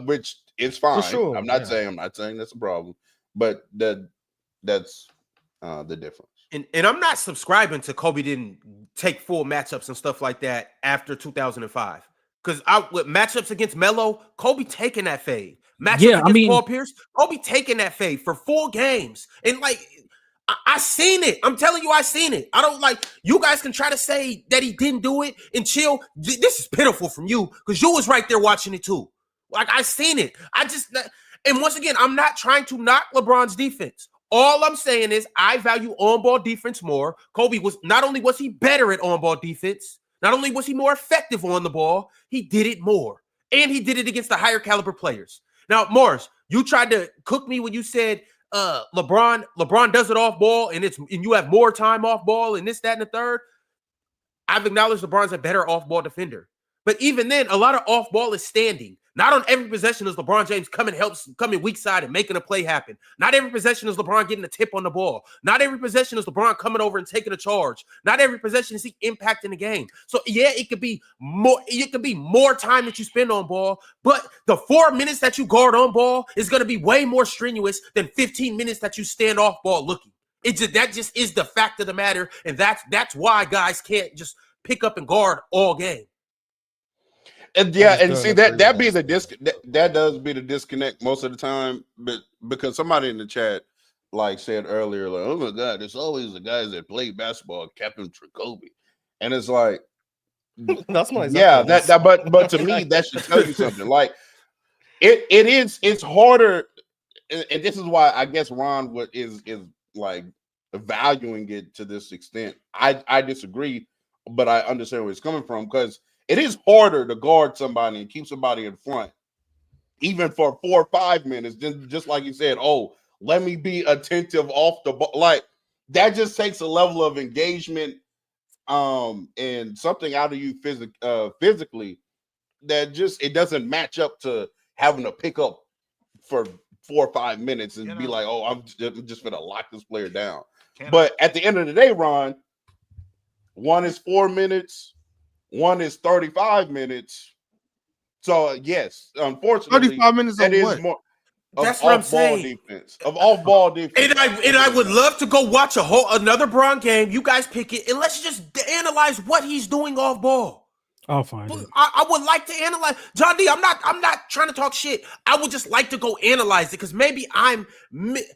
which is fine. Sure, I'm not saying that's a problem, but that's the difference. And I'm not subscribing to Kobe didn't take full matchups and stuff like that after 2005. Because with matchups against Melo, Kobe taking that fade. Matchups against Paul Pierce, Kobe taking that fade for full games. And I seen it. I'm telling you, I seen it. I don't you guys can try to say that he didn't do it and chill. This is pitiful from you because you was right there watching it too. I seen it. And once again, I'm not trying to knock LeBron's defense. All I'm saying is I value on-ball defense more. Kobe was not only was he better at on-ball defense, not only was he more effective on the ball, he did it more. And he did it against the higher caliber players. Now, Morris, you tried to cook me when you said LeBron does it off ball and you have more time off ball and this, that, and the third. I've acknowledged LeBron's a better off-ball defender. But even then, a lot of off-ball is standing. Not on every possession is LeBron James coming weak side and making a play happen. Not every possession is LeBron getting a tip on the ball. Not every possession is LeBron coming over and taking a charge. Not every possession is he impacting the game. So yeah, it could be more. It could be more time that you spend on ball, but the 4 minutes that you guard on ball is going to be way more strenuous than 15 minutes that you stand off ball looking. That just is the fact of the matter, and that's why guys can't just pick up and guard all game. And yeah, and see that be the that does be the disconnect most of the time, but because somebody in the chat like said earlier, like, oh my God, it's always the guys that play basketball kept him for Kobe, and it's like that's not exactly but to me that should tell you something. Like it's harder, and this is why I guess Ron is like valuing it to this extent. I disagree, but I understand where it's coming from because it is harder to guard somebody and keep somebody in front, even for 4 or 5 minutes. Just like you said, oh, let me be attentive off the ball. Like that just takes a level of engagement, and something out of you physically that just it doesn't match up to having to pick up for 4 or 5 minutes and be like, oh, I'm just gonna lock this player down. But at the end of the day, Ron, one is 4 minutes. One is 35 minutes. So yes, unfortunately, 35 minutes that is what? more. That's what I'm saying. Of off-ball defense. And I would love to go watch another Bron game. You guys pick it, and let's just analyze what he's doing off ball. I'll find it. I would like to analyze. John D, I'm not trying to talk shit. I would just like to go analyze it because maybe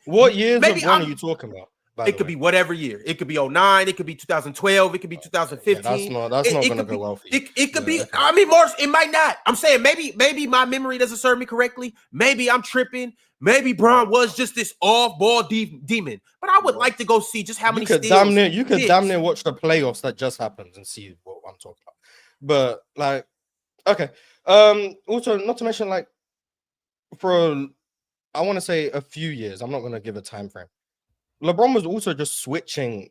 What years of Bron are you talking about? It could be whatever year. It could be 09. It could be 2012. It could be 2015. Yeah, that's not going to go well for you. It could be. I mean, Morris, it might not. I'm saying maybe my memory doesn't serve me correctly. Maybe I'm tripping. Maybe Bron was just this off-ball demon. But I would like to go see just how many steals. You could damn near watch the playoffs that just happened and see what I'm talking about. But like, okay. Also, not to mention like, I want to say a few years. I'm not going to give a time frame. LeBron was also just switching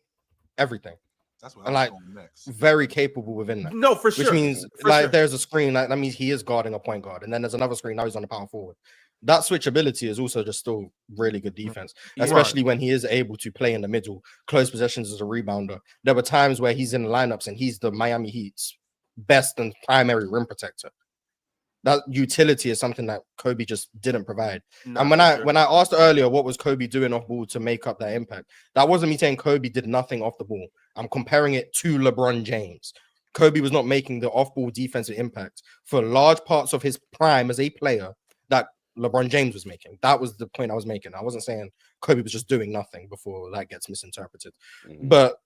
everything. That's what I'm like next. Very capable within that. No, for sure. Which means there's a screen that means he is guarding a point guard, and then there's another screen now he's on the power forward. That switchability is also just still really good defense, especially when he is able to play in the middle, close possessions as a rebounder. There were times where he's in lineups and he's the Miami Heat's best and primary rim protector. That utility is something that Kobe just didn't provide. And when I asked earlier what was Kobe doing off ball to make up that impact, that wasn't me saying Kobe did nothing off the ball. I'm comparing it to LeBron James. Kobe was not making the off-ball defensive impact for large parts of his prime as a player that LeBron James was making. That was the point I was making. I wasn't saying Kobe was just doing nothing before that gets misinterpreted. But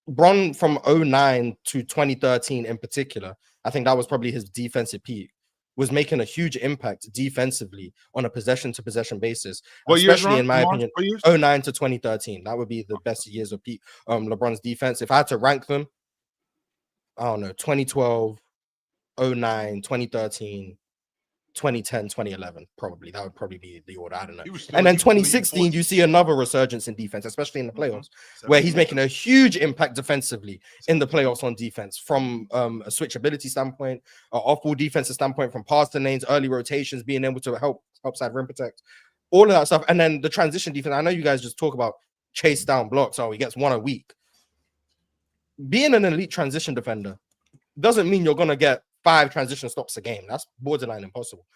Bron from 09 to 2013 in particular, I think that was probably his defensive peak, was making a huge impact defensively on a possession-to-possession basis, especially in my opinion, 09 to 2013. That would be the best years of peak LeBron's defense. If I had to rank them, I don't know, 2012, 09, 2013, 2010, 2011, probably. That would probably be the order. I don't know. And then 2016, you see another resurgence in defense, especially in the playoffs, where he's making a huge impact defensively in the playoffs on defense from a switchability standpoint, off-ball defensive standpoint, from pass lanes, early rotations, being able to help side rim protect, all of that stuff. And then the transition defense. I know you guys just talk about chase down blocks. Oh, he gets one a week. Being an elite transition defender doesn't mean you're going to get 5 transition stops a game. That's borderline impossible.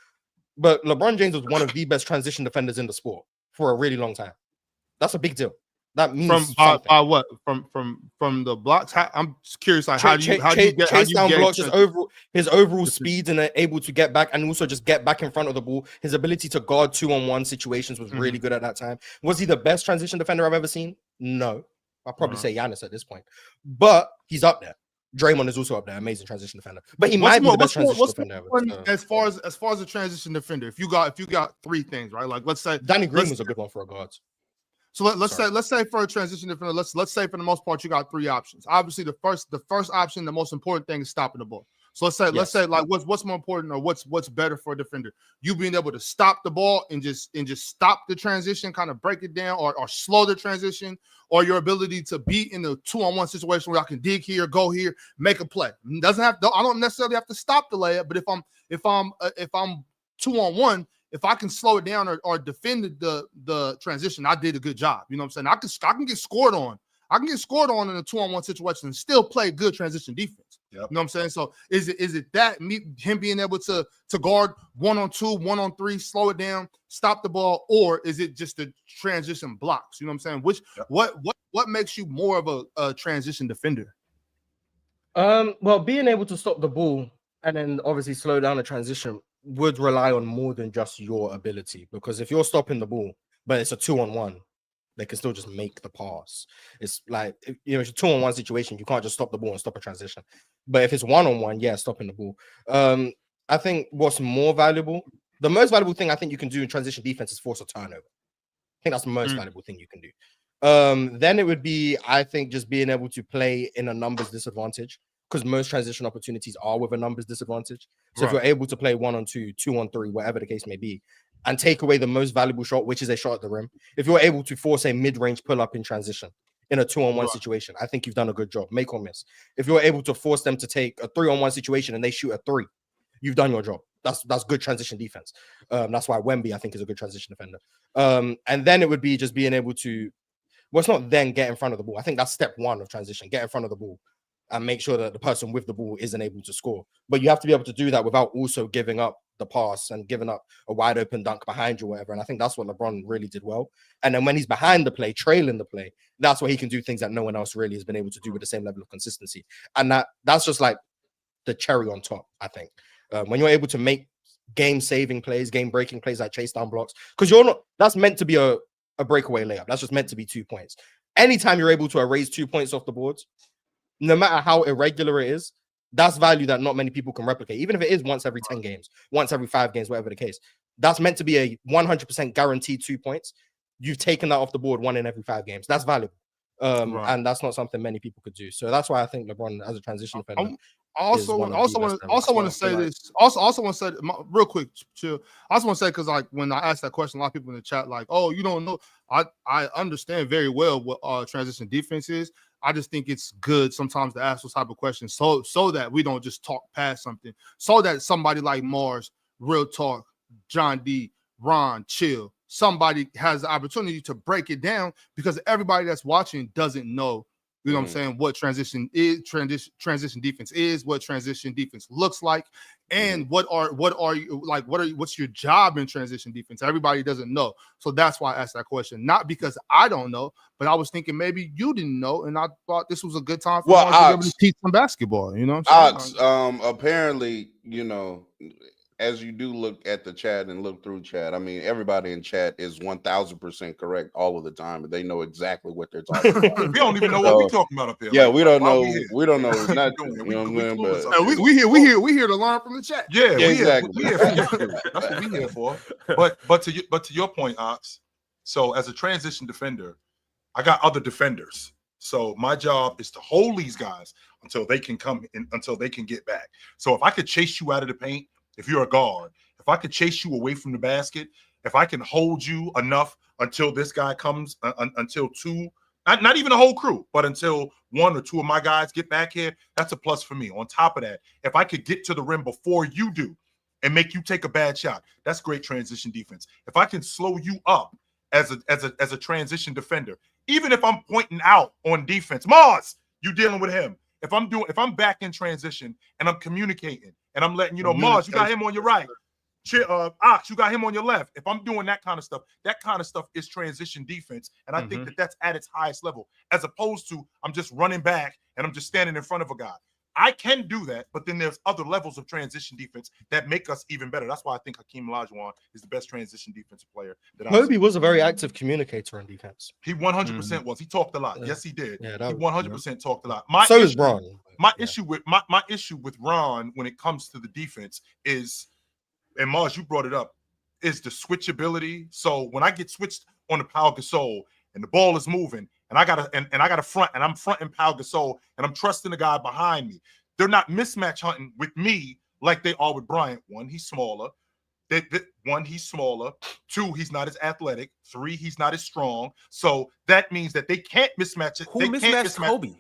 But LeBron James was one of the best transition defenders in the sport for a really long time. That's a big deal. That means by what? From the blocks? I'm curious. Like, how do you get chase down blocks? His overall speed and able to get back and also just get back in front of the ball. His ability to guard 2-on-1 situations was really good at that time. Was he the best transition defender I've ever seen? No. I'll probably say Giannis at this point. But he's up there. Draymond is also up there, amazing transition defender. But he might be the best transition defender ever. As far as a transition defender, if you got 3 things, right? Like let's say Danny Green was a good one for a guard. So let's say for a transition defender, let's say for the most part you got 3 options. Obviously, the first option, the most important thing is stopping the ball. So let's say like what's more important or what's better for a defender? You being able to stop the ball and just stop the transition, kind of break it down or slow the transition, or your ability to be in the 2-on-1 situation where I can dig here, go here, make a play. I don't necessarily have to stop the layup, but if I'm 2-on-1, if I can slow it down or defend the transition, I did a good job. You know what I'm saying? I can get scored on. I can get scored on in a 2-on-1 situation and still play good transition defense. Yep. You know what I'm saying? So is it that him being able to guard 1-on-2, 1-on-3, slow it down, stop the ball, or is it just the transition blocks? You know what I'm saying? What makes you more of a transition defender? Well, being able to stop the ball and then obviously slow down the transition would rely on more than just your ability, because if you're stopping the ball, but it's a 2-on-1, they can still just make the pass. It's like, it's a 2-on-1 situation. You can't just stop the ball and stop a transition. But if it's 1-on-1, yeah, stopping the ball. I think what's more valuable, the most valuable thing I think you can do in transition defense is force a turnover. I think that's the most valuable thing you can do. Then it would be, I think, just being able to play in a numbers disadvantage, because most transition opportunities are with a numbers disadvantage. So if you're able to play 1-on-2, 2-on-3, whatever the case may be, and take away the most valuable shot, which is a shot at the rim, if you're able to force a mid-range pull-up in transition in a 2-on-1 situation, I think you've done a good job, make or miss. If you're able to force them to take a 3-on-1 situation and they shoot a 3, you've done your job. That's good transition defense. That's why Wemby, I think, is a good transition defender. And then it would be just being able to, well, it's not then get in front of the ball. I think that's step 1 of transition, get in front of the ball and make sure that the person with the ball isn't able to score. But you have to be able to do that without also giving up the pass and giving up a wide open dunk behind you or whatever. And I think that's what LeBron really did well. And then when he's behind the play, trailing the play, that's where he can do things that no one else really has been able to do with the same level of consistency. And that's just like the cherry on top, I think. When you're able to make game-saving plays, game-breaking plays like chase down blocks, because that's meant to be a breakaway layup. That's just meant to be 2 points. Anytime you're able to erase 2 points off the boards, no matter how irregular it is, that's value that not many people can replicate. Even if it is once every 10 games, once every 5 games, whatever the case, that's meant to be a 100% guaranteed 2 points. You've taken that off the board 1 in every 5 games. That's valuable. And that's not something many people could do. So that's why I think LeBron, as a transition defender, I also want to say this. Also want to say real quick, chill. I also want to say, because like when I asked that question, a lot of people in the chat like, "Oh, you don't know." I understand very well what transition defense is. I just think it's good sometimes to ask those type of questions so that we don't just talk past something. So that somebody like Mars, Real Talk, John D, Ron, Chill, somebody has the opportunity to break it down, because everybody that's watching doesn't know. You know what I'm saying? What transition transition defense is, what transition defense looks like, and what's your job in transition defense? Everybody doesn't know. So that's why I asked that question. Not because I don't know, but I was thinking maybe you didn't know, and I thought this was a good time for us to be able to teach some basketball. You know what I'm saying? Apparently, as you do look at the chat and look through chat, I mean, everybody in chat is 1000% correct all of the time, and they know exactly what they're talking about. We don't even know what we're talking about up here. Yeah, we don't know. We don't know nothing. You know what I mean? But we here to learn from the chat. Yeah, exactly. We here for. That's what we here for. But to your point, Ox. So as a transition defender, I got other defenders. So my job is to hold these guys until they can come in, until they can get back. So if I could chase you out of the paint, if you're a guard, if I could chase you away from the basket, if I can hold you enough until this guy comes, until two, not even a whole crew, but until 1 or 2 of my guys get back here, that's a plus for me. On top of that, if I could get to the rim before you do and make you take a bad shot, that's great transition defense. If I can slow you up as a transition defender, even if I'm pointing out on defense, Mars, you dealing with him. If I'm back in transition and I'm communicating and I'm letting you know, Mars, you got him on your right. Ox, you got him on your left. If I'm doing that kind of stuff is transition defense. And I think that's at its highest level, as opposed to I'm just running back and I'm just standing in front of a guy. I can do that, but then there's other levels of transition defense that make us even better. That's why I think Hakeem Olajuwon is the best transition defensive player. Kobe was a very active communicator on defense. He 100% was. He talked a lot. Yes, he did. Yeah, he 100% talked a lot. So is Ron. My issue with Ron when it comes to the defense is, and Mars, you brought it up, is the switchability. So when I get switched on the Pau Gasol, and the ball is moving, and I got a front, and I'm fronting Pau Gasol, and I'm trusting the guy behind me. They're not mismatch hunting with me like they are with Bryant. One, he's smaller. One, he's smaller. Two, he's not as athletic. Three, he's not as strong. So that means that they can't mismatch it. Who mismatched Kobe?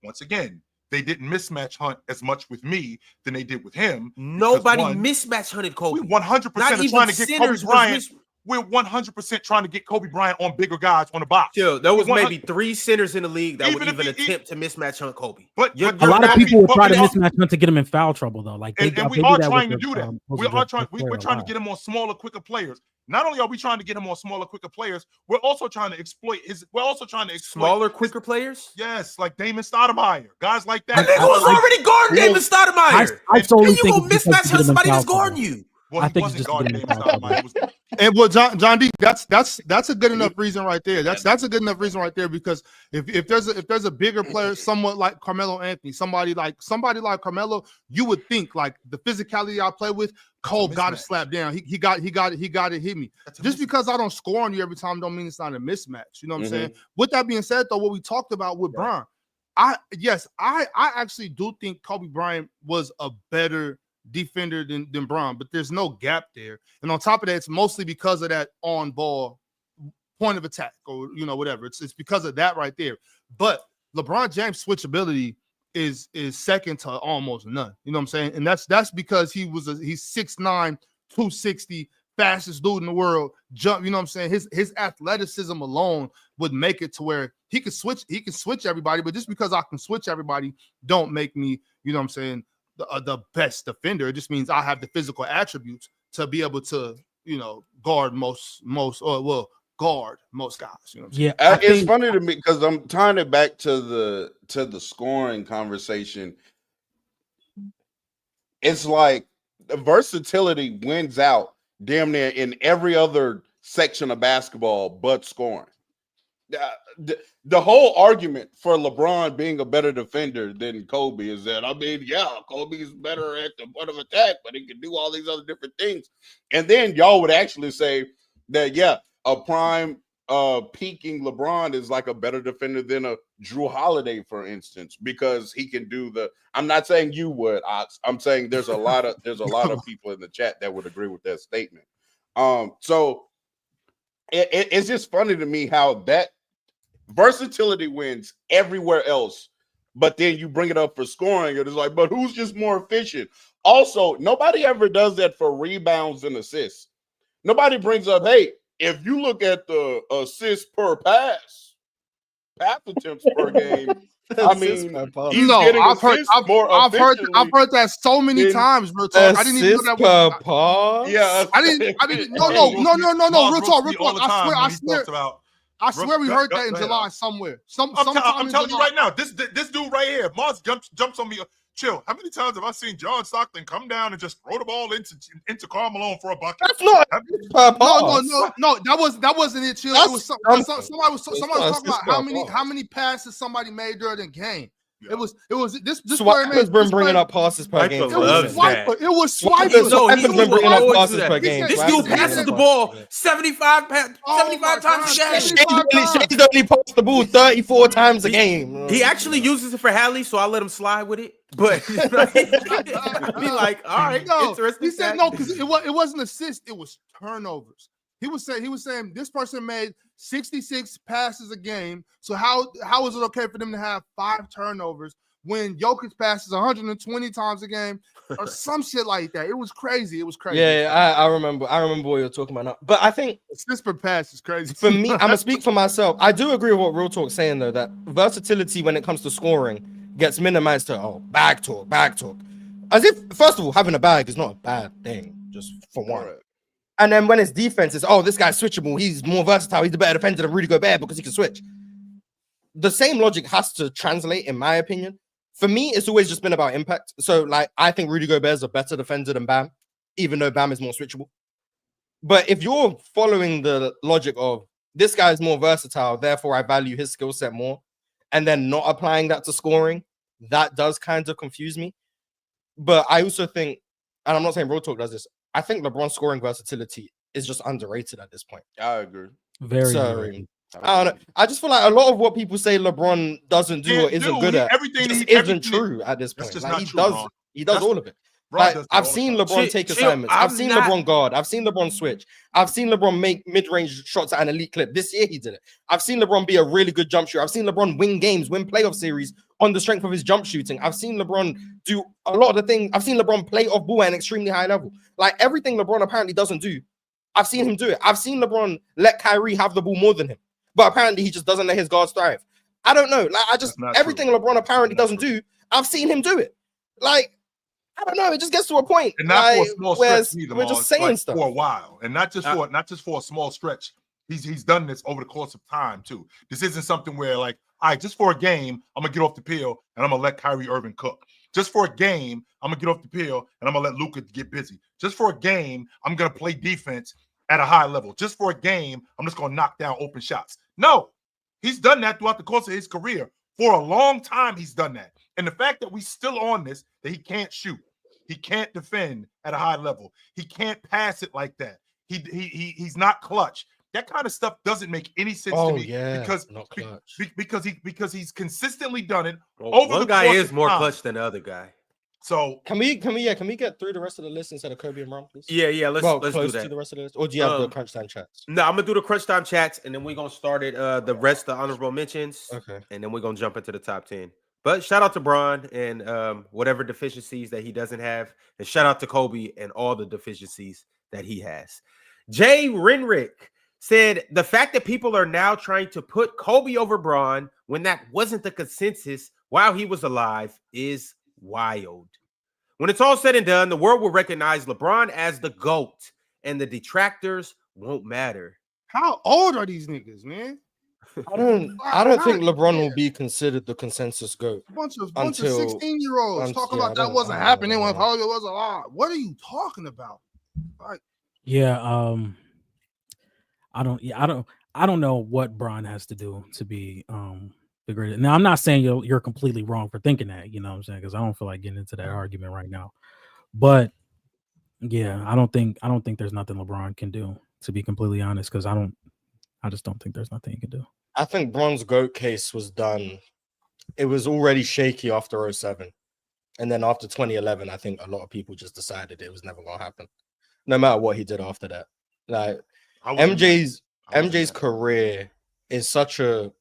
Once again, they didn't mismatch hunt as much with me than they did with him. Nobody mismatch hunted Kobe. We 100% are trying to get Kobe Bryant. We're 100% trying to get Kobe Bryant on bigger guys on the box. Yo, there was maybe 3 centers in the league that would even attempt to mismatch hunt Kobe. But a lot of people will try to mismatch hunt to get him in foul trouble, though. Like, and we are trying to do that. We're trying to get him on smaller, quicker players. Not only are we trying to get him on smaller, quicker players, we're also trying to exploit smaller, quicker players. Yes, like Damon Stoudemire, guys like that. That nigga was already guarding Damon Stoudemire. I totally think you gonna mismatch hunt somebody that's guarding you. Well, I think just guarding Damon Stoudemire. And well, John D, that's a good enough reason right there. That's a good enough reason right there, because if there's a bigger player, somewhat like Carmelo Anthony, somebody like Carmelo, you would think like the physicality I play with, Cole got to slap down. He got to hit me. Just because I don't score on you every time don't mean it's not a mismatch. You know what I'm saying? With that being said, though, what we talked about with Bron, I actually do think Kobe Bryant was a better defender than Bron, but there's no gap there. And on top of that, it's mostly because of that on ball point of attack, or whatever. It's because of that right there. But LeBron James' switchability is second to almost none. You know what I'm saying? And that's because he's 6'9", 260, fastest dude in the world. Jump, you know what I'm saying? His athleticism alone would make it to where he can switch everybody, but just because I can switch everybody don't make me, you know what I'm saying, the best defender. It just means I have the physical attributes to be able to, guard most guys. You know what I'm saying? Yeah, it's funny to me because I'm tying it back to the scoring conversation. It's like the versatility wins out damn near in every other section of basketball but scoring. The whole argument for LeBron being a better defender than Kobe is that, Kobe's better at the point of attack, but he can do all these other different things. And then y'all would actually say that, a prime peaking LeBron is like a better defender than a Drew Holiday, for instance, because he can do I'm not saying you would, Ox. I'm saying there's a lot of people in the chat that would agree with that statement. So it's just funny to me how that versatility wins everywhere else, but then you bring it up for scoring, and it's like, but who's just more efficient? Also, nobody ever does that for rebounds and assists. Nobody brings up, hey, if you look at the assists per pass attempts per game, I mean, he's getting assists more efficiently. I've heard that so many times, real talk. I didn't even know that was pass. Yeah, I didn't. No, real talk. I swear we heard that in July somewhere. I'm telling you right now, this dude right here, Mars jumps on me. Chill. How many times have I seen John Stockton come down and just throw the ball into Karl Malone for a bucket? That's not no. That wasn't it. Chill. It was somebody was talking about how many passes somebody made during the game. Yeah. It was this Swiper's been bringing up passes per game. It was Swiper. Swiper's been bringing up passes per game. This dude passes the ball 75 times a game. He's only passed the ball 34 times a game. He actually uses it for Hallie, so I let him slide with it. But be like, all right, interesting. He said no, because it wasn't assists, it was turnovers. He was saying this person made 66 passes a game. So how is it okay for them to have 5 turnovers when Jokic passes 120 times a game or some shit like that? It was crazy. Yeah, I remember what you're talking about now. But I think assists per pass is crazy. For me, I'm gonna speak for myself. I do agree with what Real Talk's saying though, that versatility when it comes to scoring gets minimized to bag talk. As if, first of all, having a bag is not a bad thing, just for one. Right. And then when it's defense, it's, this guy's switchable. He's more versatile. He's the better defender than Rudy Gobert because he can switch. The same logic has to translate, in my opinion. For me, it's always just been about impact. So, like, I think Rudy Gobert is a better defender than Bam, even though Bam is more switchable. But if you're following the logic of this guy is more versatile, therefore I value his skill set more, and then not applying that to scoring, that does kind of confuse me. But I also think, and I'm not saying Real Talk does this, I think LeBron's scoring versatility is just underrated at this point. I agree. Very underrated. I don't know. I just feel like a lot of what people say LeBron doesn't do or isn't good at just isn't true at this point. Like he does all of it. Like I've seen LeBron take assignments. I've seen LeBron guard. I've seen LeBron switch. I've seen LeBron make mid-range shots at an elite clip. This year he did it. I've seen LeBron be a really good jump shooter. I've seen LeBron win games, win playoff series on the strength of his jump shooting. I've seen LeBron do a lot of the things. I've seen LeBron play off ball at an extremely high level. Like everything LeBron apparently doesn't do, I've seen him do it. I've seen LeBron let Kyrie have the ball more than him, but apparently he just doesn't let his guards thrive. I don't know. Like everything true. LeBron apparently doesn't do, I've seen him do it. Like I don't know. It just gets to a point, and not for a small stretch either. We're just saying stuff for a while, and not just for a small stretch. He's done this over the course of time too. This isn't something where like, all right, just for a game, I'm gonna get off the peel and I'm gonna let Kyrie Irving cook. Just for a game, I'm gonna get off the peel and I'm gonna let Luka get busy. Just for a game, I'm gonna play defense at a high level. Just for a game, I'm just gonna knock down open shots. No, he's done that throughout the course of his career. For a long time, he's done that. And the fact that we still on this, that he can't shoot, he can't defend at a high level, he can't pass it like that. He's not clutch. That kind of stuff doesn't make any sense to me because he's consistently done it. Over the guy is more clutch than the other guy. So can we get through the rest of the list instead of Kobe and Ron, please? Yeah, let's do that. To the rest of the list, or do you have the crunch time chats? No, I'm gonna do the crunch time chats, and then we're gonna start it. The rest of the honorable mentions, okay, and then we're gonna jump into the top 10. But shout out to Bron and whatever deficiencies that he doesn't have, and shout out to Kobe and all the deficiencies that he has. Jay Renrick said the fact that people are now trying to put Kobe over Bron when that wasn't the consensus while he was alive is wild. When it's all said and done, the world will recognize LeBron as the GOAT, and the detractors won't matter. How old are these niggas, man? I don't think LeBron will be considered the consensus GOAT. Bunch of 16-year-olds talking about that wasn't happening when Kobe was alive. What are you talking about? Like, I don't know what Bron has to do to be the greatest. Now I'm not saying you're completely wrong for thinking that, you know what I'm saying, because I don't feel like getting into that argument right now. But yeah, I don't think there's nothing LeBron can do, to be completely honest, because I just don't think there's nothing he can do. I think Bron's GOAT case was done. It was already shaky after 07. And then after 2011, I think a lot of people just decided it was never gonna happen. No matter what he did after that. Like MJ's career is such a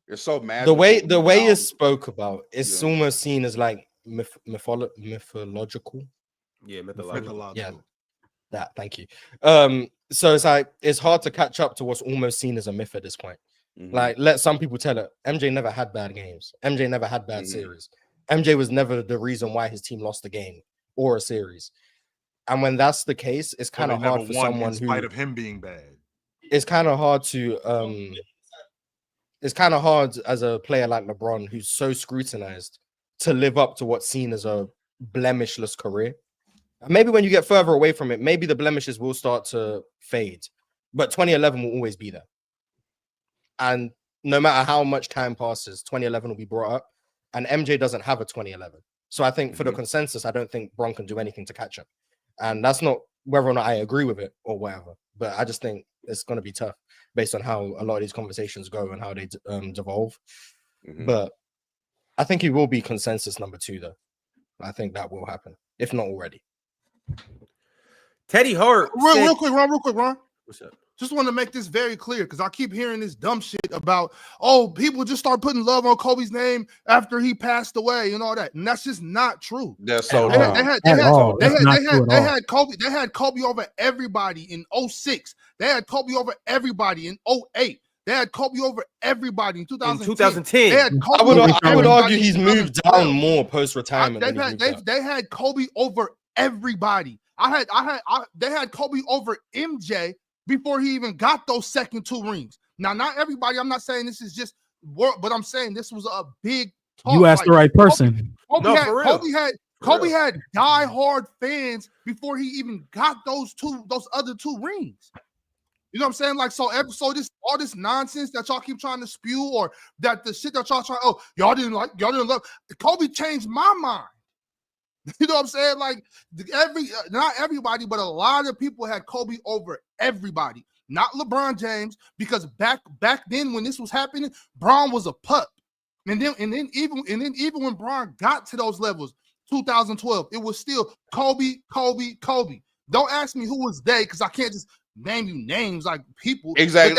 it's so mad. The way it's spoke about, it's almost seen as like mythological. Yeah, mythological. Yeah, that. Thank you. So it's like it's hard to catch up to what's almost seen as a myth at this point. Mm-hmm. Like, let some people tell it. MJ never had bad games. MJ never had bad series. MJ was never the reason why his team lost a game or a series. And when that's the case, it's kind of hard for someone in spite of him being bad. It's kind of hard to it's kind of hard as a player like LeBron, who's so scrutinized, to live up to what's seen as a blemishless career. And maybe when you get further away from it, maybe the blemishes will start to fade. But 2011 will always be there. And no matter how much time passes, 2011 will be brought up. And MJ doesn't have a 2011. So I think for the consensus, I don't think Bron can do anything to catch up. And that's not whether or not I agree with it or whatever. But I just think it's going to be tough based on how a lot of these conversations go and how they devolve. But I think he will be consensus number 2, though. I think that will happen, if not already. Teddy Hart. Real quick, Ron. What's up? Just want to make this very clear because I keep hearing this dumb shit about, people just start putting love on Kobe's name after he passed away and all that. And that's just not true. That's so they had Kobe over everybody in 06. They had Kobe over everybody in 08. They had Kobe over everybody in 2010. They had Kobe I would argue he's moved down more post-retirement. They had Kobe over everybody. They had Kobe over MJ before he even got those second 2 rings. Now, not everybody. I'm not saying this is just work, but I'm saying this was a big talk. You asked the right person. Kobe had die-hard fans before he even got those other 2 rings. You know what I'm saying? Like, so all this nonsense that y'all keep trying to spew, or that the shit that y'all trying, y'all didn't love. Kobe changed my mind. You know what I'm saying? Like, not everybody, but a lot of people had Kobe over everybody. not LeBron James, because back then when this was happening, Bron was a pup. And then even when Bron got to those levels, 2012, it was still Kobe. Don't ask me who was they, because I can't just name you names like people. Exactly.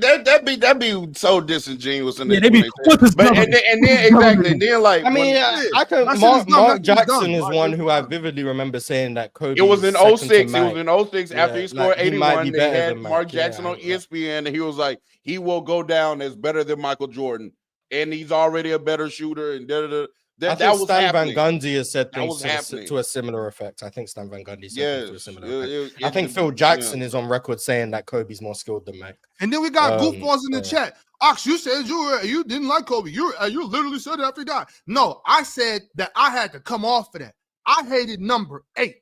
That'd be so disingenuous. And Yeah, they be what is but and then exactly. And then like I mean, I can. That shit is dumb. Mark That shit is Jackson dumb. is Like, one it's who I dumb. vividly remember saying that Kobe. it was in second to 06. It Mike. was in 06 after Yeah, he scored like, he might 81. be They better had than Mark Mike, Jackson yeah, on ESPN, and he was like, he will go down as better than Michael Jordan, and he's already a better shooter. And I that think was Stan Van happening. Gundy has said That things was happening. to a similar effect. I think Stan Van Gundy said things to a Yes, similar effect. I think Phil Jackson is on record saying that Kobe's more skilled than Mike. And then we got Um, goofballs in the chat. Ox, you said you didn't like Kobe. You literally said it after he died. No, I said that I had to come off of that. I hated number 8.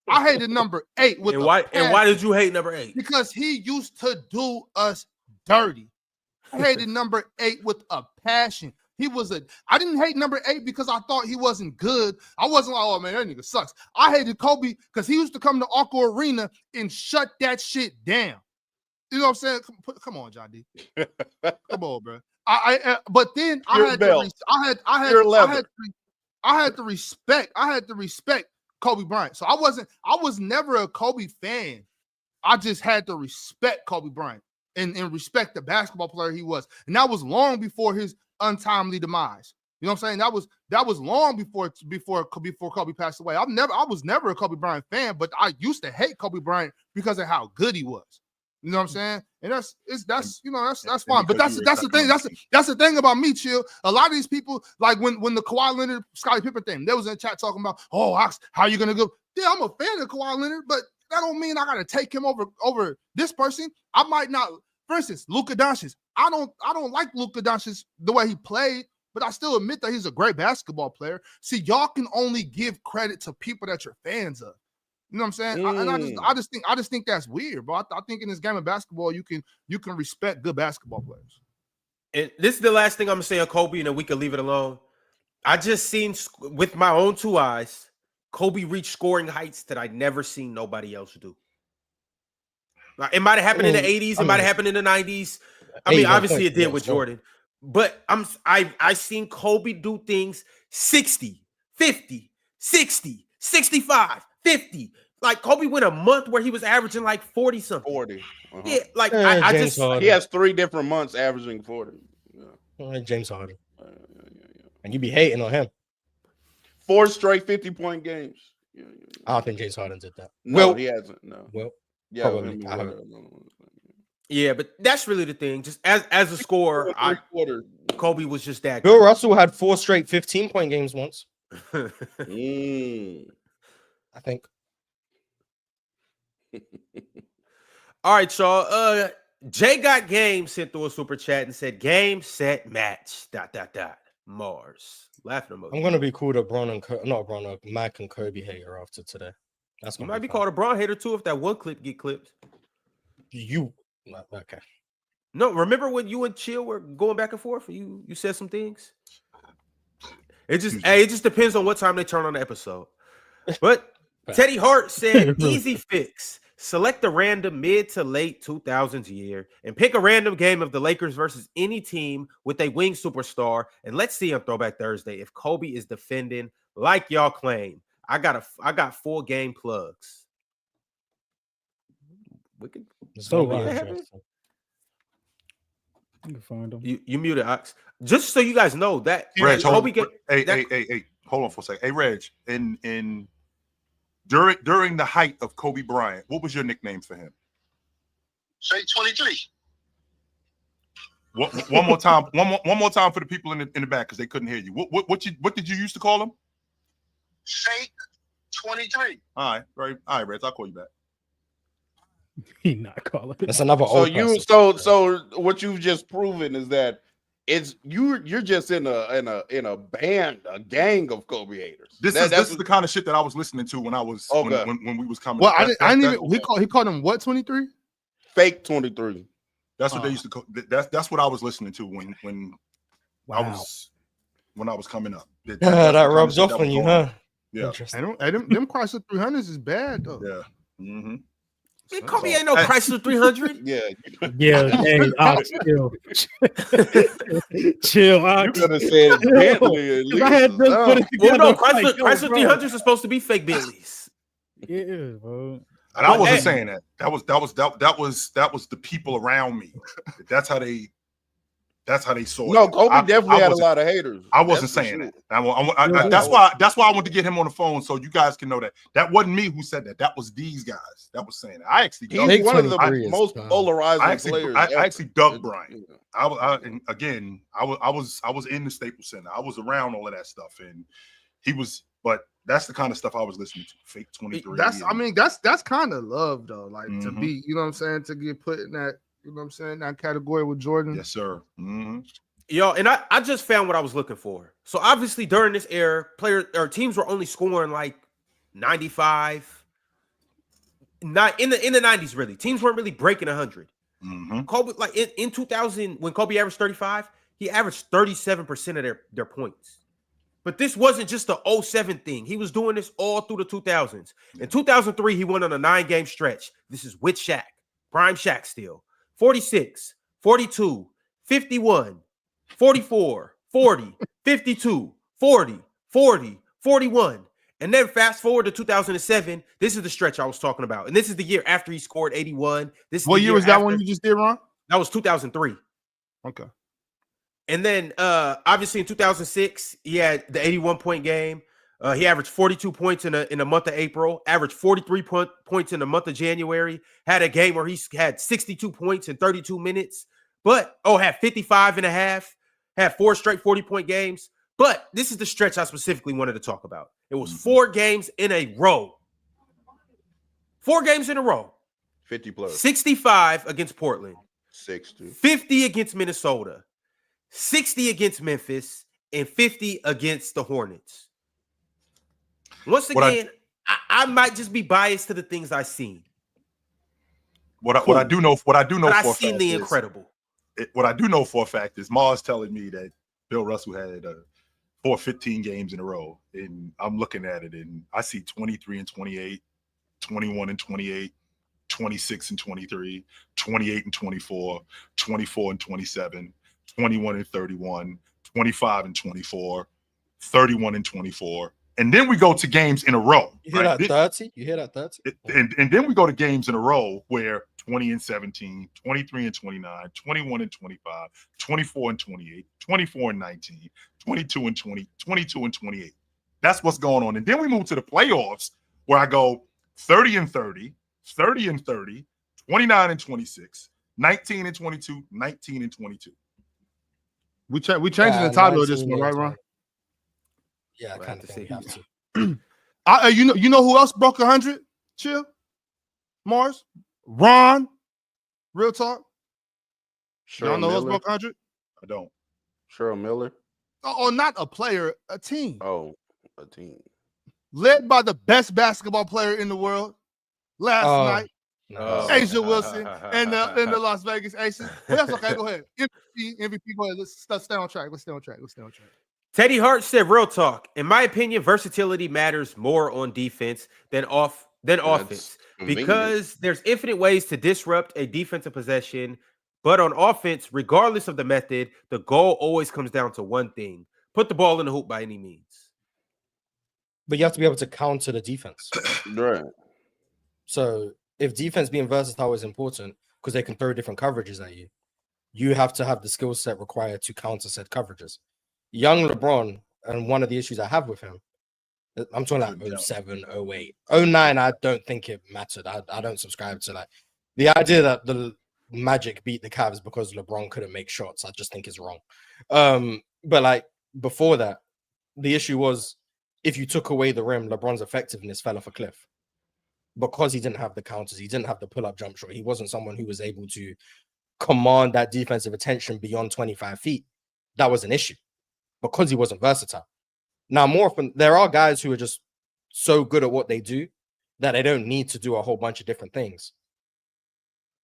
I hated number 8 with And why did you hate number 8? Because he used to do us dirty. I hated number 8 with a passion. I didn't hate number 8 because I thought he wasn't good. I wasn't like, oh man, that nigga sucks. I hated Kobe because he used to come to Arco Arena and shut that shit down. You know what I'm saying? Come on, John D. Come on, bro. But then I had to respect Kobe Bryant. So I was never a Kobe fan. I just had to respect Kobe Bryant and respect the basketball player he was. And that was long before his untimely demise. You know what I'm saying? That was long before Kobe passed away. I was never a Kobe Bryant fan, but I used to hate Kobe Bryant because of how good he was. You know what I'm saying? And that's fine. But that's the thing. That's the thing about me, Chill. A lot of these people, like when the Kawhi Leonard, Scottie Pippen thing, they was in the chat talking about, oh, Ox, how you gonna go? Yeah, I'm a fan of Kawhi Leonard, but that don't mean I gotta take him over this person. I might not. For instance, Luka Doncic. I don't like Luka Doncic the way he played, but I still admit that he's a great basketball player. See, y'all can only give credit to people that you're fans of. You know what I'm saying? I just think that's weird, bro. I think in this game of basketball, you can respect good basketball players. And this is the last thing I'm gonna say on Kobe, and then we can leave it alone. I just seen with my own 2 eyes, Kobe reached scoring heights that I'd never seen nobody else do. It might have happened in the 80s, it might have happened in the 90s. I mean, obviously it did with Jordan. But I seen Kobe do things 60, 50, 60, 65, 50. Like Kobe went a month where he was averaging like 40 something. 40. Uh-huh. Yeah, like I just he has 3 different months averaging 40. Yeah. James Harden. And you be hating on him. 4 straight 50-point games. Yeah. I don't think James Harden did that. No, he hasn't. No. Well, yeah, probably. Yeah, but that's really the thing. Just as a scorer, Kobe was just that. Bill Russell had 4 straight 15-point games once. I think. All right, y'all. Jay got game sent through a super chat and said, "Game, set, match. ... Mars." Laughing emoji. I'm gonna be called a Mac and Kobe hater after today. That's you might be called a Bron hater too if that one clip get clipped. Okay. No, remember when you and Chill were going back and forth? You said some things. It just depends on what time they turn on the episode. But Teddy Hart said, "Easy fix. Select a random mid to late 2000s year and pick a random game of the Lakers versus any team with a wing superstar. And let's see on Throwback Thursday if Kobe is defending like y'all claim. I got 4 game plugs." We can you can find them. You muted, Ox. Just so you guys know that Reg, Kobe hey, hold on for a second. Hey, Reg, during the height of Kobe Bryant, what was your nickname for him? Say 23. One more time. One more time for the people in the back because they couldn't hear you. What did you used to call him? Say 23. All right, Reg, I'll call you back. He not calling. That's another so old so what you've just proven is that it's you're just in a band, a gang of Kobe haters. This is the kind of shit that I was listening to when I was when we was coming. Well, I didn't even. He called him what 23? Fake 23. That's what they used to call. That's what I was listening to when I was coming up. That rubs off on you, huh? Yeah. Them Chrysler 300s is bad though. Yeah. Mm-hmm. Man, Kobe ain't no Chrysler 300. Yeah, Yeah, hey, Ox, chill. Chill, Ox. you could have said Bentley at 'Cause I had least. just put it Well, together. no, I'm like, yo, Chrysler bro. 300s are supposed to be fake Bentleys. Yeah, bro. And I wasn't Hey. saying that. That was the people around me. That's how they saw it. No, Kobe definitely had a wasn't- lot of haters. I wasn't That's for saying sure. that. That's why I wanted to get him on the phone so you guys can know that wasn't me who said that. That was these guys that was saying that. I actually He's Big one of the 23 is most fine. polarizing players. I ever. actually dug Bryant. And again, I was in the Staples Center. I was around all of that stuff, and he was. But that's the kind of stuff I was listening to. Fake 23. That's kind of love though. Like to Mhm. be, you know what I'm saying, to get put in that, you know what I'm saying, that category with Jordan. Yes, sir. Mhm. Yo, and I just found what I was looking for. So obviously during this era, teams were only scoring like 95. Not in the 90s, really. Teams weren't really breaking 100. Mhm. Kobe, like in 2000, when Kobe averaged 35, he averaged 37% of their points. But this wasn't just the 07 thing. He was doing this all through the 2000s. In 2003, he went on a 9-game stretch. This is with Shaq, prime Shaq still. 46, 42, 51, 44, 40, 52, 40, 40, 41. And then fast forward to 2007. This is the stretch I was talking about. And this is the year after he scored 81. This is What the year was that after. one you just did, Ron? That was 2003. Okay. And then obviously in 2006, he had the 81-point game. He averaged 42 points in the month of April, averaged 43 points in the month of January, had a game where he had 62 points in 32 minutes, but had 55 and a half, had 4 straight 40-point games. But this is the stretch I specifically wanted to talk about. It was 4 games in a row. 4 games in a row. 50 plus. 65 against Portland. 60. 50 against Minnesota. 60 against Memphis, and 50 against the Hornets. Once again, I might just be biased to the things I've seen. What I do know But for I've a seen fact the is- incredible. what I do know for a fact is Mars telling me that Bill Russell had 15 games in a row, and I'm looking at it, and I see 23 and 28, 21 and 28, 26 and 23, 28 and 24, 24 and 27, 21 and 31, 25 and 24, 31 and 24. And then we go to games in a row. You hear that 30? You hear that 30? And then we go to games in a row where 20 and 17, 23 and 29, 21 and 25, 24 and 28, 24 and 19, 22 and 20, 22 and 28. That's what's going on. And then we move to the playoffs where I go 30 and 30, 30 and 30, 29 and 26, 19 and 22, 19 and 22. We changing the title of this one, right, Ron? Yeah, I Right, kind to of see. think we have to. You know who else broke 100? Chill, Mars, Ron. Real talk. Y'all know who else broke 100? I don't. Cheryl Miller. Oh, not a player, a team. Oh, a team. Led by the best basketball player in the world last night, No. Asia Wilson, and the Las Vegas Aces. But that's okay. Go ahead. MVP. Go ahead. Let's stay on track. Let's stay on track. Teddy Hart said, real talk. In my opinion, versatility matters more on defense than offense because there's infinite ways to disrupt a defensive possession. But on offense, regardless of the method, the goal always comes down to one thing: put the ball in the hoop by any means. But you have to be able to counter the defense. Right. So if defense being versatile is important because they can throw different coverages at you, you have to have the skill set required to counter said coverages. Young LeBron, and one of the issues I have with him, I'm talking like 07, 08. 09, I don't think it mattered. I don't subscribe to like the idea that the Magic beat the Cavs because LeBron couldn't make shots. I just think is wrong. But like before that, the issue was if you took away the rim, LeBron's effectiveness fell off a cliff because he didn't have the counters. He didn't have the pull-up jump shot. He wasn't someone who was able to command that defensive attention beyond 25 feet. That was an issue because he wasn't versatile. Now, more often, there are guys who are just so good at what they do that they don't need to do a whole bunch of different things.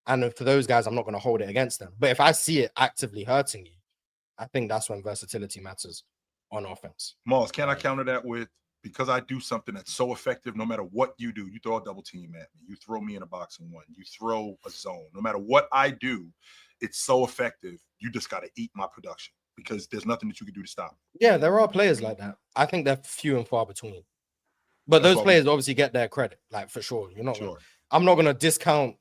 And for those guys, I'm not going to hold it against them. But if I see it actively hurting you, I think that's when versatility matters on offense. Moss, can I counter that with because I do something that's so effective, no matter what you do, you throw a double team at me, you throw me in a boxing one, you throw a zone, no matter what I do, it's so effective. You just got to eat my production because there's nothing that you can do to stop me. Yeah, there are players like that. I think they're few and far between. But That's those players obviously get their credit, like for sure. You're not. Sure. I'm not gonna discount.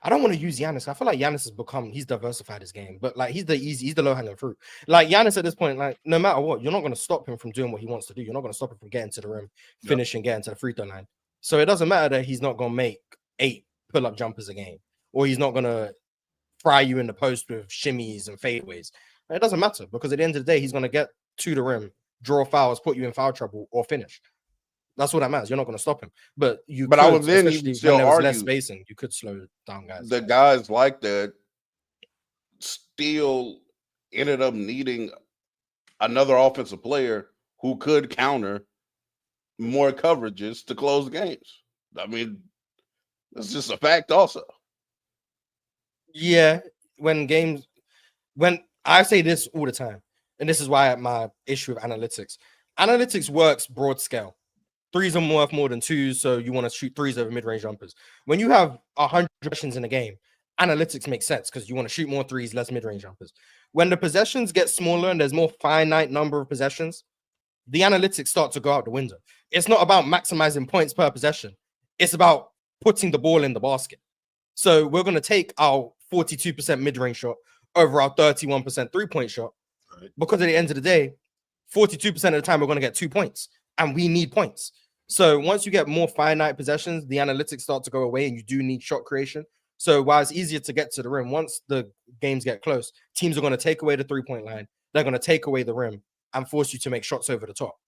I don't want to use Giannis. I feel like Giannis he's diversified his game, but like he's the low hanging fruit. Like Giannis at this point, like no matter what, you're not gonna stop him from doing what he wants to do. You're not gonna stop him from getting to the rim, finishing, getting to the free throw line. So it doesn't matter that he's not gonna make 8 pull-up jumpers a game, or he's not gonna fry you in the post with shimmies and fadeaways. It doesn't matter because at the end of the day, he's gonna get to the rim, draw fouls, put you in foul trouble, or finish. That's what that matters. You're not going to stop him, but I would then still argue less spacing. You could slow down guys. The guys like that still ended up needing another offensive player who could counter more coverages to close games. I mean, that's just a fact. Also, yeah. When I say this all the time, and this is why my issue with analytics works broad scale. 3s are worth more than 2s, so you want to shoot 3s over mid-range jumpers. When you have 100 possessions in a game, analytics makes sense because you want to shoot more 3s, less mid-range jumpers. When the possessions get smaller and there's more finite number of possessions, the analytics start to go out the window. It's not about maximizing points per possession. It's about putting the ball in the basket. So we're going to take our 42% mid-range shot over our 31% three-point shot because at the end of the day, 42% of the time we're going to get 2 points. And we need points. So once you get more finite possessions, the analytics start to go away and you do need shot creation. So while it's easier to get to the rim, once the games get close, teams are going to take away the 3-point line. They're going to take away the rim and force you to make shots over the top.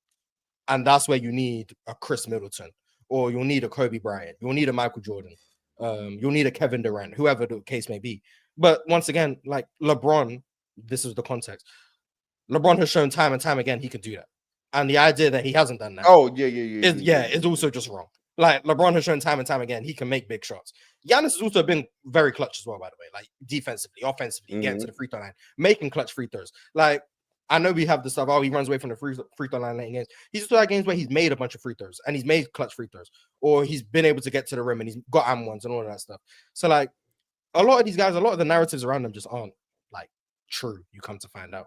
And that's where you need a Chris Middleton, or you'll need a Kobe Bryant. You'll need a Michael Jordan. You'll need a Kevin Durant, whoever the case may be. But once again, like LeBron, this is the context. LeBron has shown time and time again he can do that. And the idea that he hasn't done that, it's also just wrong. Like LeBron has shown time and time again he can make big shots. Giannis has also been very clutch as well, by the way. Like defensively, offensively, getting to the free throw line, making clutch free throws. Like I know we have the stuff. Oh, he runs away from the free throw line late in games. He's still had games where he's made a bunch of free throws and he's made clutch free throws, or he's been able to get to the rim and he's got M1s and all of that stuff. So like a lot of these guys, a lot of the narratives around them just aren't like true. You come to find out.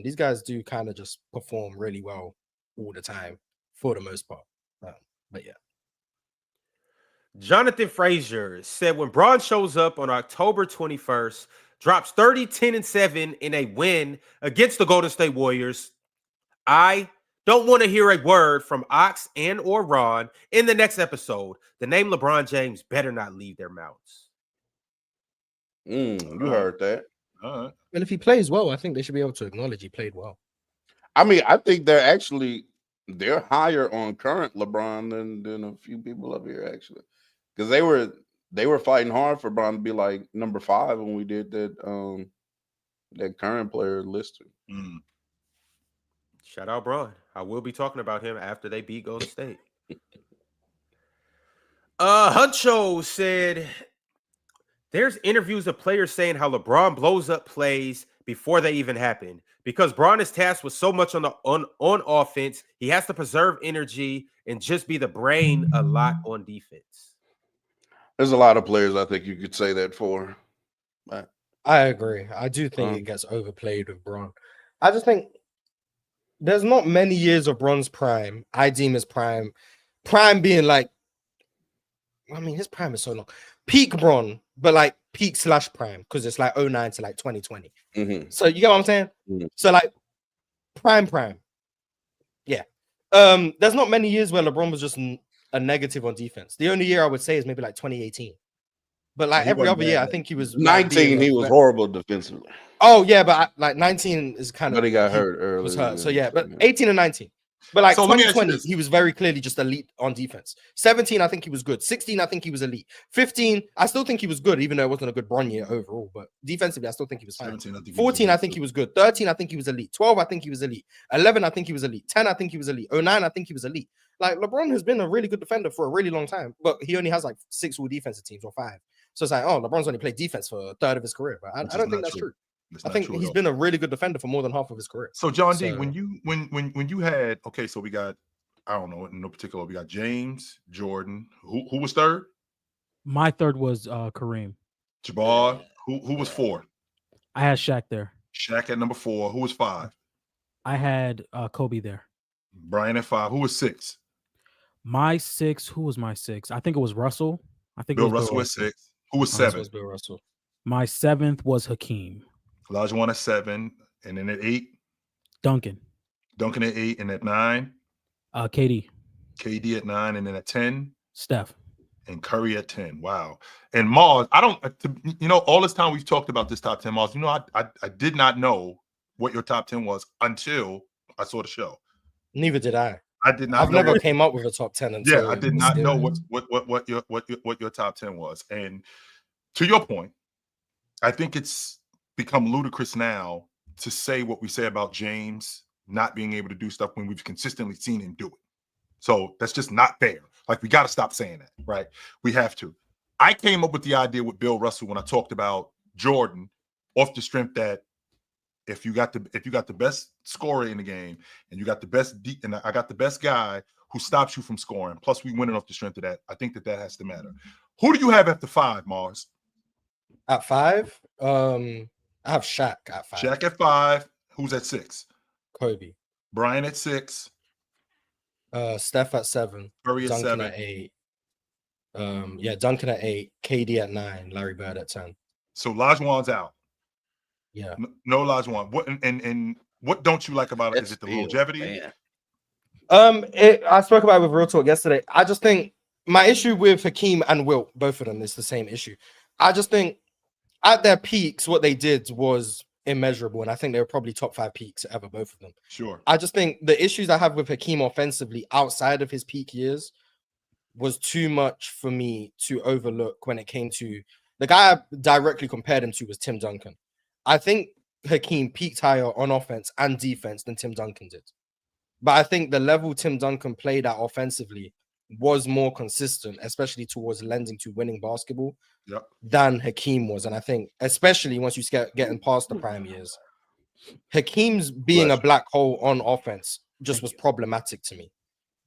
These guys do kind of just perform really well all the time for the most part. But yeah. Jonathan Frazier said when Braun shows up on October 21st, drops 30, 10, and 7 in a win against the Golden State Warriors, I don't want to hear a word from Ox and or Ron in the next episode. The name LeBron James better not leave their mouths. You heard that. And if he plays well, I think they should be able to acknowledge he played well. I mean, I think they're higher on current LeBron than a few people up here actually, because they were fighting hard for Bron to be like number 5 when we did that current player listing. Shout out Braun. I will be talking about him after they beat Golden State. Huncho said there's interviews of players saying how LeBron blows up plays before they even happen. Because Braun is tasked with so much on offense, he has to preserve energy and just be the brain a lot on defense. There's a lot of players I think you could say that for. I agree. I do think it gets overplayed with Braun. I just think there's not many years of Braun's prime. I deem his prime being like, I mean, his prime is so long. Peak Braun, but like peak / prime, because it's like 09 to like 2020. So you get what I'm saying? So like prime. Yeah. There's not many years where LeBron was just a negative on defense. The only year I would say is maybe like 2018. But like every other year, I think he was 19. He was horrible defensively. Oh yeah, but like 19 is kind of. But he got hurt early. Was hurt. So yeah, but 18 and 19. But like 2020, he was very clearly just elite on defense. 17, I think he was good. 16, I think he was elite. 15, I still think he was good, even though it wasn't a good Bron year overall. But defensively, I still think he was fine. 14, I think he was good. 13, I think he was elite. 12, I think he was elite. 11, I think he was elite. 10, I think he was elite. 09, I think he was elite. Like LeBron has been a really good defender for a really long time, but he only has like 6 all defensive teams or 5. So it's like, oh, LeBron's only played defense for a third of his career. But I don't think that's true. It's I not think true at he's all. been a really good defender for more than half of his career. So John D, So- when you had so we got, I don't know in no particular, we got James, Jordan. Who was third? My third was Kareem. Jabbar. Who was four? I had Shaq there. Shaq at number 4. Who was 5? I had Kobe there. Brian at 5. Who was 6? My 6. Who was my 6? I think it was Russell. I think Bill it was Russell at 6. Who was This 7? was Bill Russell. My 7th was Hakeem. Olajuwon at 7, and then at 8, Duncan. Duncan at 8, and at 9, KD. KD at 9, and then at 10, Steph. and Curry at 10. Wow. And Mars, I don't, all this time we've talked about this top 10, Mars, I did not know what your top 10 was until I saw the show. Neither did I. I did not. I've know never came up with a top 10 until. Yeah, I did not know what your top 10 was. And to your point, I think it's become ludicrous now to say what we say about James not being able to do stuff when we've consistently seen him do it. So that's just not fair. Like, we got to stop saying that, right? We have to. I came up with the idea with Bill Russell when I talked about Jordan, off the strength that if you got the best scorer in the game and you got the best and I got the best guy who stops you from scoring, plus we winning off the strength of that, I think that has to matter. Who do you have after 5, Mars? At 5, I have Shaq at 5. Shaq at 5. Who's at 6? Kobe. Brian at 6. Steph at 7. Curry at Duncan 7. at 8. Duncan at 8. KD at 9. Larry Bird at 10. So Olajuwon's out. Yeah. No Olajuwon. What and what don't you like about it? Is it the longevity? Man. I spoke about it with Real Talk yesterday. I just think my issue with Hakeem and Wilt, both of them, is the same issue. I just think at their peaks, what they did was immeasurable, and I think they were probably top 5 peaks ever, both of them. Sure. I just think the issues I have with Hakeem offensively outside of his peak years was too much for me to overlook when it came to the guy I directly compared him to was Tim Duncan. I think Hakeem peaked higher on offense and defense than Tim Duncan did. But I think the level Tim Duncan played at offensively was more consistent, especially towards lending to winning basketball, than Hakeem was. And I think, especially once you start getting past the prime years, Hakeem's being a black hole on offense just was problematic to me.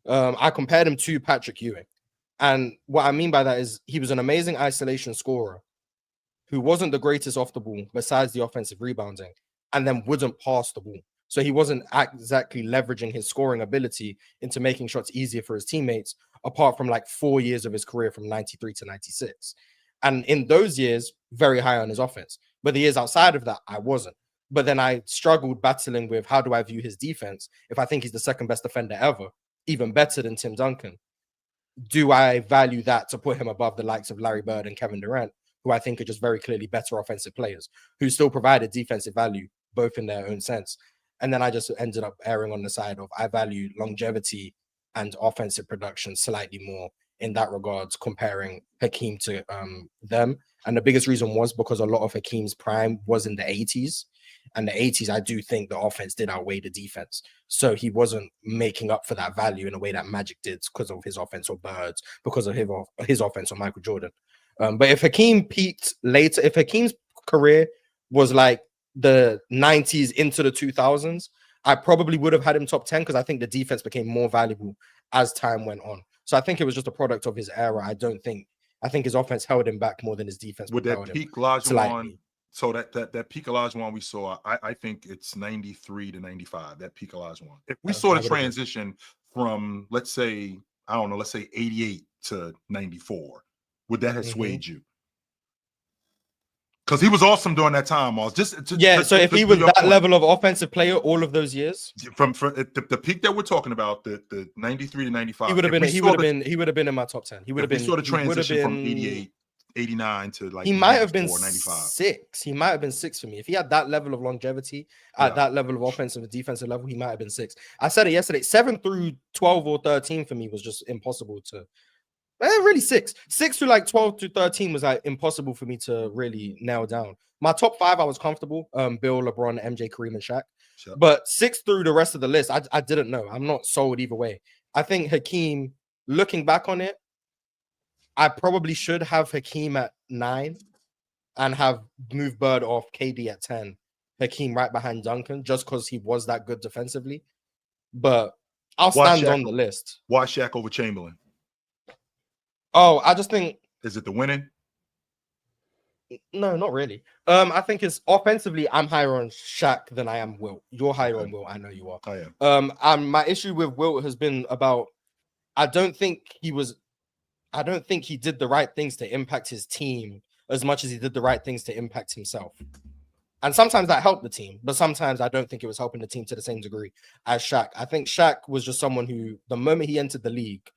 I compared him to Patrick Ewing. And what I mean by that is he was an amazing isolation scorer who wasn't the greatest off the ball besides the offensive rebounding, and then wouldn't pass the ball. So he wasn't exactly leveraging his scoring ability into making shots easier for his teammates, apart from like 4 years of his career from 93 to 96. And in those years, very high on his offense. But the years outside of that, I wasn't. But then I struggled battling with how do I view his defense if I think he's the second best defender ever, even better than Tim Duncan. Do I value that to put him above the likes of Larry Bird and Kevin Durant, who I think are just very clearly better offensive players, who still provided defensive value, both in their own sense? And then I just ended up erring on the side of I value longevity and offensive production slightly more in that regards, comparing Hakeem to them. And the biggest reason was because a lot of Hakeem's prime was in the 80s. And the 80s, I do think the offense did outweigh the defense. So he wasn't making up for that value in a way that Magic did because of his offense or Birds, because of his offense or Michael Jordan. But if Hakeem peaked later, if Hakeem's career was like the 90s into the 2000s, I probably would have had him top 10 because I think the defense became more valuable as time went on. So I think it was just a product of his era. I think his offense held him back more than his defense. With that peak Olajuwon, so that peak Olajuwon we saw, I think it's 93 to 95, that peak Olajuwon. If we saw the transition from, let's say 88 to 94, would that have swayed you? Because he was awesome during that time, Miles. So if he was that level of offensive player all of those years, from the peak that we're talking about, the 93 to 95, he would have been in my top 10. He would have been sort of transition from 88, 89 to like he might have been 95. 6. He might have been 6 for me. If he had that level of longevity at that level of offensive and defensive level, he might have been 6. I said it yesterday. 7 through 12 or 13 for me was just impossible to. Really 6 to like 12 to 13 was like impossible for me to really nail down. My top 5 I was comfortable. Bill, LeBron, MJ, Kareem, and Shaq. Sure. But 6 through the rest of the list, I didn't know. I'm not sold either way. I think Hakeem, looking back on it, I probably should have Hakeem at 9 and have moved Bird off, KD at 10, Hakeem right behind Duncan just because he was that good defensively. But I'll Why stand Shaq- on the list. Why Shaq over Chamberlain? Oh, I just think Is it the winning? no, not really. I think it's offensively, I'm higher on Shaq than I am Wilt. You're higher on Wilt. I know you are. I am. My issue with Wilt has been about I don't think he did the right things to impact his team as much as he did the right things to impact himself. And sometimes that helped the team, but sometimes I don't think it was helping the team to the same degree as Shaq. I think Shaq was just someone who, the moment he entered the league,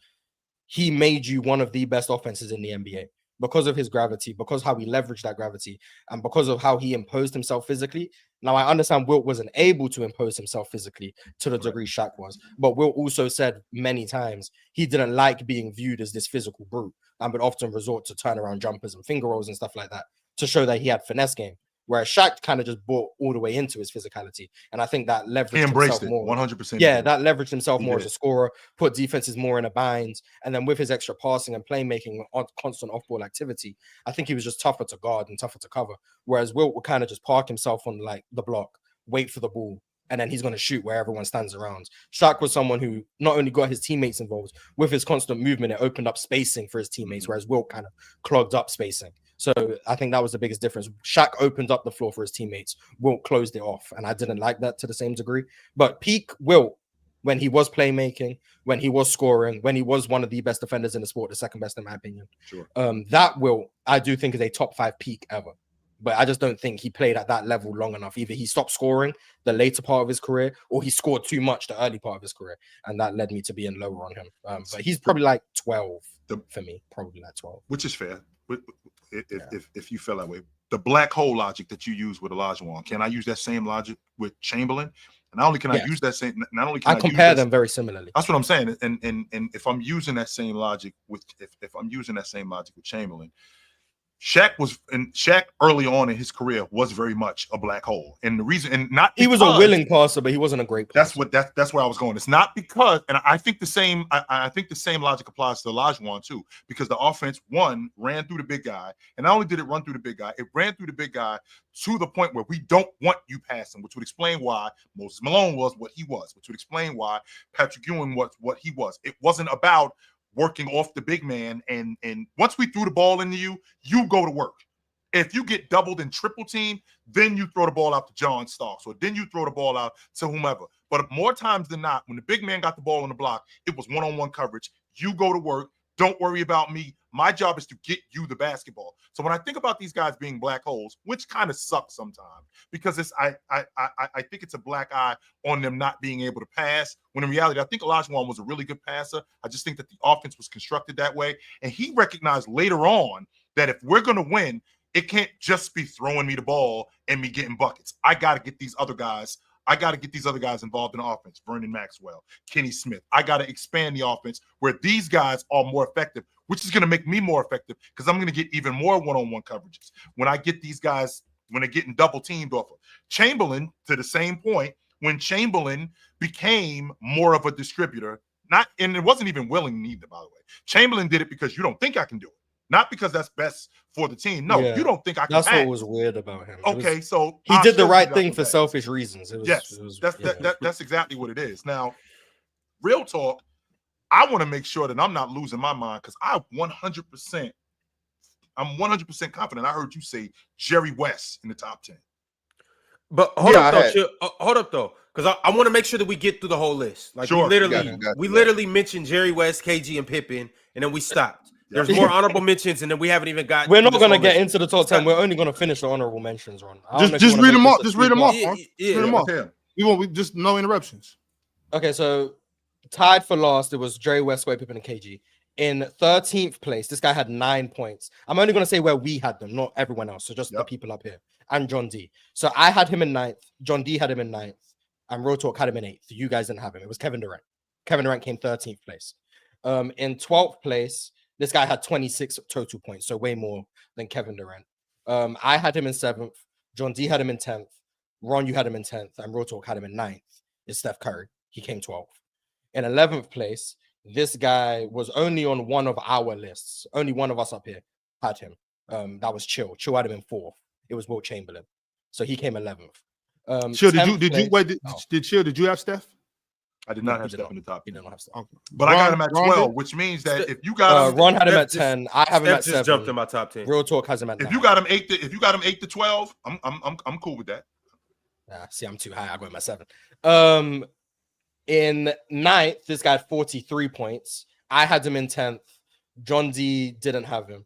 he made you one of the best offenses in the NBA because of his gravity, because how he leveraged that gravity, and because of how he imposed himself physically. Now, I understand Wilt wasn't able to impose himself physically to the degree Shaq was, but Wilt also said many times he didn't like being viewed as this physical brute and would often resort to turnaround jumpers and finger rolls and stuff like that to show that he had finesse game. Whereas Shaq kind of just bought all the way into his physicality. And I think that leveraged He embraced himself it more. 100%. Yeah, that leveraged himself He more did. as a scorer, put defenses more in a bind. And then with his extra passing and playmaking on constant off-ball activity, I think he was just tougher to guard and tougher to cover. Whereas Wilt would kind of just park himself on like the block, wait for the ball, and then he's going to shoot where everyone stands around. Shaq was someone who not only got his teammates involved, with his constant movement, it opened up spacing for his teammates, whereas Wilt kind of clogged up spacing. So I think that was the biggest difference. Shaq opened up the floor for his teammates. Wilt closed it off, and I didn't like that to the same degree. But peak Wilt, when he was playmaking, when he was scoring, when he was one of the best defenders in the sport, the second best in my opinion. Sure. That Wilt, I do think is a top 5 peak ever. But I just don't think he played at that level long enough. Either he stopped scoring the later part of his career, or he scored too much the early part of his career, and that led me to being lower on him. But he's probably like 12 for me, probably like 12. Which is fair. If you feel that way. The black hole logic that you use with Olajuwon, can I use that same logic with Chamberlain? And not only can I use that same, not only can I compare them very similarly. That's what I'm saying. And if I'm using that same logic with if I'm using that same logic with Chamberlain, Shaq early on in his career was very much a black hole. And the reason, and not he was a willing passer, but he wasn't a great passer. That's where I was going. It's not because, and I think the same, I think the same logic applies to Olajuwon too, because the offense ran through the big guy, and not only did it run through the big guy, it ran through the big guy to the point where we don't want you passing, which would explain why Moses Malone was what he was, which would explain why Patrick Ewing was what he was. It wasn't about working off the big man, and once we threw the ball into you, you go to work. If you get doubled and triple teamed, then you throw the ball out to John Starks, or then you throw the ball out to whomever. But more times than not, when the big man got the ball on the block, it was one-on-one coverage. You go to work. Don't worry about me. My job is to get you the basketball. So when I think about these guys being black holes, which kind of sucks sometimes, because I think it's a black eye on them not being able to pass, when in reality, I think Olajuwon was a really good passer. I just think that the offense was constructed that way. And he recognized later on that if we're going to win, it can't just be throwing me the ball and me getting buckets. I got to get these other guys. I got to get these other guys involved in the offense. Vernon Maxwell, Kenny Smith. I got to expand the offense where these guys are more effective, which is going to make me more effective because I'm going to get even more one-on-one coverages. When I get these guys, when they're getting double teamed off of Chamberlain, to the same point, when Chamberlain became more of a distributor, and it wasn't even willing either, by the way. Chamberlain did it because you don't think I can do it. Not because that's best for the team. No, you don't think I can. That's pass. what was weird about him. Okay, so he did the right thing for selfish reasons. That's exactly what it is. Now, real talk, I want to make sure that I'm not losing my mind because I'm 100% confident. I heard you say Jerry West in the top 10. But hold up though, because I want to make sure that we get through the whole list. Like sure, we literally mentioned Jerry West, KG, and Pippen, and then we stopped. There's more honorable mentions, and then we haven't even got. We're not going to get into the top 10. We're only going to finish the honorable mentions, Ron. Just read them off. Just read them off. Yeah, read them off. We just no interruptions. Okay, so tied for last, it was Jerry West, Pippen, and KG. In 13th place, this guy had 9 points. I'm only going to say where we had them, not everyone else. So just the people up here. And John D. So I had him in 9th. John D had him in 9th. And Road Talk had him in 8th. You guys didn't have him. It was Kevin Durant. Kevin Durant came 13th place. In 12th place, this guy had 26 total points, so way more than Kevin Durant. I had him in 7th. John D had him in 10th. Ron, you had him in 10th. And Road Talk had him in 9th. It's Steph Curry. He came 12th. In 11th place, this guy was only on one of our lists. Only one of us up here had him. That was Chill. Chill had him in 4th. It was Wilt Chamberlain. So he came 11th. Chill, did 10th you place- did you have Steph? I did No, not he have did Steph not. in the top He 10. did not have Steph. Okay. But I got Ron- him at Ron 12, did? which means that Steph- if you got him, Ron had him Steph at just- 10. I have him Steph at just 7. jumped in my top 10. Real talk has him at 9. if you got him 8 to 12, I'm cool with that. See, I'm too high. I got him at 7. In 9th, this guy had 43 points. I had him in 10th. John D didn't have him.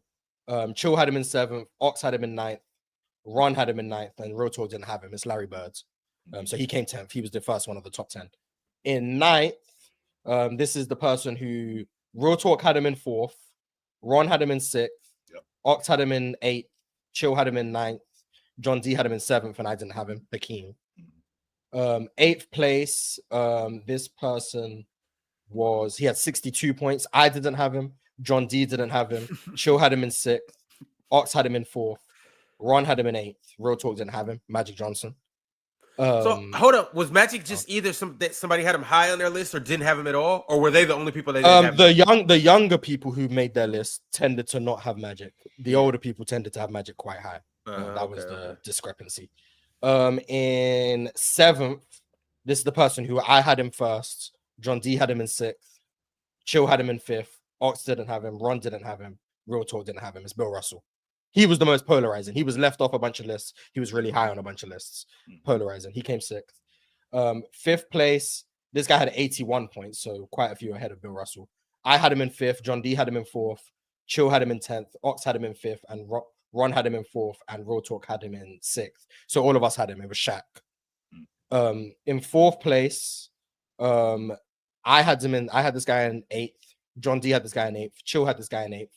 Chill had him in 7th. Ox had him in 9th. Ron had him in 9th, and Real Talk didn't have him. It's Larry Birds. So he came 10th. He was the first one of the top 10. In 9th, this is the person who Real Talk had him in 4th. Ron had him in 6th. Yep. Ox had him in 8th. Chill had him in 9th. John D had him in 7th, and I didn't have him. Hakeem. 8th place, this person he had 62 points. I didn't have him. John D didn't have him. Chill had him in 6th. Ox had him in 4th. Ron had him in 8th. Real Talk didn't have him. Magic Johnson. So hold up, was Magic just either that somebody had him high on their list or didn't have him at all, or were they the only people that didn't have the younger people who made their list tended to not have Magic. The older people tended to have Magic quite high. That was the discrepancy. In 7th, this is the person who I had him first. John D had him in 6th. Chill had him in 5th. Ox didn't have him. Ron didn't have him. Real Talk didn't have him. It's Bill Russell. He was the most polarizing. He was left off a bunch of lists. He was really high on a bunch of lists. Polarizing. He came 6th. 5th place, this guy had 81 points, so quite a few ahead of Bill Russell. I had him in 5th. John D had him in 4th. Chill had him in 10th. Ox had him in 5th. And Ron had him in 4th. And Real Talk had him in 6th. So all of us had him. It was Shaq. In 4th place, I had this guy in 8th. John D had this guy in 8th. Chill had this guy in 8th.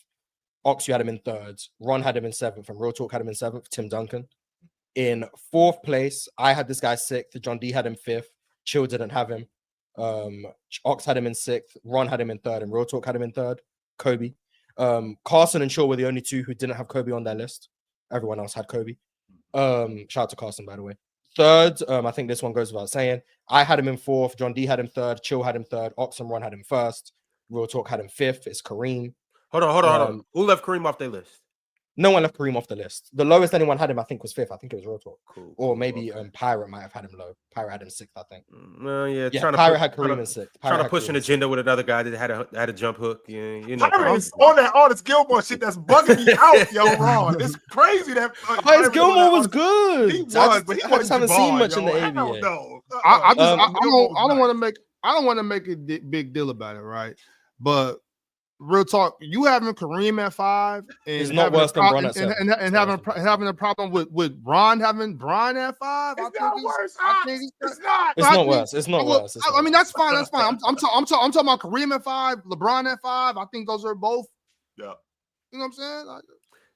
Ox, you had him in 3rd. Ron had him in 7th. And Real Talk had him in 7th. Tim Duncan. In 4th place, I had this guy 6th. John D had him 5th. Chill didn't have him. Ox had him in 6th. Ron had him in 3rd. And Real Talk had him in 3rd. Kobe. Carson and Chill were the only two who didn't have Kobe on their list. Everyone else had Kobe. Shout out to Carson, by the way. 3rd, I think this one goes without saying. I had him in 4th. John D had him 3rd. Chill had him 3rd. Ox and Ron had him 1st. Real Talk had him 5th. It's Kareem. Hold on. Who left Kareem off their list? No one left Kareem off the list. The lowest anyone had him, I think, was 5th. I think it was Real Talk. Cool. Or maybe Pirate might have had him low. Pirate had him 6th, I think. Pirate had Kareem in 6th. Trying to push an agenda with another guy that had a jump hook. Yeah, you know. Pirate is on all this Gilmore shit that's bugging me out, yo, Ron. It's crazy that Gilmore was good. He was, but he I just haven't seen much in the ABA. ABA. I don't want to make a big deal about it, right? But real talk, you having Kareem at 5 and it's not worse than Bron at 7. and having a problem with Ron having Bron at 5. It's not worse. It's not. It's not worse. It's not worse. I mean, that's fine. That's fine. I'm talking about Kareem at 5, LeBron at 5. I think those are both. Yeah. You know what I'm saying?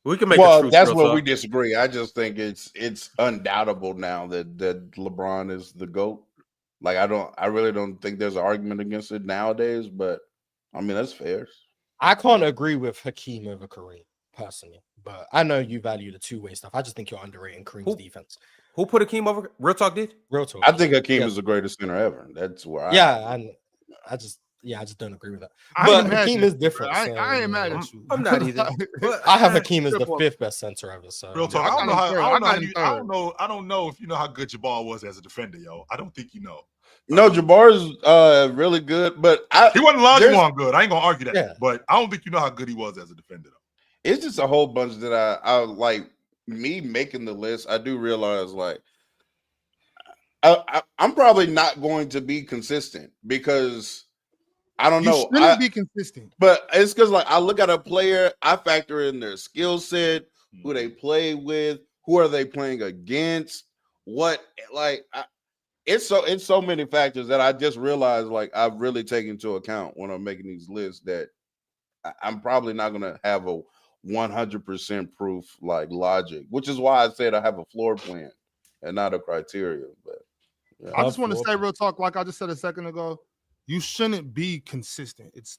We can make. That's where we disagree. I just think it's undoubtable now that LeBron is the GOAT. Like I really don't think there's an argument against it nowadays. But I mean, that's fair. I can't agree with Hakeem over Kareem personally, but I know you value the two-way stuff. I just think you're underrating Kareem's defense. Who put Hakeem over? Real Talk did. Real Talk. I think Hakeem is the greatest center ever. That's where I just don't agree with that. But Hakeem is different. I ain't mad at you. I'm not either. I have Hakeem as the 5th best center ever. So Real talk. I don't know if you know how good Jabbar was as a defender, yo. I don't think you know. No, Jabbar's really good, but he wasn't Olajuwon good. I ain't gonna argue that. Yeah. But I don't think you know how good he was as a defender, though. It's just a whole bunch that I like. Me making the list, I do realize like I'm probably not going to be consistent because I don't know. You shouldn't be consistent. But it's because like I look at a player, I factor in their skill set, who they play with, who are they playing against, what like it's so many factors that I just realized like I've really taken into account when I'm making these lists that I'm probably not gonna have a 100% proof like logic, which is why I said I have a floor plan and not a criteria. But yeah. I just want to say real talk, like I just said a second ago. You shouldn't be consistent. It's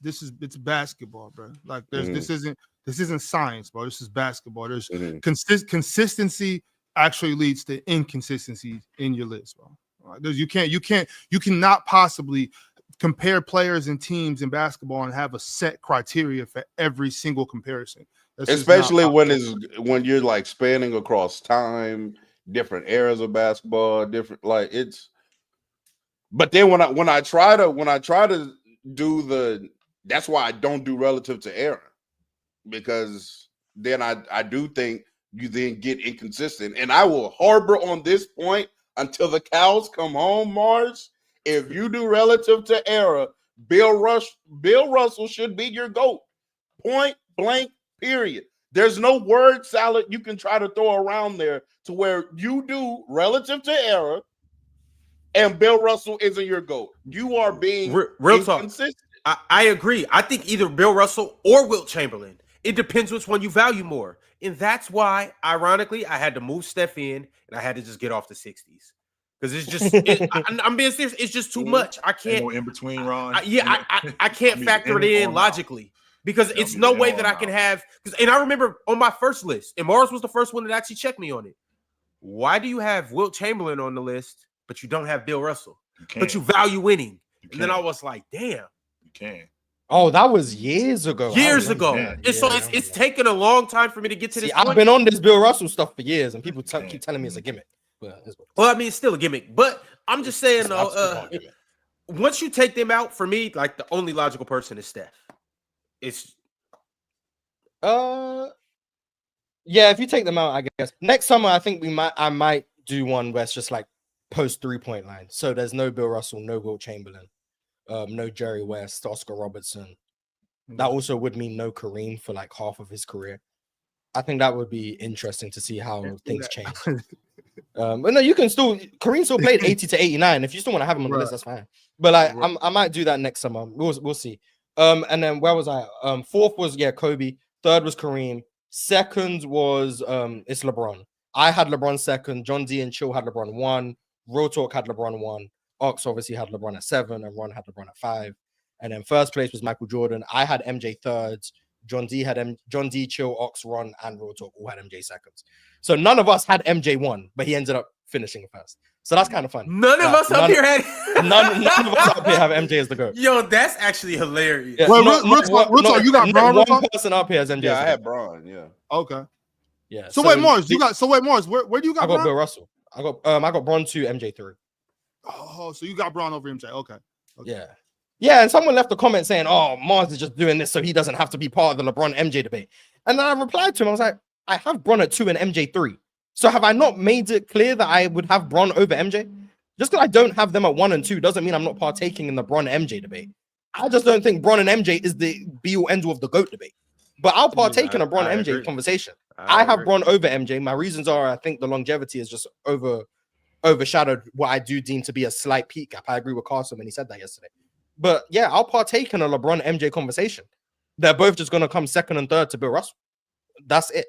basketball, bro. Like this isn't science, bro. This is basketball. There's consistency actually leads to inconsistency in your list, bro. You cannot possibly compare players and teams in basketball and have a set criteria for every single comparison. Especially when you're like spanning across time, different eras of basketball, different like it's. But then when I try to do the, that's why I don't do relative to era, because then I do think you then get inconsistent, and I will harbor on this point until the cows come home, Mars. If you do relative to era, Bill Russell should be your GOAT. Point blank, period. There's no word salad you can try to throw around there to where you do relative to era and Bill Russell isn't your GOAT. You are being real talk. inconsistent. I agree. I think either Bill Russell or Wilt Chamberlain. It depends which one you value more. And that's why, ironically, I had to move Steph in and I had to just get off the 60s. Because it's just, I'm being serious. It's just too much. I can't. No in between, Ron. I can't factor it in logically. Because it's no way that I can have. And I remember on my first list, and Mars was the first one that actually checked me on it. Why do you have Wilt Chamberlain on the list, but you don't have Bill Russell? But you value winning. And then I was like, damn. You can. Oh, that was years ago. And so it's taken a long time for me to get to this point. I've been on this Bill Russell stuff for years, and people keep telling me it's a gimmick. Well, I mean, it's still a gimmick. But I'm just saying, once you take them out, for me, like the only logical person is Steph. It's yeah, if you take them out, I guess next summer I think I might do one where it's just like post 3-point line. So there's no Bill Russell, no Wilt Chamberlain, no Jerry West, Oscar Robertson. That also would mean no Kareem for like half of his career. I think that would be interesting to see how things change. But no, you can still Kareem still played 80 to 89. If you still want to have him on the list, that's fine. But like I might do that next summer. We'll see. And then where was I? Fourth was Kobe. Third was Kareem. Second was it's LeBron. I had LeBron second. John D and Chill had LeBron 1. Real Talk had LeBron 1. Ox obviously had LeBron at 7, and Ron had LeBron at 5. And then first place was Michael Jordan. I had MJ third. John D, Chill, Ox, Ron, and Real Talk all had MJ seconds. So none of us had MJ 1, but he ended up finishing first. So that's kind of fun. None of us up here had none of us up here have MJ as the GOAT. Yo, that's actually hilarious. Yeah, Real Talk, you got Braun. One person up here has MJ. Yeah, I had Braun. Yeah. Okay. Yeah. So wait, Mars, where do you got? I got Bill Russell. I got Braun 2, MJ 3. Oh, so you got Braun over MJ? Okay. Yeah. Yeah, and someone left a comment saying, "Oh, Mars is just doing this so he doesn't have to be part of the LeBron MJ debate." And then I replied to him. I was like, "I have Bron at 2 and MJ 3. So have I not made it clear that I would have Bron over MJ? Just because I don't have them at 1 and 2 doesn't mean I'm not partaking in the Bron MJ debate. I just don't think Bron and MJ is the be-all end-all of the GOAT debate. But I'll partake in a Bron MJ agree. Conversation. I have Bron over MJ. My reasons are I think the longevity is just overshadowed what I do deem to be a slight peak gap. I agree with Carson when he said that yesterday. But yeah, I'll partake in a LeBron MJ conversation. They're both just going to come second and third to Bill Russell. That's it.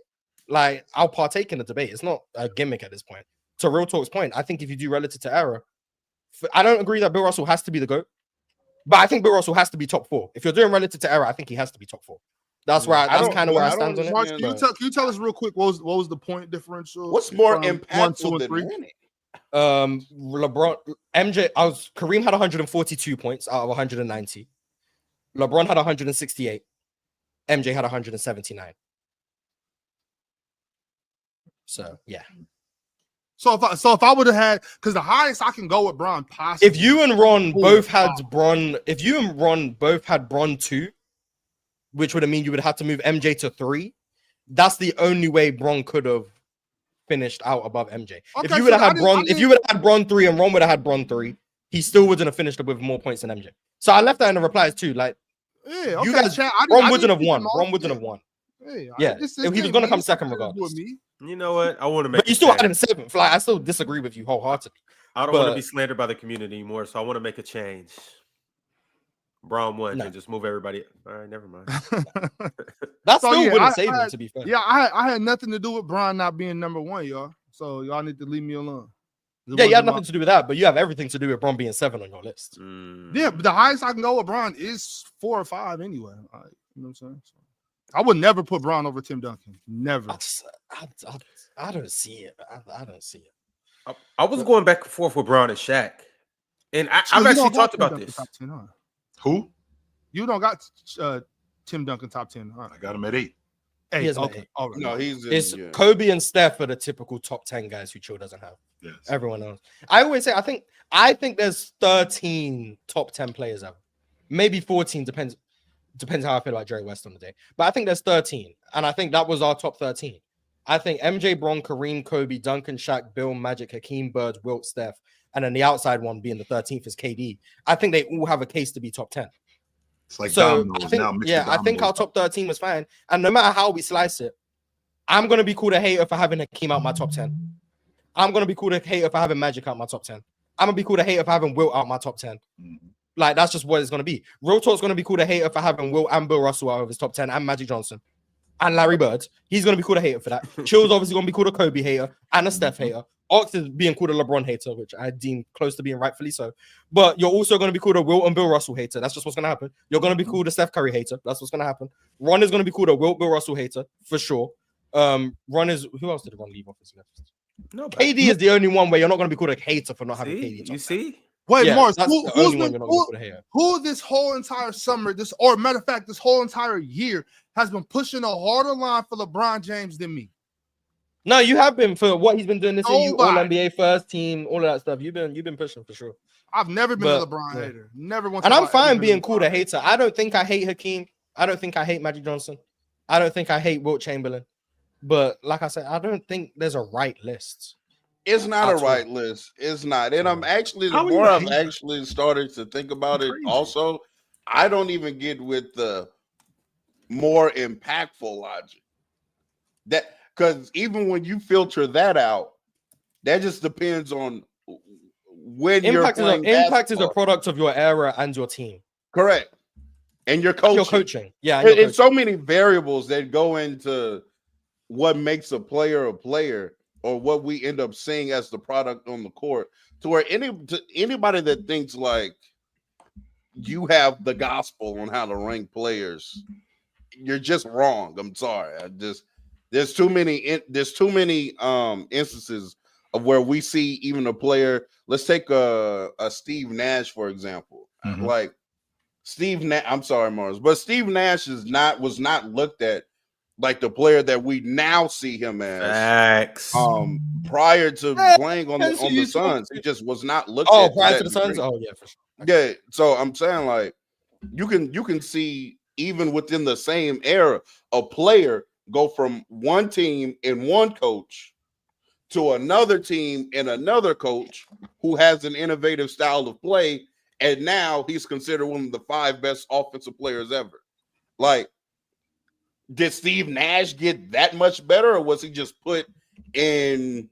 Like, I'll partake in the debate. It's not a gimmick at this point. To Real Talk's point, I think if you do relative to era, I don't agree that Bill Russell has to be the GOAT, but I think Bill Russell has to be top 4. If you're doing relative to era, I think he has to be top 4. That's where that's kind of where I stand on it. Mark, can you tell us real quick what was the point differential? What's more impactful than winning? LeBron, MJ, Kareem had 142 points out of 190. LeBron had 168. MJ had 179. So yeah. So if I would have had, because the highest I can go with Bron possibly. If you and Ron both had Bron, both had Bron 2, which would have mean you would have to move MJ to 3. That's the only way Bron could have finished out above MJ. Okay, if you would have had Bron, if you would have had Bron 3 and Ron would have had Bron 3, he still wouldn't have finished with more points than MJ. So I left that in the replies too. Like, yeah, okay, you guys, Ron wouldn't have won. Ron wouldn't have won. Hey, yeah, he was going to come second regardless. You know what? I want to make. But you still had him 7th. Like, I still disagree with you wholeheartedly. I don't want to be slandered by the community anymore, so I want to make a change. Braun 1 and just move everybody. All right, never mind. That still wouldn't save him, to be fair. Yeah, I had nothing to do with Braun not being number 1, y'all. So y'all need to leave me alone. Yeah, you had nothing to do with that, but you have everything to do with Bron being 7 on your list. Yeah, but the highest I can go with Bron is 4 or 5 anyway. You know what I'm saying? So, I would never put Bron over Tim Duncan. Never. I don't see it. I don't see it. I was going back and forth with Bron and Shaq, and I've actually talked about this. 10, huh? Who? You don't got Tim Duncan top 10, huh? I got him at 8. 8. He has Okay. 8. All right. No, he's in, It's yeah. Kobe and Steph are the typical top 10 guys who Chill doesn't have. Yes. Everyone else. I always say I think there's 13 top 10 players ever. Maybe 14, depends how I feel about Jerry West on the day. But I think there's 13. And I think that was our top 13. I think MJ, Bron, Kareem, Kobe, Duncan, Shaq, Bill, Magic, Hakeem, Bird, Wilt, Steph, and then the outside one being the 13th is KD. I think they all have a case to be top 10. It's like So dominoes I think, now. Mix yeah, the I think our dominoes top 13 was fine. And no matter how we slice it, I'm gonna be called a hater for having Hakeem out my top 10. I'm gonna be called a hater for having Magic out my top 10. I'm gonna be called a hater for having Wilt out my top 10. Like, that's just what it's gonna be. Real Talk's gonna be called a hater for having Wilt and Bill Russell out of his top 10 and Magic Johnson and Larry Bird. He's gonna be called a hater for that. Chill's obviously gonna be called a Kobe hater and a Steph hater. Ox is being called a LeBron hater, which I deem close to being rightfully so. But you're also gonna be called a Wilt and Bill Russell hater. That's just what's gonna happen. You're gonna be called a Steph Curry hater. That's what's gonna happen. Ron is gonna be called a Wilt Bill Russell hater for sure. Ron is, who else did Ron leave off his list? No, KD is the only one where you're not going to be called a hater for not having KD. you see? Wait, Yeah, Morris, that's the only one you're not going to call a hater. who this whole entire summer, or matter of fact, this whole entire year has been pushing a harder line for LeBron James than me? No, you have been for what he's been doing this year. You all Nobody. NBA first team, all of that stuff. You've been pushing for sure. I've never been a But, LeBron yeah. hater. Never once. And have I'm I fine ever been being LeBron called a hater. I don't think I hate Hakeem. I don't think I hate Magic Johnson. I don't think I hate Wilt Chamberlain. But like I said, I don't think there's a right list. It's not a That's right list. It's not. And I'm actually, the How are more you I've hating? actually started to think about it, Crazy. also, I don't even get with the more impactful logic. That, because even when you filter that out, that just depends on when Impact you're playing impact is a basketball. product of your era and your team. Correct. And your coaching. Your coaching. Yeah. And your It's so many variables that go into what makes a player, or what we end up seeing as the product on the court, to where anybody that thinks like you have the gospel on how to rank players, you're just wrong. I'm sorry. There's too many instances of where we see even a player. Let's take a Steve Nash, for example. Mhm. Like Steve Nash, I'm sorry, Mars, but Steve Nash was not looked at like the player that we now see him as. Facts. Prior to playing on the Suns, he just was not looked at. Prior to the Suns? Oh, yeah, for sure. Yeah, so I'm saying, like, you can see even within the same era a player go from one team and one coach to another team and another coach who has an innovative style of play, and now he's considered one of the 5 best offensive players ever. Like, did Steve Nash get that much better, or was he just put in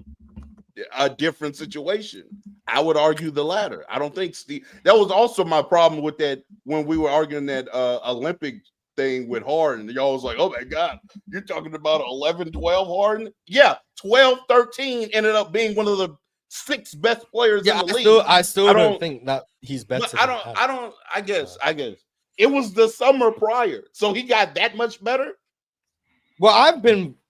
a different situation? I would argue the latter. I don't think Steve. That was also my problem with that when we were arguing that Olympic thing with Harden. Y'all was like, oh my God, you're talking about 11, 12 Harden? Yeah, 12, 13 ended up being one of the 6 best players in the league. I still don't think that he's better. But I guess it was the summer prior, so he got that much better. Well,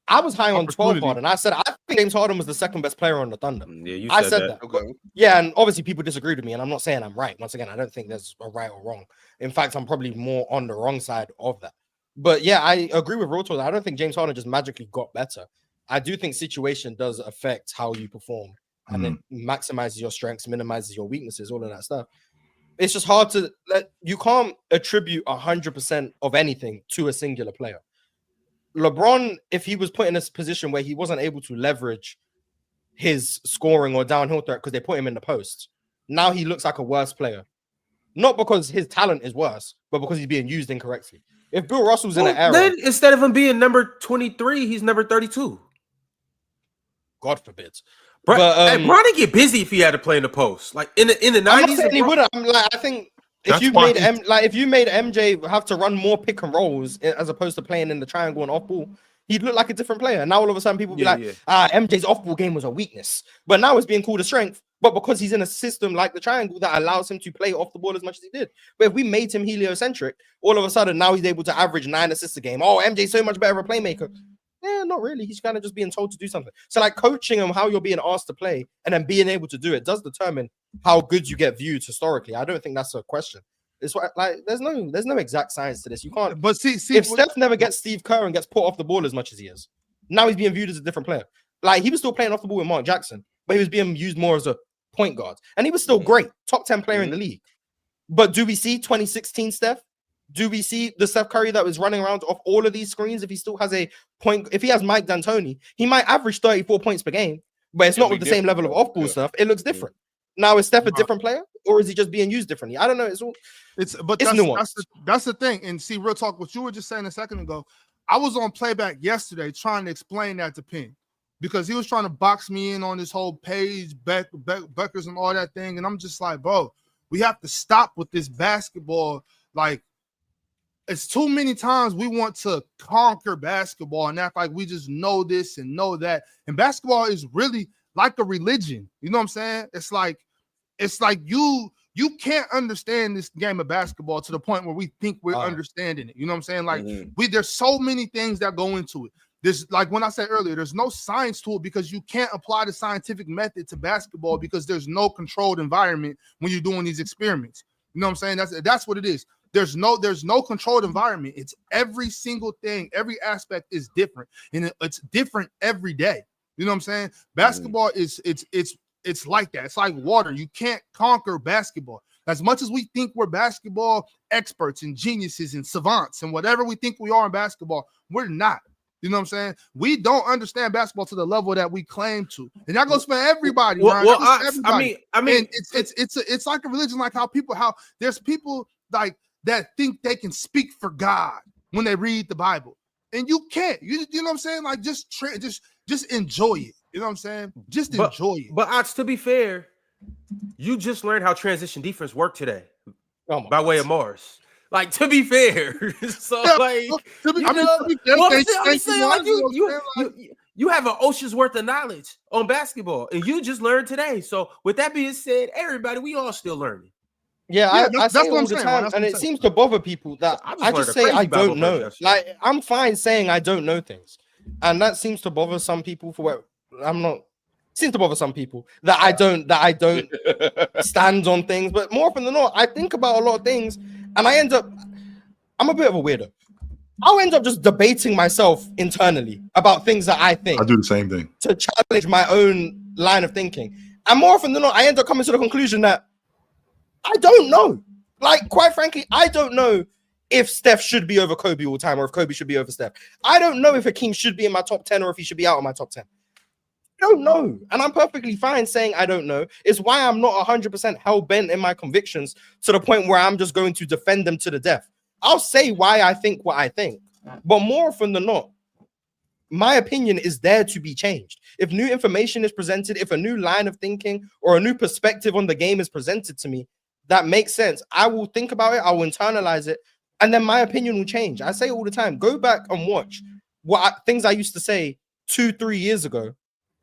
I was high on 12 Harden. I said I think James Harden was the second best player on the Thunder. Yeah, you I said that. Okay. Yeah, and obviously people disagreed with me, and I'm not saying I'm right. Once again, I don't think there's a right or wrong. In fact, I'm probably more on the wrong side of that. But yeah, I agree with Roto. I don't think James Harden just magically got better. I do think situation does affect how you perform, and it maximizes your strengths, minimizes your weaknesses, all of that stuff. It's just hard to you can't attribute 100% of anything to a singular player. LeBron, if he was put in a position where he wasn't able to leverage his scoring or downhill threat because they put him in the post, now he looks like a worse player. Not because his talent is worse, but because he's being used incorrectly. If Bill Russell's in an era, then instead of him being number 23, he's number 32. God forbid. But But Bron didn't get busy if he had to play in the post. Like in the 90s, I'm not saying he would. I'm like, I think if you made MJ have to run more pick and rolls as opposed to playing in the triangle and off ball, he'd look like a different player. And now all of a sudden people be MJ's off ball game was a weakness, but now it's being called a strength. But because he's in a system like the triangle that allows him to play off the ball as much as he did. But if we made him heliocentric, all of a sudden now he's able to average 9 assists a game. Oh, MJ's so much better of a playmaker. Yeah, not really. He's kind of just being told to do something. So like coaching him how you're being asked to play and then being able to do it does determine how good you get viewed historically. I don't think that's a question. It's what, like there's no exact science to this. You can't. But see, if Steph never gets Steve Kerr and gets put off the ball as much as he is, now he's being viewed as a different player. Like he was still playing off the ball with Mark Jackson, but he was being used more as a point guard, and he was still great, top 10 player in the league. But do we see 2016 Steph? Do we see the Steph Curry that was running around off all of these screens? If he still has a point, if he has Mike D'Antoni, he might average 34 points per game, but it's not with the same level of off-ball stuff. It looks different. Now, is Steph a different player, or is he just being used differently? I don't know. It's nuanced. That's the thing. And see, real talk, what you were just saying a second ago, I was on playback yesterday trying to explain that to Penn because he was trying to box me in on this whole Page, Beckers, and all that thing. And I'm just like, bro, we have to stop with this basketball. Like, it's too many times we want to conquer basketball and act like we just know this and know that. And basketball is really like a religion. You know what I'm saying? It's like you can't understand this game of basketball to the point where we think we're understanding it. You know what I'm saying? Like there's so many things that go into it. There's, like when I said earlier, there's no science to it because you can't apply the scientific method to basketball because there's no controlled environment when you're doing these experiments. You know what I'm saying? That's what it is. There's no controlled environment. It's every single thing, every aspect is different, and it's different every day. You know what I'm saying? Basketball is it's like that. It's like water. You can't conquer basketball. As much as we think we're basketball experts and geniuses and savants and whatever we think we are in basketball, we're not. You know what I'm saying? We don't understand basketball to the level that we claim to, and that goes for everybody. Everybody. I mean, it's like a religion, like how there's people like that think they can speak for God when they read the Bible, and you can't. You know what I'm saying? Like just enjoy it. You know what I'm saying? Just enjoy it. But to be fair, you just learned how transition defense worked today by way of Mars. Like, to be fair, so like, you have an ocean's worth of knowledge on basketball, and you just learned today. So, with that being said, everybody, we all still learning. Yeah, I say all the time, and it seems to bother people that I just say I don't know. Like, I'm fine saying I don't know things, and that seems to bother some people. Seems to bother some people that I don't stand on things, but more often than not, I think about a lot of things, and I'm a bit of a weirdo. I'll end up just debating myself internally about things that I think. I do the same thing to challenge my own line of thinking, and more often than not, I end up coming to the conclusion that I don't know. Like, quite frankly, I don't know if Steph should be over Kobe all the time, or if Kobe should be over Steph. I don't know if Hakeem should be in my top 10 or if he should be out of my top 10. I don't know. And I'm perfectly fine saying I don't know. It's why I'm not 100% hell-bent in my convictions to the point where I'm just going to defend them to the death. I'll say why I think what I think. But more often than not, my opinion is there to be changed. If new information is presented, if a new line of thinking or a new perspective on the game is presented to me, that makes sense. I will think about it. I will internalize it. And then my opinion will change. I say it all the time. Go back and watch things I used to say 2-3 years ago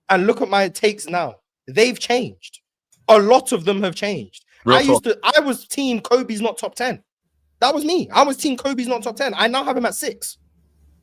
and look at my takes now. They've changed. A lot of them have changed. I was team Kobe's not top 10. That was me. I was team Kobe's not top 10. I now have him at 6.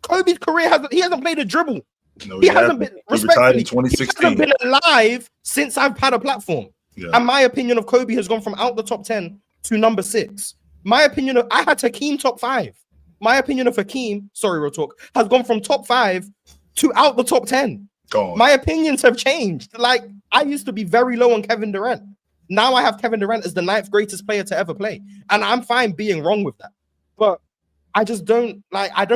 Kobe's career hasn't played a dribble. No, he hasn't been respectfully. In 2016. He hasn't been alive since I've had a platform. Yeah. And my opinion of Kobe has gone from out the top 10 to number 6. My opinion of I had Hakeem top 5. My opinion of Hakeem, sorry, real talk, has gone from top 5 to out the top 10. My opinions have changed. Like, I used to be very low on Kevin Durant. Now I have Kevin Durant as the 9th greatest player to ever play. And I'm fine being wrong with that. But I just don't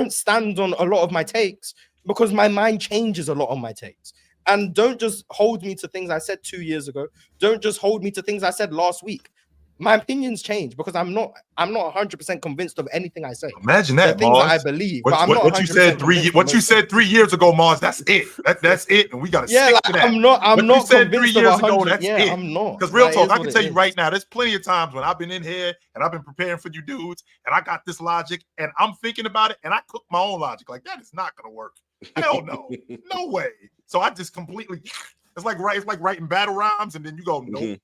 stand on a lot of my takes because my mind changes a lot on my takes. And don't just hold me to things I said 2 years ago. Don't just hold me to things I said last week. My opinions change because I'm not 100% convinced of anything I say. Imagine that, things Mars. that I believe. What you said 3 years ago, Mars. That's it. That's it, and we got to stick to that. I'm not said 3 years ago. That's it. I'm not. Because real talk, I can tell you right now, there's plenty of times when I've been in here and I've been preparing for you dudes, and I got this logic, and I'm thinking about it, and I cook my own logic. Like, that is not going to work. Hell no, no way. So I just completely. It's like writing battle rhymes, and then you go, nope.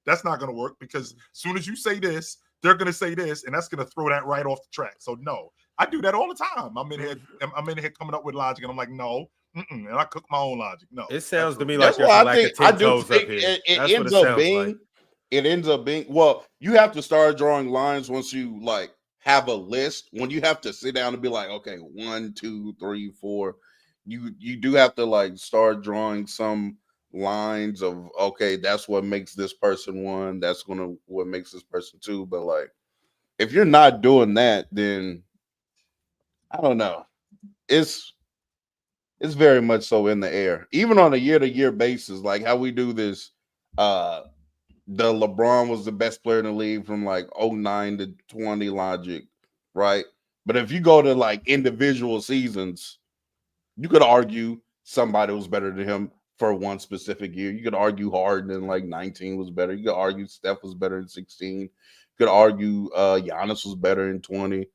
That's not going to work because as soon as you say this, they're going to say this, and that's going to throw that right off the track. So no, I do that all the time. I'm in here coming up with logic, and I'm like, no, and I cook my own logic. No, it sounds to me like there's a lack of 10 toes up here. It ends up being it ends up being, well, you have to start drawing lines once you like have a list. When you have to sit down and be like, okay, 1, 2, 3, 4, you do have to like start drawing some lines of, okay, that's what makes this person one, that's what makes this person two. But like, if you're not doing that, then I don't know. It's very much so in the air. Even on a year-to-year basis, like how we do this, the LeBron was the best player in the league from like 09 to 20 logic, right? But if you go to like individual seasons, you could argue somebody was better than him for one specific year. You could argue Harden in like 19 was better. You could argue Steph was better in 16. You could argue Giannis was better in 20.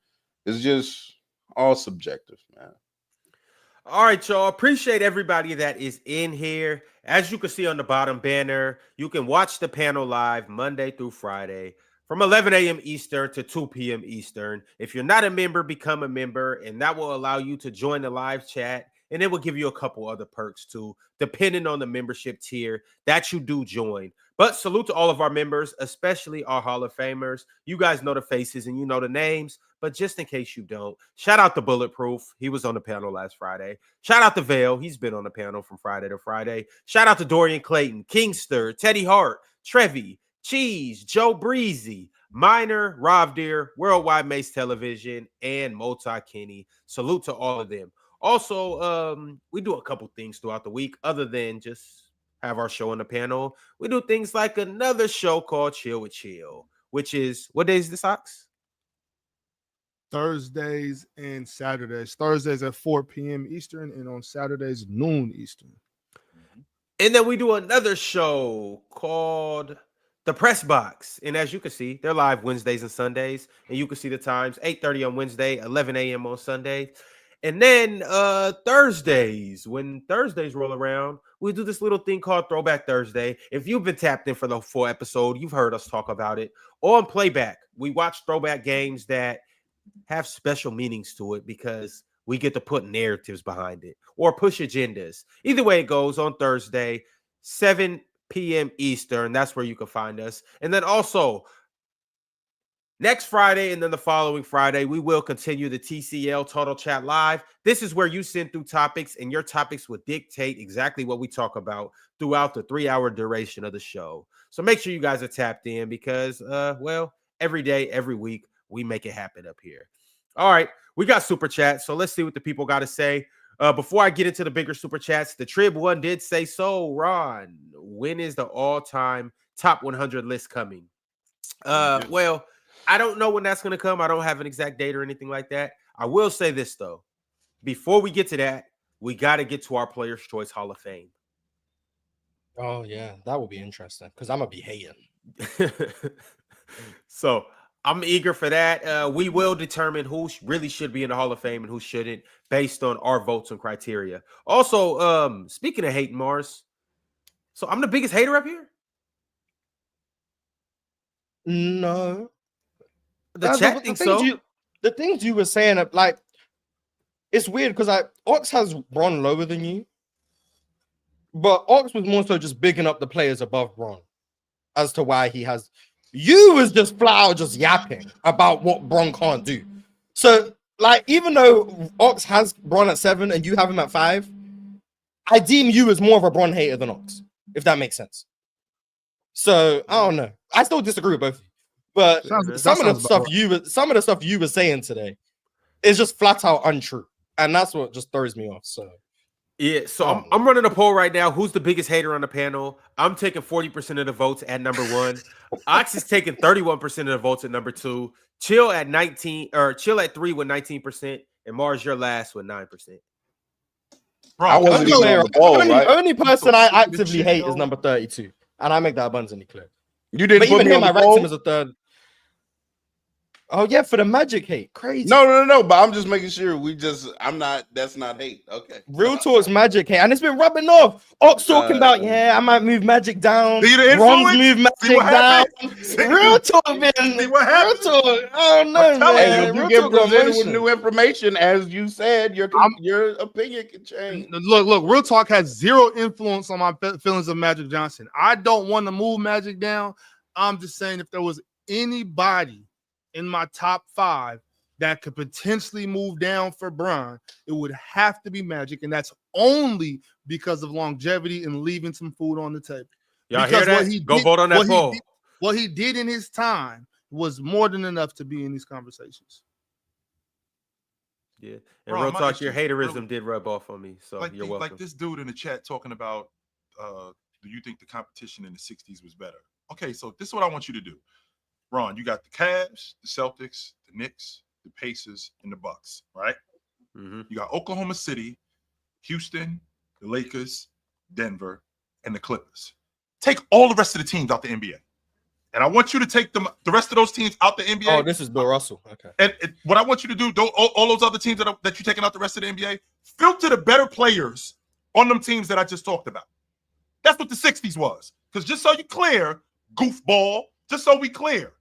It's just all subjective, man. All right, y'all. Appreciate everybody that is in here. As you can see on the bottom banner, you can watch the panel live Monday through Friday from 11 a.m. Eastern to 2 p.m. Eastern. If you're not a member, become a member, and that will allow you to join the live chat, and it will give you a couple other perks too, depending on the membership tier that you do join. But salute to all of our members, especially our Hall of Famers. You guys know the faces and you know the names, but just in case you don't, shout out to Bulletproof. He was on the panel last Friday. Shout out to Vale. He's been on the panel from Friday to Friday. Shout out to Dorian Clayton, Kingster, Teddy Hart, Trevi, Cheese, Joe Breezy, Minor, Rob Deer, Worldwide Mace Television, and Multi Kenny. Salute to all of them. Also, we do a couple things throughout the week other than just have our show on the panel. We do things like another show called Chill with Chill, which is, what days is this, Ox? Thursdays and Saturdays. Thursdays at 4 p.m. Eastern, and on Saturdays, noon Eastern. And then we do another show called The Press Box. And as you can see, they're live Wednesdays and Sundays. And you can see the times, 8:30 on Wednesday, 11 a.m. on Sunday. And then Thursdays, when Thursdays roll around, we do this little thing called Throwback Thursday. If you've been tapped in for the full episode, you've heard us talk about it. On playback, we watch throwback games that have special meanings to it because we get to put narratives behind it or push agendas. Either way it goes, on Thursday, 7 p.m. Eastern. That's where you can find us. And then also, next Friday and then the following Friday, we will continue the TCL Total Chat Live. This is where you send through topics, and your topics will dictate exactly what we talk about throughout the 3-hour duration of the show. So make sure you guys are tapped in because, well, every day, every week, we make it happen up here. All right, we got Super Chats, so let's see what the people got to say. Before I get into the bigger Super Chats, the Trib one did say, so, Ron, when is the all-time top 100 list coming? Well, I don't know when that's going to come. I don't have an exact date or anything like that. I will say this, though. Before we get to that, we got to get to our Players' Choice Hall of Fame. Oh, yeah. That will be interesting because I'm going to be hating. So I'm eager for that. We will determine who really should be in the Hall of Fame and who shouldn't based on our votes and criteria. Also, speaking of hating, Mars, so I'm the biggest hater up here? No. The chat thinks so. The things you were saying, like, it's weird because Ox has Bron lower than you, but Ox was more so just bigging up the players above Bron as to why he has. You was just flat out just yapping about what Bron can't do. So, like, even though Ox has Bron at 7 and you have him at 5, I deem you as more of a Bron hater than Ox, if that makes sense. So I don't know. I still disagree with both of you. But some of the stuff you were saying today is just flat out untrue, and that's what just throws me off. So yeah, so I'm running a poll right now. Who's the biggest hater on the panel? I'm taking 40% of the votes at number 1. Ox is taking 31% of the votes at number 2. Chill at 19 or Chill at 3 with 19%, and Mars, you're last with 9%. Bro, I wasn't even on the poll, right? Only person I actively hate is number 32, and I make that abundantly clear. You didn't put even me on him, I ranked him as a 3rd. Oh yeah, for the Magic hate, crazy. No. But I'm just making sure that's not hate. Okay. Real talk's Magic hate, and it's been rubbing off. Ox talking about, I might move Magic down. Ron's move Magic down. Real talk, man. Real talk. I don't know, man. Hey, if you get presented with new information, as you said, your opinion can change. Look. Real talk has zero influence on my feelings of Magic Johnson. I don't want to move Magic down I'm just saying if there was anybody in my top 5 that could potentially move down for Bron, it would have to be Magic, and that's only because of longevity and leaving some food on the table. Y'all Because hear that? Go vote on that poll. What he did in his time was more than enough to be in these conversations. Yeah, and real talk, your haterism did rub off on me, so like you're welcome. Like this dude in the chat talking about, do you think the competition in the 60s was better? Okay, so this is what I want you to do. Ron, you got the Cavs, the Celtics, the Knicks, the Pacers, and the Bucks, right? Mm-hmm. You got Oklahoma City, Houston, the Lakers, Denver, and the Clippers. Take all the rest of the teams out the NBA. And I want you to take the rest of those teams out the NBA. Oh, this is Bill Russell. Okay. And what I want you to do, all those other teams that you're taking out the rest of the NBA, filter the better players on them teams that I just talked about. That's what the 60s was. Because just so you clear, goofball, just so we clear,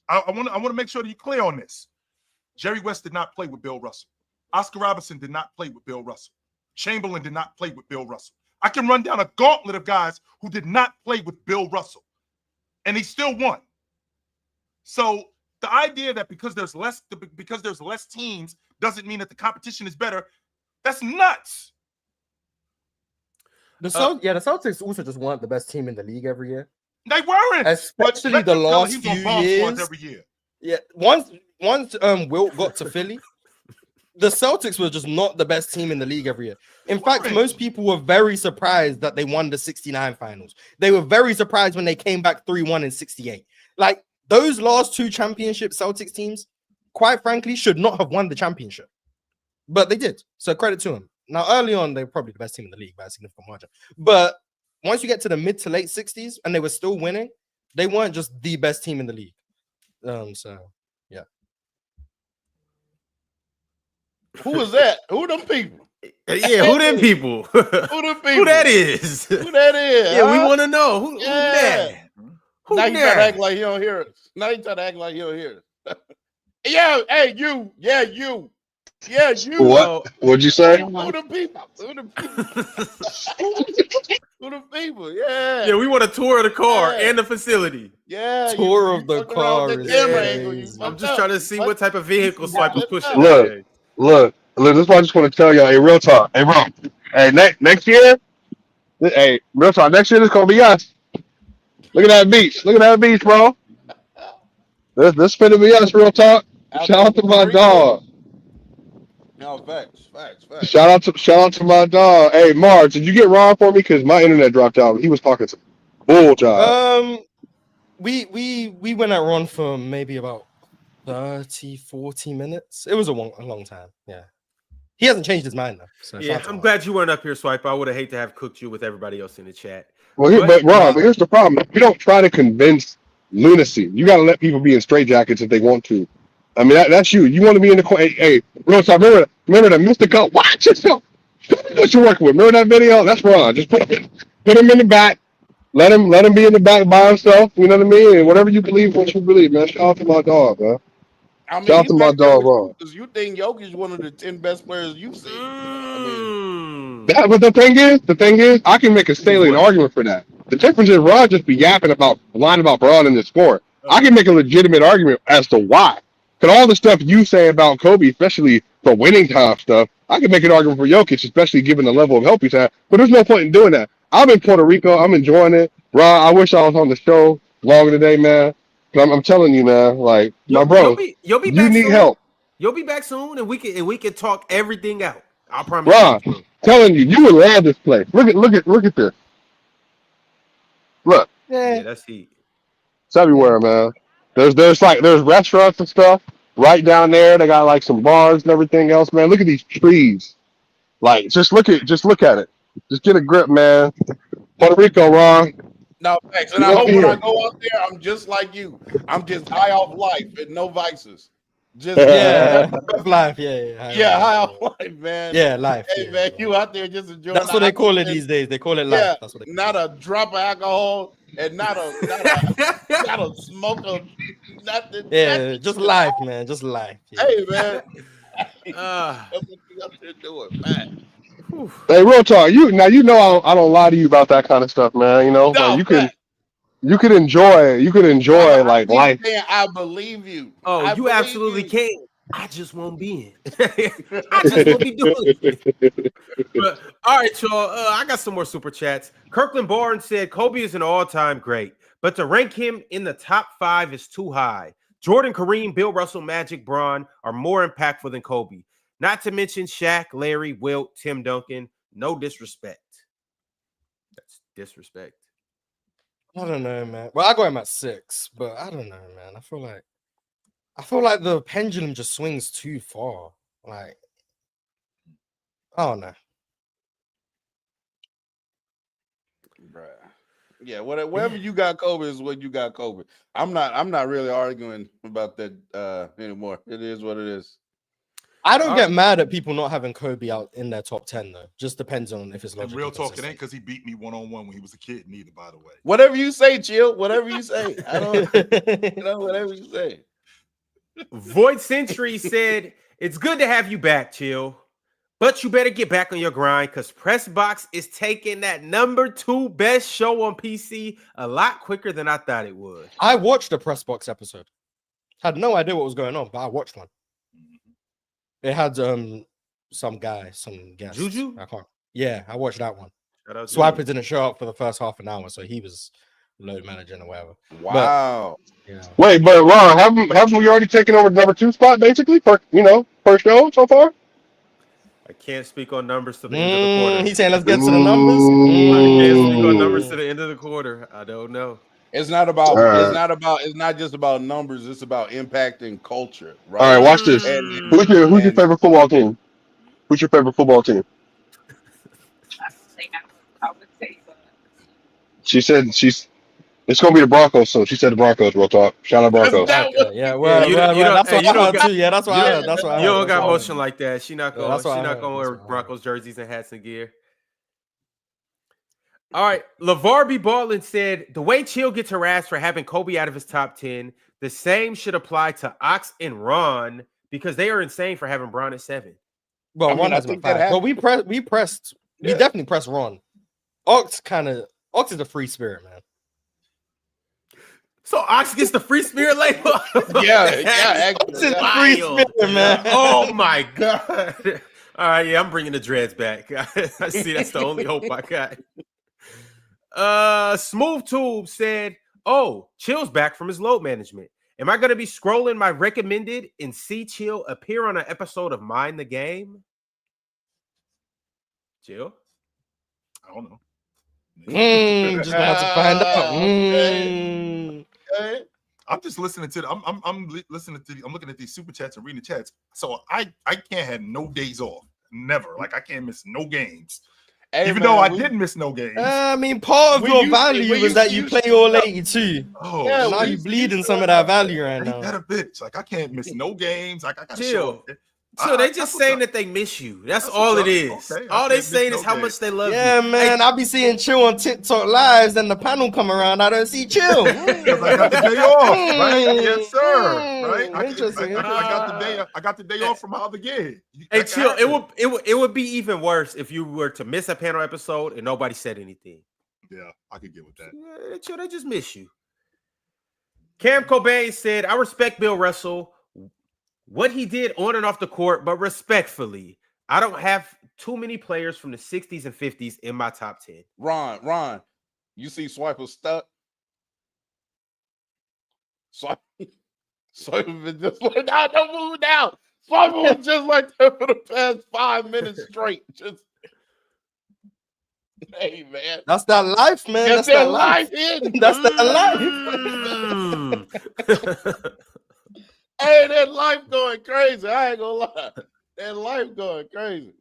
I want to make sure that you're clear on this. Jerry West did not play with Bill Russell. Oscar Robertson did not play with Bill Russell. Chamberlain did not play with Bill Russell. I can run down a gauntlet of guys who did not play with Bill Russell. And he still won. So the idea that because there's less teams doesn't mean that the competition is better, that's nuts. The Celtics also just weren't the best team in the league every year. They weren't, especially the last few years. Every year. Yeah, once Wilt got to Philly, the Celtics were just not the best team in the league every year. In fact, most people were very surprised that they won the 69 finals. They were very surprised when they came back 3-1 in 68. Like, those last 2 championship Celtics teams, quite frankly, should not have won the championship. But they did. So credit to them. Now, early on, they were probably the best team in the league by a significant margin. But once you get to the mid to late 60s and they were still winning, they weren't just the best team in the league. So, yeah. Who is that? Who them people? Yeah, who them people? Who them people? Who that is? Who that is? Yeah, we want to know. Who that? Who now that? you try to act like you don't hear it. Now you try to act like you don't hear it. Yeah, hey, you. Yeah, you. Yeah, you. What? What'd you say? Who them people? Who them people? Who them people? Yeah. Yeah, we want a tour of the car and the facility. Yeah. Tour of the car. I'm just trying to see what type of vehicle Swipe was pushing. Look. This is what I just want to tell y'all. Hey, real talk. Hey, bro. Hey, next year. Hey, real talk. Next year, it's gonna be us. Look at that beach. Look at that beach, bro. This finna be us. Real talk. Shout out to my dog. No, facts. Shout out to my dog. Hey, Mars, did you get Ron for me? Because my internet dropped out. He was talking some bull job. We went at Ron for maybe about 30-40 minutes. It was a long time. Yeah. He hasn't changed his mind though. So yeah, I'm glad you weren't up here, Swipe. I would have hated to have cooked you with everybody else in the chat. Well, but Ron, here's the problem. You don't try to convince lunacy. You got to let people be in straitjackets if they want to. I mean, that's you. You want to be in the corner. Hey, real talk. Remember that Mr. Cup. Watch yourself. What you're working with. Remember that video? That's Ron. Just put him in the back. Let him be in the back by himself. You know what I mean? And whatever you believe, what you believe, man. Shout out to my dog, man. I mean, shout out to my dog, Ron. Because you think Jokic is one of the 10 best players you've seen. But the thing is, I can make a salient argument for that. The difference is Ron just be lying about Braun in the sport. I can make a legitimate argument as to why. Because all the stuff you say about Kobe, especially for winning time stuff, I can make an argument for Jokic, especially given the level of help he's had. But there's no point in doing that. I'm in Puerto Rico. I'm enjoying it. Ron, I wish I was on the show longer today, man. I'm telling you, man. Like, my bro, you'll be you back need soon. help. You'll be back soon, and we can talk everything out. I promise. Ron, telling you would love this place. Look at this. Look. Yeah, that's heat. It's everywhere, man. There's restaurants and stuff right down there. They got like some bars and everything else, man. Look at these trees. Like, just look at it. Just get a grip, man. Puerto Rico, Ron. No, thanks. And I hope when I go out there, I'm just like you. I'm just high off life and no vices. Just life, yeah. Yeah, high off life, man. Yeah, life. Hey, man, you out there just enjoying. That's what they call it these days. They call it life. Yeah, that's what they not a drop of alcohol and not a smoke of nothing. Yeah, nothing. just life, man. Just life. Yeah. Hey, man. That's what you up there doing, man. Hey, real talk. You know I don't lie to you about that kind of stuff, man. You know, No, like, you can. You could enjoy like keep life. saying, I believe you. Oh, I you believe absolutely you. can. I just won't be in. I just won't be doing it. But all right, y'all. I got some more super chats. Kirkland Barnes said Kobe is an all-time great, but to rank him in the top 5 is too high. Jordan, Kareem, Bill Russell, Magic, Bron are more impactful than Kobe. Not to mention Shaq, Larry, Wilt, Tim Duncan. No disrespect. That's disrespect. I don't know, man. Well, I got him at 6, but I don't know, man. I feel like the pendulum just swings too far. Like, I don't know. Bruh. Yeah, whatever you got Kobe is what you got Kobe. I'm not really arguing about that anymore. It is what it is. I don't get mad at people not having Kobe out in their top 10 though. Just depends on if it's And logical. real talk, it ain't because he beat me 1-on-1 when he was a kid, neither, by the way. Whatever you say, chill. Whatever you say. I don't whatever you say. Void Century said, it's good to have you back, Chill. But you better get back on your grind because Pressbox is taking that number 2 best show on PC a lot quicker than I thought it would. I watched a Pressbox episode. Had no idea what was going on, but I watched one. It had some guest. Juju? I can't. Yeah, I watched that one. Swiper didn't show up for the first half an hour, so he was load managing or whatever. Wow. But, yeah. Wait, but Ron, haven't we already taken over the number 2 spot basically per show so far? I can't speak on numbers to the end of the quarter. He's saying let's get to the numbers. I can't speak on numbers to the end of the quarter. I don't know. It's not about it's not just about numbers, it's about impacting culture, right? All right, watch this. Who's your favorite football team? Who's your favorite football team? She said it's gonna be the Broncos, so she said the Broncos. Real talk. Shout out Broncos. Yeah, well, that's what I heard too. Yeah, that's what I heard. That's what I heard. You don't got motion like that. She not going. That's what She I not heard. going to That's wear what I Broncos jerseys and hats and gear. All right, LeVar B. Ballin said the way Chill gets harassed for having Kobe out of his top 10, the same should apply to Ox and Ron because they are insane for having Bron at 7. Well, I mean, Ron I has think been that 5. But we definitely pressed Ron. Ox is a free spirit, man. So Ox gets the free spirit label. Actually, Free spirit, man. Oh my god. All right, yeah, I'm bringing the dreads back. I see that's the only hope I got. Smooth Tube said, "Oh, Chill's back from his load management. Am I going to be scrolling my recommended and see Chill appear on an episode of Mind the Game?" Chill? I don't know. Just gonna have to find out. Okay. I'm just listening to I'm listening to I'm looking at these super chats and reading the chats. So I can't have no days off. Never. Like I can't miss no games. Hey, Even man, though I didn't miss no games. I mean, part of your value is that you play all 82. Oh, Yeah, now you bleeding some of that value right ain't now. that a bitch? Like I can't miss no games. Like I gotta Chill. show up. So they just saying that they miss you. That's all it is. Okay, all I they can't saying miss is no how much they love Yeah, you. man. I be seeing Chill on TikTok lives, and the panel come around. I don't see Chill. Because I got the day off, right? Yes, sir. Right? Interesting. I got the day off from my other gig. Hey, Chill. It would be even worse if you were to miss a panel episode and nobody said anything. Yeah, I could get with that. Yeah, Chill, they just miss you. Cam Cobain said, "I respect Bill Russell, what he did on and off the court, but respectfully, I don't have too many players from the 60s and 50s in my top 10. Ron, you see Swiper stuck? Swiper been just like, no, don't move now. Swiper was just like that for the past 5 minutes straight. Just, hey, man. That's that life, man. That's that life. That's that life. Hey, that life going crazy. I ain't gonna lie. That life going crazy.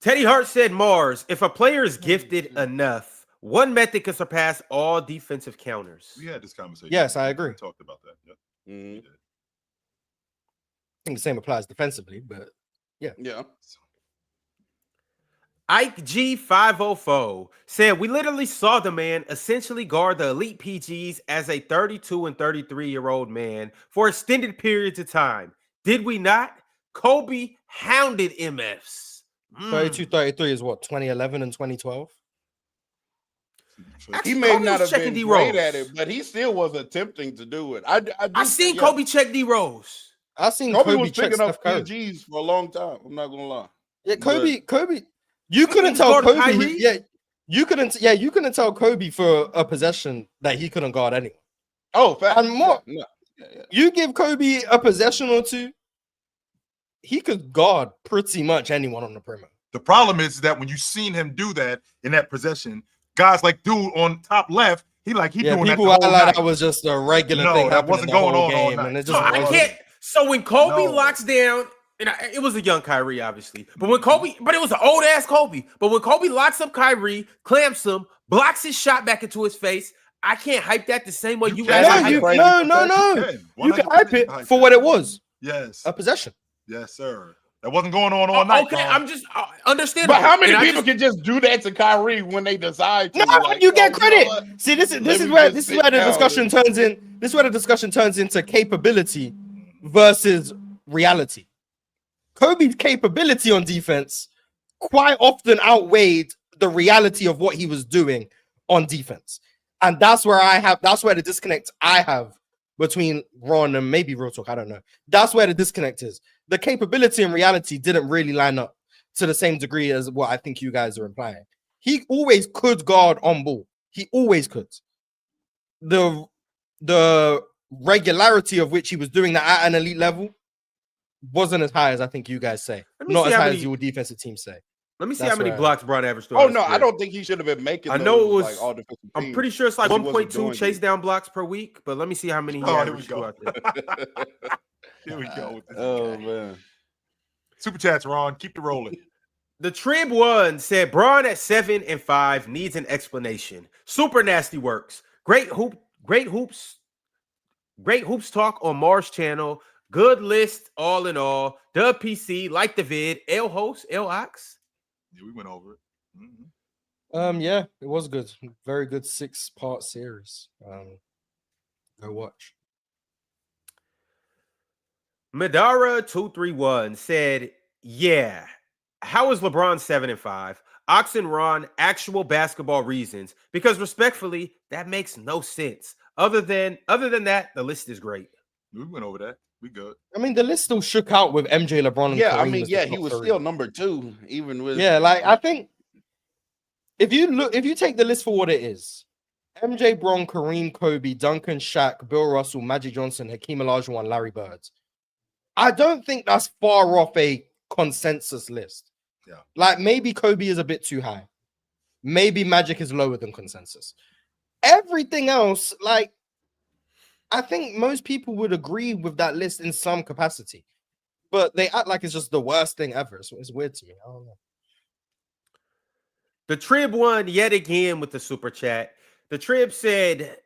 Teddy Hart said, Mars, if a player is gifted enough, one method can surpass all defensive counters. We had this conversation. Yes, I agree. We talked about that. Yep. Mm-hmm. I think the same applies defensively, but yeah. Yeah. Ike G504 said, we literally saw the man essentially guard the elite PGs as a 32 and 33-year-old man for extended periods of time. Did we not? Kobe hounded MFs. 32-33 is what, 2011 and 2012? He Actually, may Kobe not was have checking been D-Rose. great at it, but he still was attempting to do it. I I seen Kobe check D-Rose. I seen Kobe Kobe was check picking up Steph Curry. PGs for a long time. I'm not gonna lie. Yeah, But- Kobe. You He couldn't was tell guarding Kobe. Kyrie? You couldn't tell Kobe for a possession that he couldn't guard anyone. Oh, fact. And more, Yeah, yeah. you give Kobe a possession or two, he could guard pretty much anyone on the perimeter. The problem is that when you seen him do that in that possession, guys like dude on top left, he doing People that the whole act like night. that was just a regular No, thing. that happening wasn't the whole going on all game, night. and it So just I wasn't. can't. So when Kobe No. locks down, and it was a young Kyrie, obviously, but when Kobe, but it was an old ass Kobe. But when Kobe locks up Kyrie, clamps him, blocks his shot back into his face, I can't hype that the same way you guys. can. hype it. No. You can hype it for what it was. Yes. A possession. Yes, sir. That wasn't going on all night. Okay, Ron. I'm just understanding. But how many people can just do that to Kyrie when they decide to? No, Like, you get oh, credit. you know what? See, this Let is me where just the sit down discussion turns in. This is where the discussion turns into capability versus reality. Kobe's capability on defense quite often outweighed the reality of what he was doing on defense, and that's where the disconnect I have between Ron and maybe Real Talk. I don't know. That's where the disconnect is. The capability and reality didn't really line up to the same degree as what I think you guys are implying. He always could guard on ball. He always could. The regularity of which he was doing that at an elite level wasn't as high as I think you guys say. Let me Not see as how high many- as your defensive team say. Let me see That's how many right. blocks Bron averaged throughout Oh his no, I career. don't think he should have been making. I know it those, was. like, all defensive I'm teams. pretty sure it's like He wasn't 1.2 doing chase it. down blocks per week, but let me see how many he Oh, here we averaged go. throughout there. Here we go with this. Oh guy. man. Super chats, Ron. Keep it rolling. The Trib One said Braun at 7 and 5 needs an explanation. Super nasty works. Great hoops talk on Mars channel. Good list, all in all. Dub PC, like the vid. L host, L Ox. Yeah, we went over it. Mhm. Yeah, it was good. Very good 6-part series. Go watch. Madara 231 said, "Yeah, how is LeBron 7 and 5? Ox and Ron, actual basketball reasons. Because respectfully, that makes no sense. Other than that, the list is great." We went over that. We good. I mean, the list still shook out with MJ, LeBron, and Yeah, I Kareem mean, as the yeah, he top was three. still number 2, even with Like I think if you take the list for what it is, MJ, Bron, Kareem, Kobe, Duncan, Shaq, Bill Russell, Magic Johnson, Hakeem Olajuwon, Larry Bird. I don't think that's far off a consensus list. Yeah. Like maybe Kobe is a bit too high. Maybe Magic is lower than consensus. Everything else, like I think most people would agree with that list in some capacity, but they act like it's just the worst thing ever. So it's weird to me. I don't know. The Trib won yet again with the super chat. The Trib said,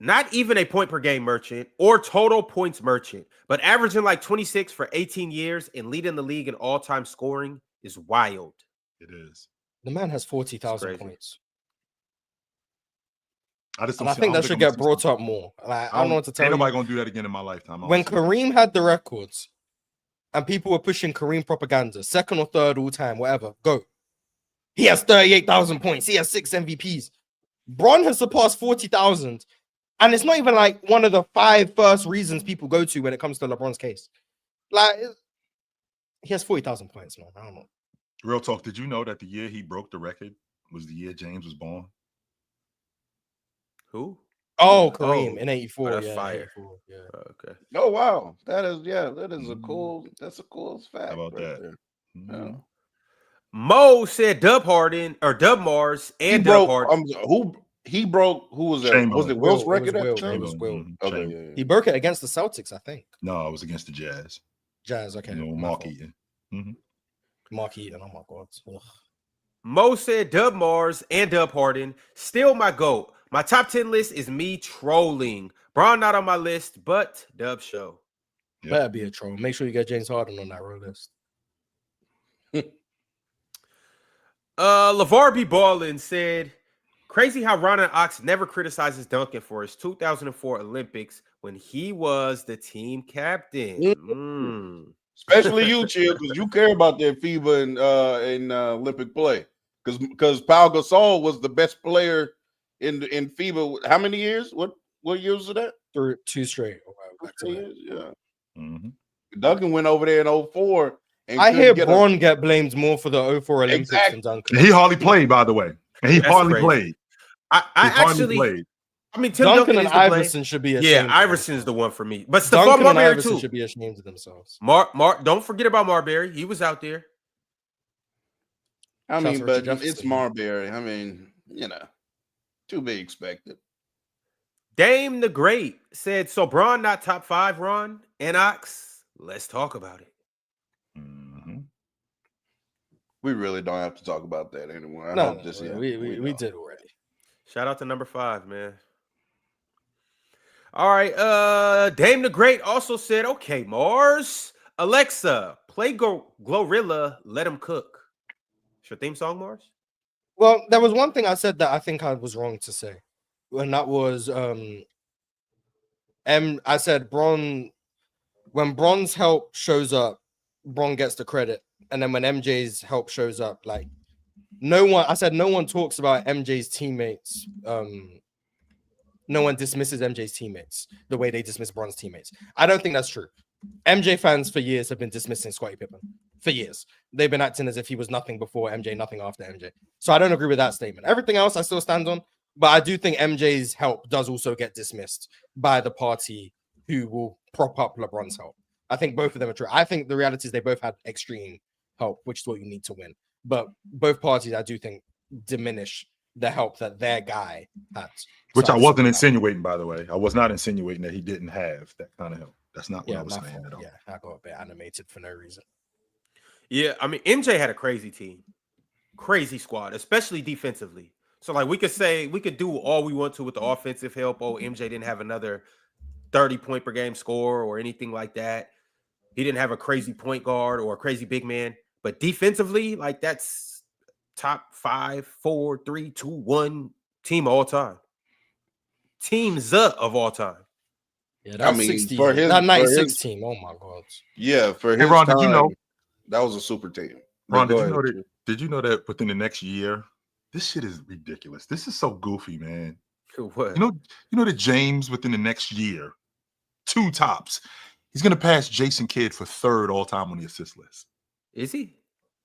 not even a point per game merchant or total points merchant, but averaging like 26 for 18 years and leading the league in all-time scoring is wild. It is. The man has 40,000 crazy. points. I just And don't I see- think don't that should I'm get gonna see brought some- up more. Like, I don't know what to tell Ain't you. nobody gonna do that again in my lifetime. I When don't see it. Kareem had the records and people were pushing Kareem propaganda, second or third all time, whatever, go. He has 38,000 points. He has 6 MVPs. Bron has surpassed 40,000. And it's not even like one of the 5 first reasons people go to when it comes to LeBron's case. Like, he has 40,000 points, man. I don't know. Real talk. Did you know that the year he broke the record was the year James was born? Who? Oh, Kareem in 84. that's Yeah, fire. 84, yeah. Okay. Oh wow, that is a cool. That's a cool fact. How about right that? there. Mhm. Yeah. Mo said Dub Harden or Dub Mars He and Dub broke. Harden. He broke. Who was that? Chamberlain. Was it Will's Will, it record was at Will, the time? it was Will. Mhm. Okay, Chamberlain. yeah. He broke it against the Celtics, I think. No, it was against the Jazz. Jazz, okay. You know, my Mark fault. Eaton. Mhm. Mark Eaton, oh my God. Ugh. Mo said Dub Mars and Dub Harden. Still my GOAT. My top 10 list is me trolling. Braun not on my list, but Dub show. Yep. Better be a troll. Make sure you get James Harden on that road list. LeVar B. Ballin said, crazy how Ron and Ox never criticizes Duncan for his 2004 Olympics when he was the team captain. Especially you, Chill, because you care about that FIBA and Olympic play. Because Pau Gasol was the best player in FIBA. How many years? What years was that? Two straight. Back to back. Yeah. Mhm. Duncan went over there in 04. And I hear get Braun get blamed more for the 04 Olympics than Duncan. He hardly played, by the way. And he That's hardly crazy. played. I He hardly actually played. I mean, Tim Duncan Duncan and is the blame. Iverson should be ashamed. Yeah, of Iverson's themselves. the one for me. But Stephon Duncan and Marbury Iverson too. should be ashamed of themselves. Don't forget about Marbury. He was out there. I Shouts mean, to but Richard Jefferson. it's Marbury. I mean, to be expected. Dame the Great said, so Braun not top 5, Ron and Ox. Let's talk about it. Mhm. We really don't have to talk about that anymore. I No, hope this. we did already. Shout out to number 5, man. All right. Dame the Great also said, okay, Mars, Alexa, play Glorilla, let him cook. It's your theme song, Mars? Well, there was one thing I said that I think I was wrong to say. And that was I said Bron, when Bron's help shows up, Bron gets the credit. And then when MJ's help shows up, like no one talks about MJ's teammates. No one dismisses MJ's teammates the way they dismiss Bron's teammates. I don't think that's true. MJ fans for years have been dismissing Scottie Pippen. For years. They've been acting as if he was nothing before MJ, nothing after MJ. So I don't agree with that statement. Everything else I still stand on, but I do think MJ's help does also get dismissed by the party who will prop up LeBron's help. I think both of them are true. I think the reality is they both had extreme help, which is what you need to win. But both parties, I do think, diminish the help that their guy had. Which So I I'm wasn't sorry. insinuating, by the way. I was not insinuating that he didn't have that kind of help. That's not what I was my saying fault. at all. Yeah, I got a bit animated for no reason. Yeah, I mean, MJ had a crazy team, crazy squad, especially defensively. So, like, we could do all we want to with the offensive help. Oh, MJ didn't have another 30-point per game score or anything like that. He didn't have a crazy point guard or a crazy big man. But defensively, like, that's top 5, 4, 3, 2, 1 team of all time. Teams of all time. Yeah, that 60, for that 96 team. Oh my god. Yeah, for his Hey, Ron, time, did you know? That was a super team. Ron, But did go you ahead. know that within the next year, this shit is ridiculous. This is so goofy, man. What? You know that James within the next year, 2 tops, he's gonna pass Jason Kidd for 3rd all time on the assist list. Is he?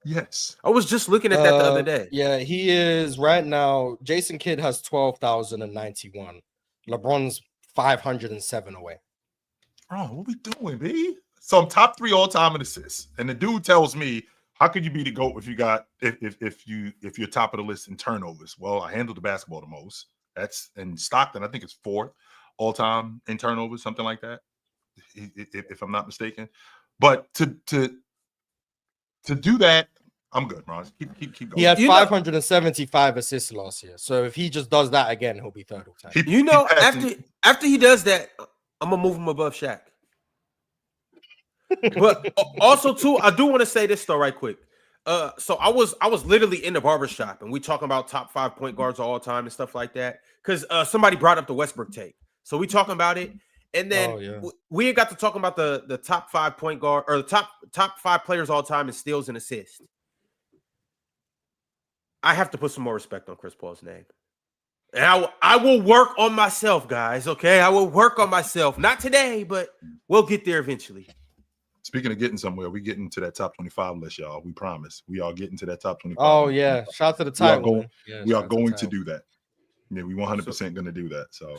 Yes. I was just looking at that the other day. Yeah, he is right now. Jason Kidd has 12,091. LeBron's 507 away. Bro, what we doing, B? So I'm top 3 all time in assists, and the dude tells me, "How could you be the GOAT if you got if you're top of the list in turnovers?" Well, I handled the basketball the most. That's in Stockton. I think it's 4th all time in turnovers, something like that, if I'm not mistaken. But to do that, I'm good, Ron. Keep going. He had 575 assists last year. So if he just does that again, he'll be 3rd all time. After he does that, I'm gonna move him above Shaq. But also, too, I do want to say this though, right quick. So I was literally in the barbershop and we talking about top 5 point guards of all time and stuff like that. Because somebody brought up the Westbrook tape. So we talking about it. And then we ain't got to talk about the top 5 point guard or the top 5 players all time in steals and assists. I have to put some more respect on Chris Paul's name. And I will work on myself, guys. Okay, I will work on myself. Not today, but we'll get there eventually. Speaking of getting somewhere, we getting to that top 25 list, y'all. We promise. We are getting to that top 25. Oh yeah, shout out to the title. We are going to do that. Yeah, we 100% going to do that. So,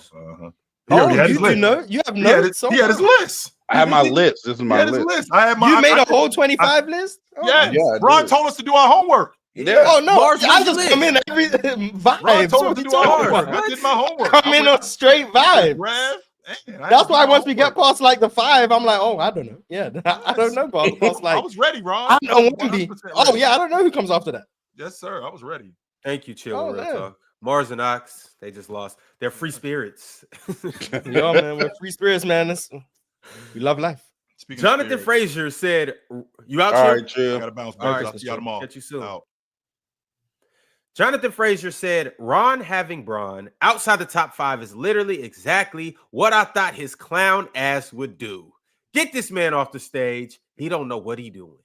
you do know? You have notes? He had his list. I have my list. This is my list. I had my. You made a whole 25 list? Oh, yes. Yeah, Ron told us to do our homework. Yeah. Oh no, I just come in every vibe. Ron told us to do our homework. I did my homework. Come in on straight vibe. That's why once we get past like the 5, I'm like, oh, I don't know. Yeah, I don't know, but I was ready, Ron. I know Wemby. Oh yeah, I don't know who comes after that. Yes, sir. I was ready. Thank you, Chill. Real talk. Mars and Ox, they just lost. They're free spirits. Yo, man, we're free spirits, man. We love life. Jonathan Frazier said, "You out, All right, Chill. I gotta bounce back. All right, See y'all tomorrow. Catch you soon." Out. Jonathan Frazier said, Ron having Braun outside the top 5 is literally exactly what I thought his clown ass would do. Get this man off the stage. He don't know what he doing.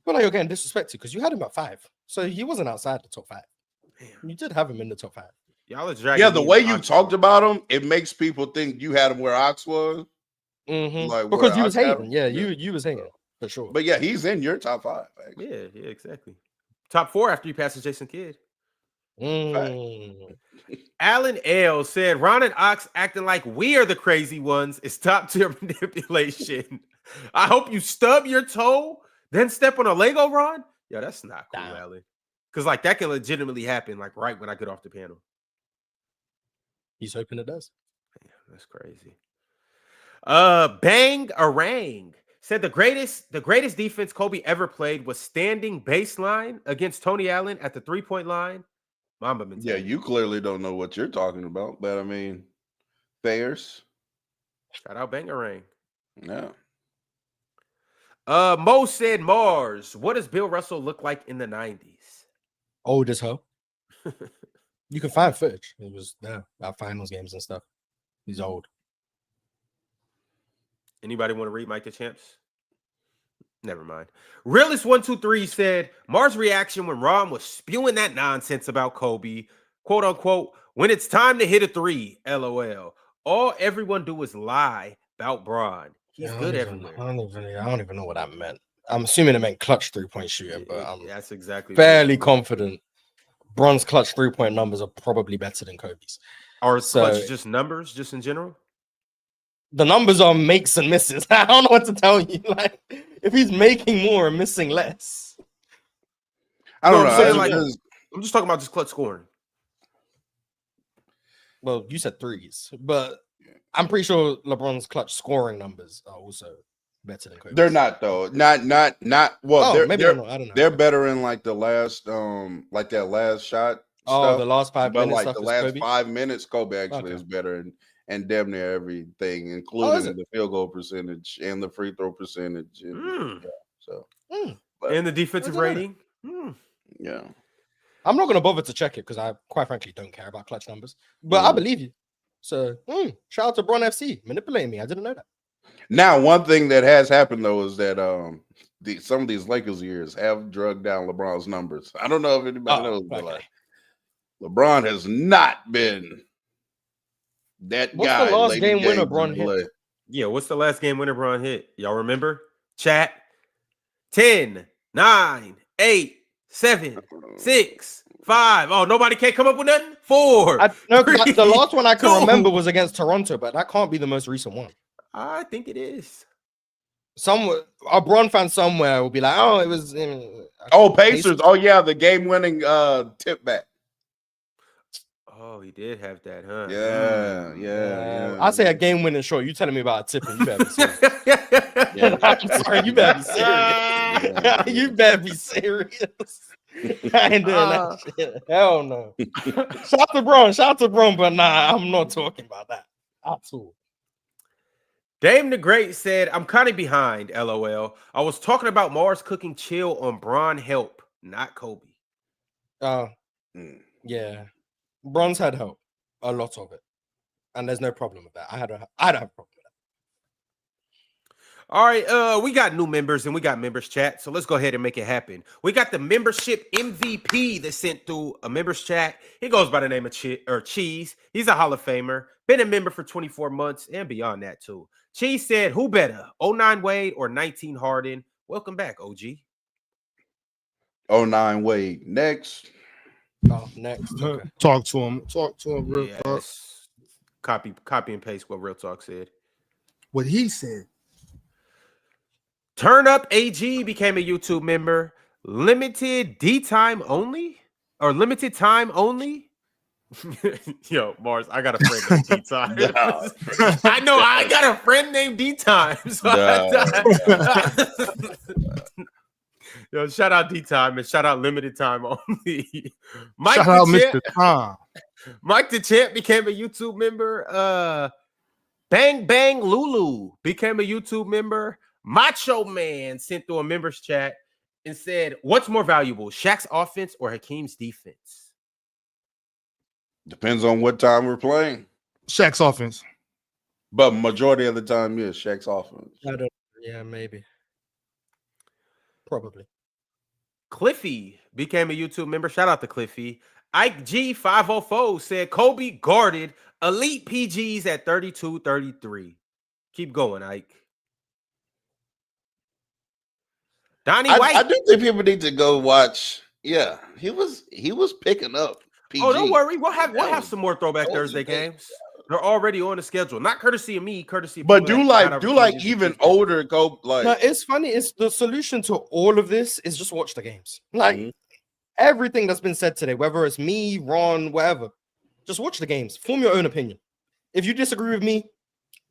Well, like you're getting disrespected because you had him at 5, so he wasn't outside the top 5. Damn. You did have him in the top 5. Y'all are dragging. Yeah, the me way into you Ox talked talk. about him, it makes people think you had him where Ox was. Like Because where you was Ox had hating. him. Yeah, you was hating for sure. But yeah, he's in your top 5. Actually. Yeah, exactly. Top 4 after you passes Jason Kidd. Alan L said Ron and Ox acting like we are the crazy ones is top tier manipulation. I hope you stub your toe, then step on a Lego, Ron. Yeah, that's not cool, Alan. Because like that can legitimately happen, like right when I get off the panel. He's hoping it does. Damn, that's crazy. Bang Arang said the greatest defense Kobe ever played was standing baseline against Tony Allen at the 3-point line. Mamba mentality. Yeah, you clearly don't know what you're talking about, but I mean, Bears. Shout out Bang Arang. Yeah. Mo said Mars. What does Bill Russell look like in the 90s? Old as hell. You can find footage. It was there about finals games and stuff. He's old. Anybody want to read Mike the Champs? Never mind. Realist123 said Mars' reaction when Ron was spewing that nonsense about Kobe, quote unquote, when it's time to hit a 3, LOL. All everyone do is lie about Bron. He's good everywhere. I don't even know what that meant. I'm assuming it meant clutch 3-point shooting, but I'm that's exactly fairly confident Bron's clutch 3-point numbers are probably better than Kobe's. Are clutch just numbers, just in general? The numbers are makes and misses. I don't know what to tell you. Like, if he's making more and missing less, I don't know. I'm just talking about just clutch scoring. Well, you said threes, but I'm pretty sure LeBron's clutch scoring numbers are also better than Kobe's. They're not though. Not. Well, maybe they're, I don't know. They're better in like the last, like that last shot. Oh, the last 5 minutes. But like stuff the is last Kobe? 5 minutes, Kobe actually is better and damn near everything, including the field goal percentage and the free throw percentage. And, and the defensive rating. Yeah. I'm not going to bother to check it because I quite frankly don't care about clutch numbers, but I believe you. So shout out to Bron FC manipulating me. I didn't know that. Now, one thing that has happened though is that some of these Lakers years have drugged down LeBron's numbers. I don't know if anybody knows, but like LeBron has not been that What's guy. What's the last game winner Bron hit? Yeah, what's the last game winner Bron hit? Y'all remember? Chat. 10, 9, 8, 7, 6, 5. Oh, nobody can't come up with nothing? 4. No, the last one I can remember was against Toronto, but that can't be the most recent one. I think it is. A Bron fan somewhere will be like, oh, it was Pacers. Oh, yeah, the game-winning tip back. Oh, he did have that, huh? Yeah. I say a game-winning shot. You telling me about a tip, and you better be serious. I'm sorry, you better be serious. You better be serious. I ain't doing that shit. Hell no. Shout out to Bron, but nah, I'm not talking about that at all. Dame the Great said, I'm kind of behind, LOL. I was talking about Mars cooking chill on Bron help, not Kobe. Yeah. Bron's had help, a lot of it. And there's no problem with that. I don't have a problem with that. All right, we got new members and we got members chat, so let's go ahead and make it happen. We got the membership MVP that sent through a members chat. He goes by the name of Cheese. He's a Hall of Famer, been a member for 24 months and beyond that too. Cheese said, who better, 09 Wade or 19 Harden? Welcome back, OG. 09 Wade. Next. Oh, next. Okay. Talk to him real talk. Copy and paste what Real Talk said. What he said. Turn Up AG became a YouTube member. Limited time only? Yo, Mars, I got a friend named D Times. I know I got a friend named D Times. Yo, shout out D Time and shout out Limited Time Only. Shout out Mr. Tom. Mike the Champ became a YouTube member. Bang Bang Lulu became a YouTube member. Macho Man sent through a members chat and said, what's more valuable, Shaq's offense or Hakeem's defense? Depends on what time we're playing. Shaq's offense. But majority of the time, yes, Shaq's offense. Yeah, maybe. Probably. Cliffy became a YouTube member. Shout out to Cliffy. Ike G504 said Kobe guarded elite PGs at 32-33. Keep going, Ike. Donnie White. I do think people need to go watch. Yeah, he was picking up PG. Oh, don't worry. We'll have some more Throwback Thursday games. They're already on the schedule. Not courtesy of me, courtesy of But people do that got like opportunities to even keep it. older go like. No, it's funny. It's the solution to all of this is just watch the games. Like Mhm. everything that's been said today, whether it's me, Ron, whatever, just watch the games. Form your own opinion. If you disagree with me,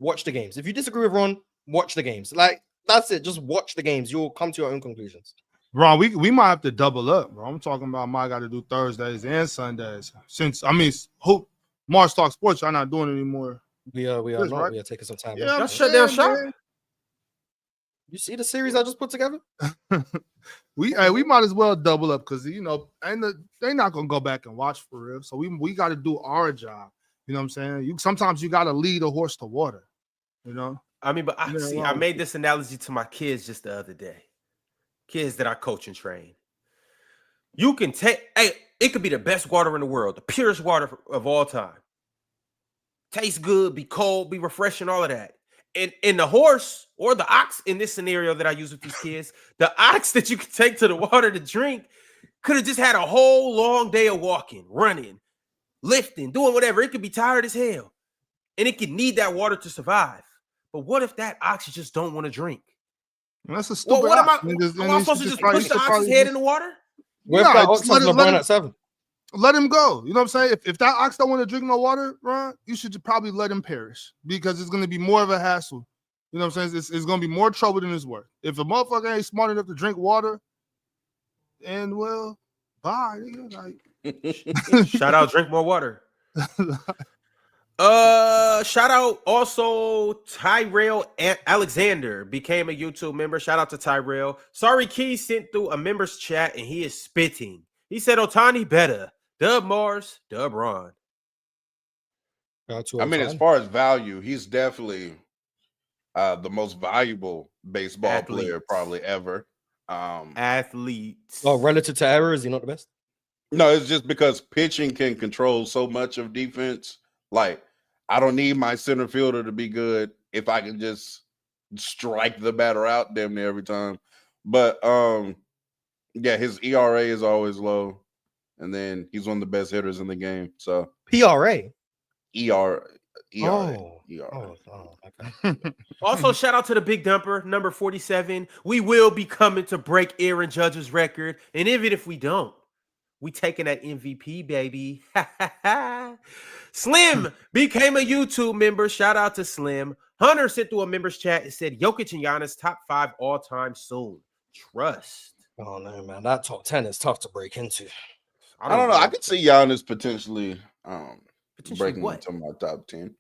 watch the games. If you disagree with Ron, watch the games. Like that's it. Just watch the games. You'll come to your own conclusions. Ron, we might have to double up, bro. I'm talking about I got to do Thursdays and Sundays. Since hope Mars Talk Sports, y'all not doing it anymore. We are Yes, not. right? We are taking some time. Yeah, Y'all shut down shop. You see the series I just put together? We might as well double up because they're not gonna go back and watch for real. So we got to do our job. You know what I'm saying? Sometimes you got to lead a horse to water. You know. I mean, but Yeah, I made this analogy to my kids just the other day. Kids that I coach and train. You can take, it could be the best water in the world, the purest water of all time. Tastes good, be cold, be refreshing, all of that. And the horse or the ox in this scenario that I use with these kids, the ox that you could take to the water to drink could have just had a whole long day of walking, running, lifting, doing whatever. It could be tired as hell. And it could need that water to survive. But what if that ox just don't want to drink? That's a stupid. What am I? ox. Am I supposed to just push the ox's head in the water? What if that ox has LeBron at 7? Let him go. You know what I'm saying? If that ox don't want to drink no water, Ron, you should probably let him perish because it's going to be more of a hassle. You know what I'm saying? It's going to be more trouble than it's worth. If a motherfucker ain't smart enough to drink water, and well, bye. Like, Shout out, drink more water. Shout out also Tyrell Alexander became a YouTube member. Shout out to Tyrell. Sorry, Key sent through a members chat and he is spitting. He said Otani better. Dub Mars, Dub Ron. I mean, as far as value, he's definitely the most valuable baseball player probably ever. Athletes. Oh, relative to error, is he not the best? No, it's just because pitching can control so much of defense. Like, I don't need my center fielder to be good if I can just strike the batter out damn near every time. But yeah, his ERA is always low, and then he's one of the best hitters in the game. So PRA. ERA. Okay. Also, shout out to the big dumper, number 47. We will be coming to break Aaron Judge's record. And even if we don't, we taking that MVP, baby. Slim became a YouTube member. Shout out to Slim. Hunter sent through a members chat and said Jokic and Giannis top 5 all time soon. Trust. Oh no, man, that top 10 is tough to break into. I don't know. I could see Giannis potentially breaking into my top 10.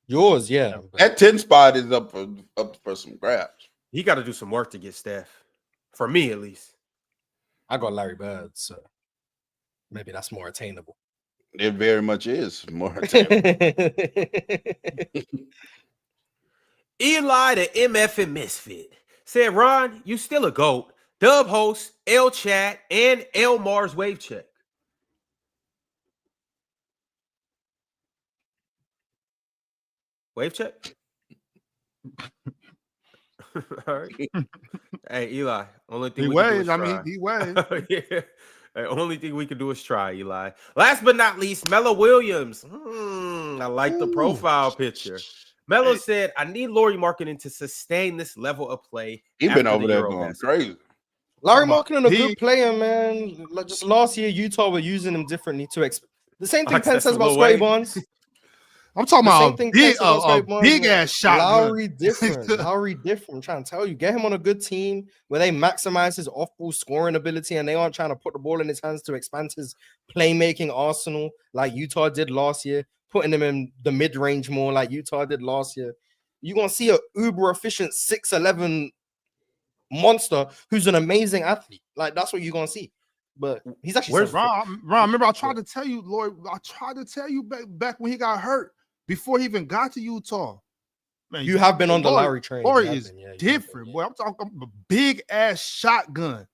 Yours, yeah. That 10 spot is up for some grabs. He got to do some work to get Steph. For me, at least. I got Larry Bird, so maybe that's more attainable. It very much is more attainable. Eli, the MF and Misfit, said, Ron, you still a GOAT. Dub host, L Chat, and L Mars Wave Check. Wave check? All right. Hey, Eli, only thing he we can do weighs. is I try. mean, he weighs. Yeah. The only thing we can do is try, Eli. Last but not least, Mello Williams. I like the profile picture. Mello said, I need Lauri Markkanen to sustain this level of play. He's been over there going crazy. Lauri Markkanen, a good player, man. Like just last year, Utah were using him differently the same thing Penn says about Scotty Barnes. I'm talking about big ass shot. Lowry different. Lowry different. I'm trying to tell you, get him on a good team where they maximize his off-ball scoring ability and they aren't trying to put the ball in his hands to expand his playmaking arsenal like Utah did last year, putting him in the mid-range more like Utah did last year. You're gonna see a uber efficient 6'11" monster who's an amazing athlete. Like that's what you're gonna see. But he's actually where's Ron? Remember, I tried to tell you, Lloyd. I tried to tell you back when he got hurt before he even got to Utah. Man, You have been on the Lori- Lowry train. Lori You have is been, yeah, you different, have boy. I'm talking a big ass shotgun.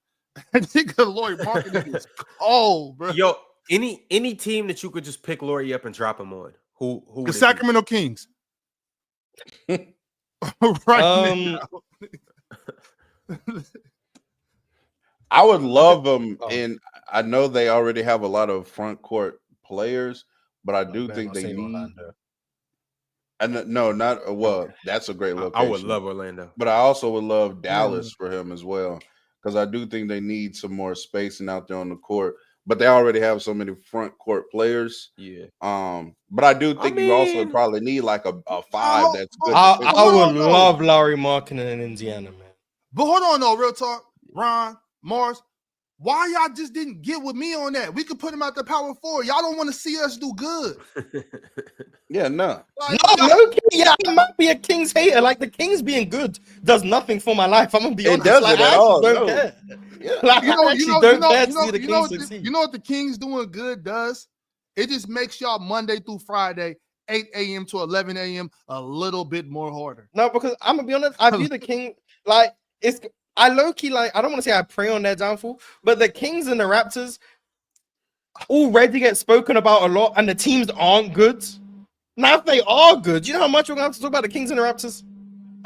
I think Lori marketing is cold, bro. Yo, any team that you could just pick Laurie up and drop him on, who The would it be? Sacramento Kings. Right now. I would love them, Oh. and I know they already have a lot of front court players, but I do better think not they say need. Orlando. And no, not well. Okay. That's a great I location. would love Orlando. But I also would love Dallas for him as well, because I do think they need some more spacing out there on the court. But they already have so many front court players. Yeah. But I do think you also mean- probably need like a five that's good. I defensively. would love Lowry marketing in Indiana, man. But hold on, though, real talk. Ron, Mars, why y'all just didn't get with me on that? We could put him out the power forward. Y'all don't want to see us do good. Yeah, no. Like, Yeah, I might be a Kings hater. Like the Kings being good does nothing for my life. I'm gonna be It honest. doesn't Like, at I all, actually don't no. care. Yeah. Like, I actually don't care to see the Kings succeed. You know what the Kings doing good does? It just makes y'all Monday through Friday, 8 a.m. to 11 a.m. a little bit more harder. No, because I'm gonna be honest. I view the King like it's. I low key like. I don't want to say I prey on their downfall, but the Kings and the Raptors already get spoken about a lot, and the teams aren't good. Now, if they are good, you know how much we're gonna have to talk about the Kings and the Raptors.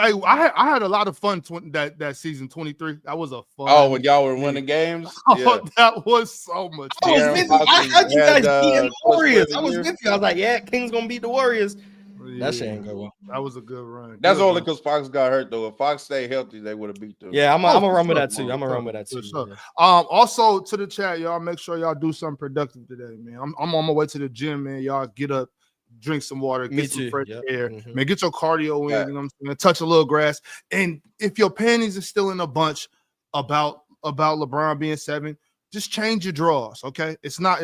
Hey, I had a lot of fun that season 23. That was a fun. Oh, when y'all were winning games? Yeah. Oh, that was so much I was fun. with you. I had you guys beating the Coach Warriors. Player I of the was Year. with you. I was like, yeah, Kings gonna beat the Warriors. Yeah, That shit ain't go well. that was a good run. That's Good only run. because Fox got hurt, though. If Fox stayed healthy, they would have beat them. Yeah, I'm Oh, gonna for run with sure. that too. I'm gonna run with that For too. sure. Yeah. Also to the chat, y'all make sure y'all do something productive today, man. I'm on my way to the gym, man. Y'all get up, drink some water, Me get some too. fresh Yep. air, Mhm. man. Get your cardio in, Right. you know what I'm saying? Touch a little grass. And if your panties are still in a bunch about LeBron being 7, just change your drawers, okay? That's not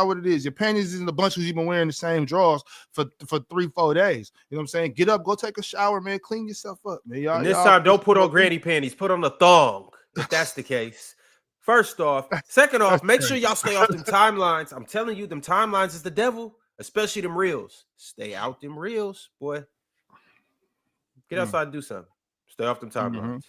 what it is. Your panties is in a bunch because you've been wearing the same drawers for 3-4 days. You know what I'm saying? Get up, go take a shower, man. Clean yourself up, man. And this time, don't put on granny panties. Put on the thong, if that's the case. First off. Second off, make sure y'all stay off them timelines. I'm telling you, them timelines is the devil, especially them reels. Stay out them reels, boy. Get outside and do something. Stay off them timelines.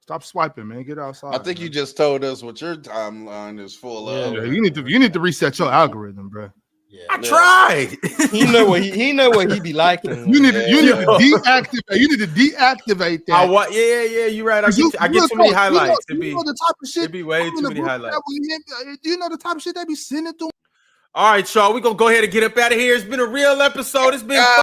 Stop swiping, man. Get outside. I think man. you just told us what your timeline is full of. Yeah, you need to reset your algorithm, bro. Yeah. I tried. He know what he be liking. You need to deactivate that. Yeah. You're right. I get too many highlights. It'd be way too many highlights. Do you know the type of shit they be sending to? All right, y'all. We're gonna go ahead and get up out of here. It's been a real episode. It's been fun.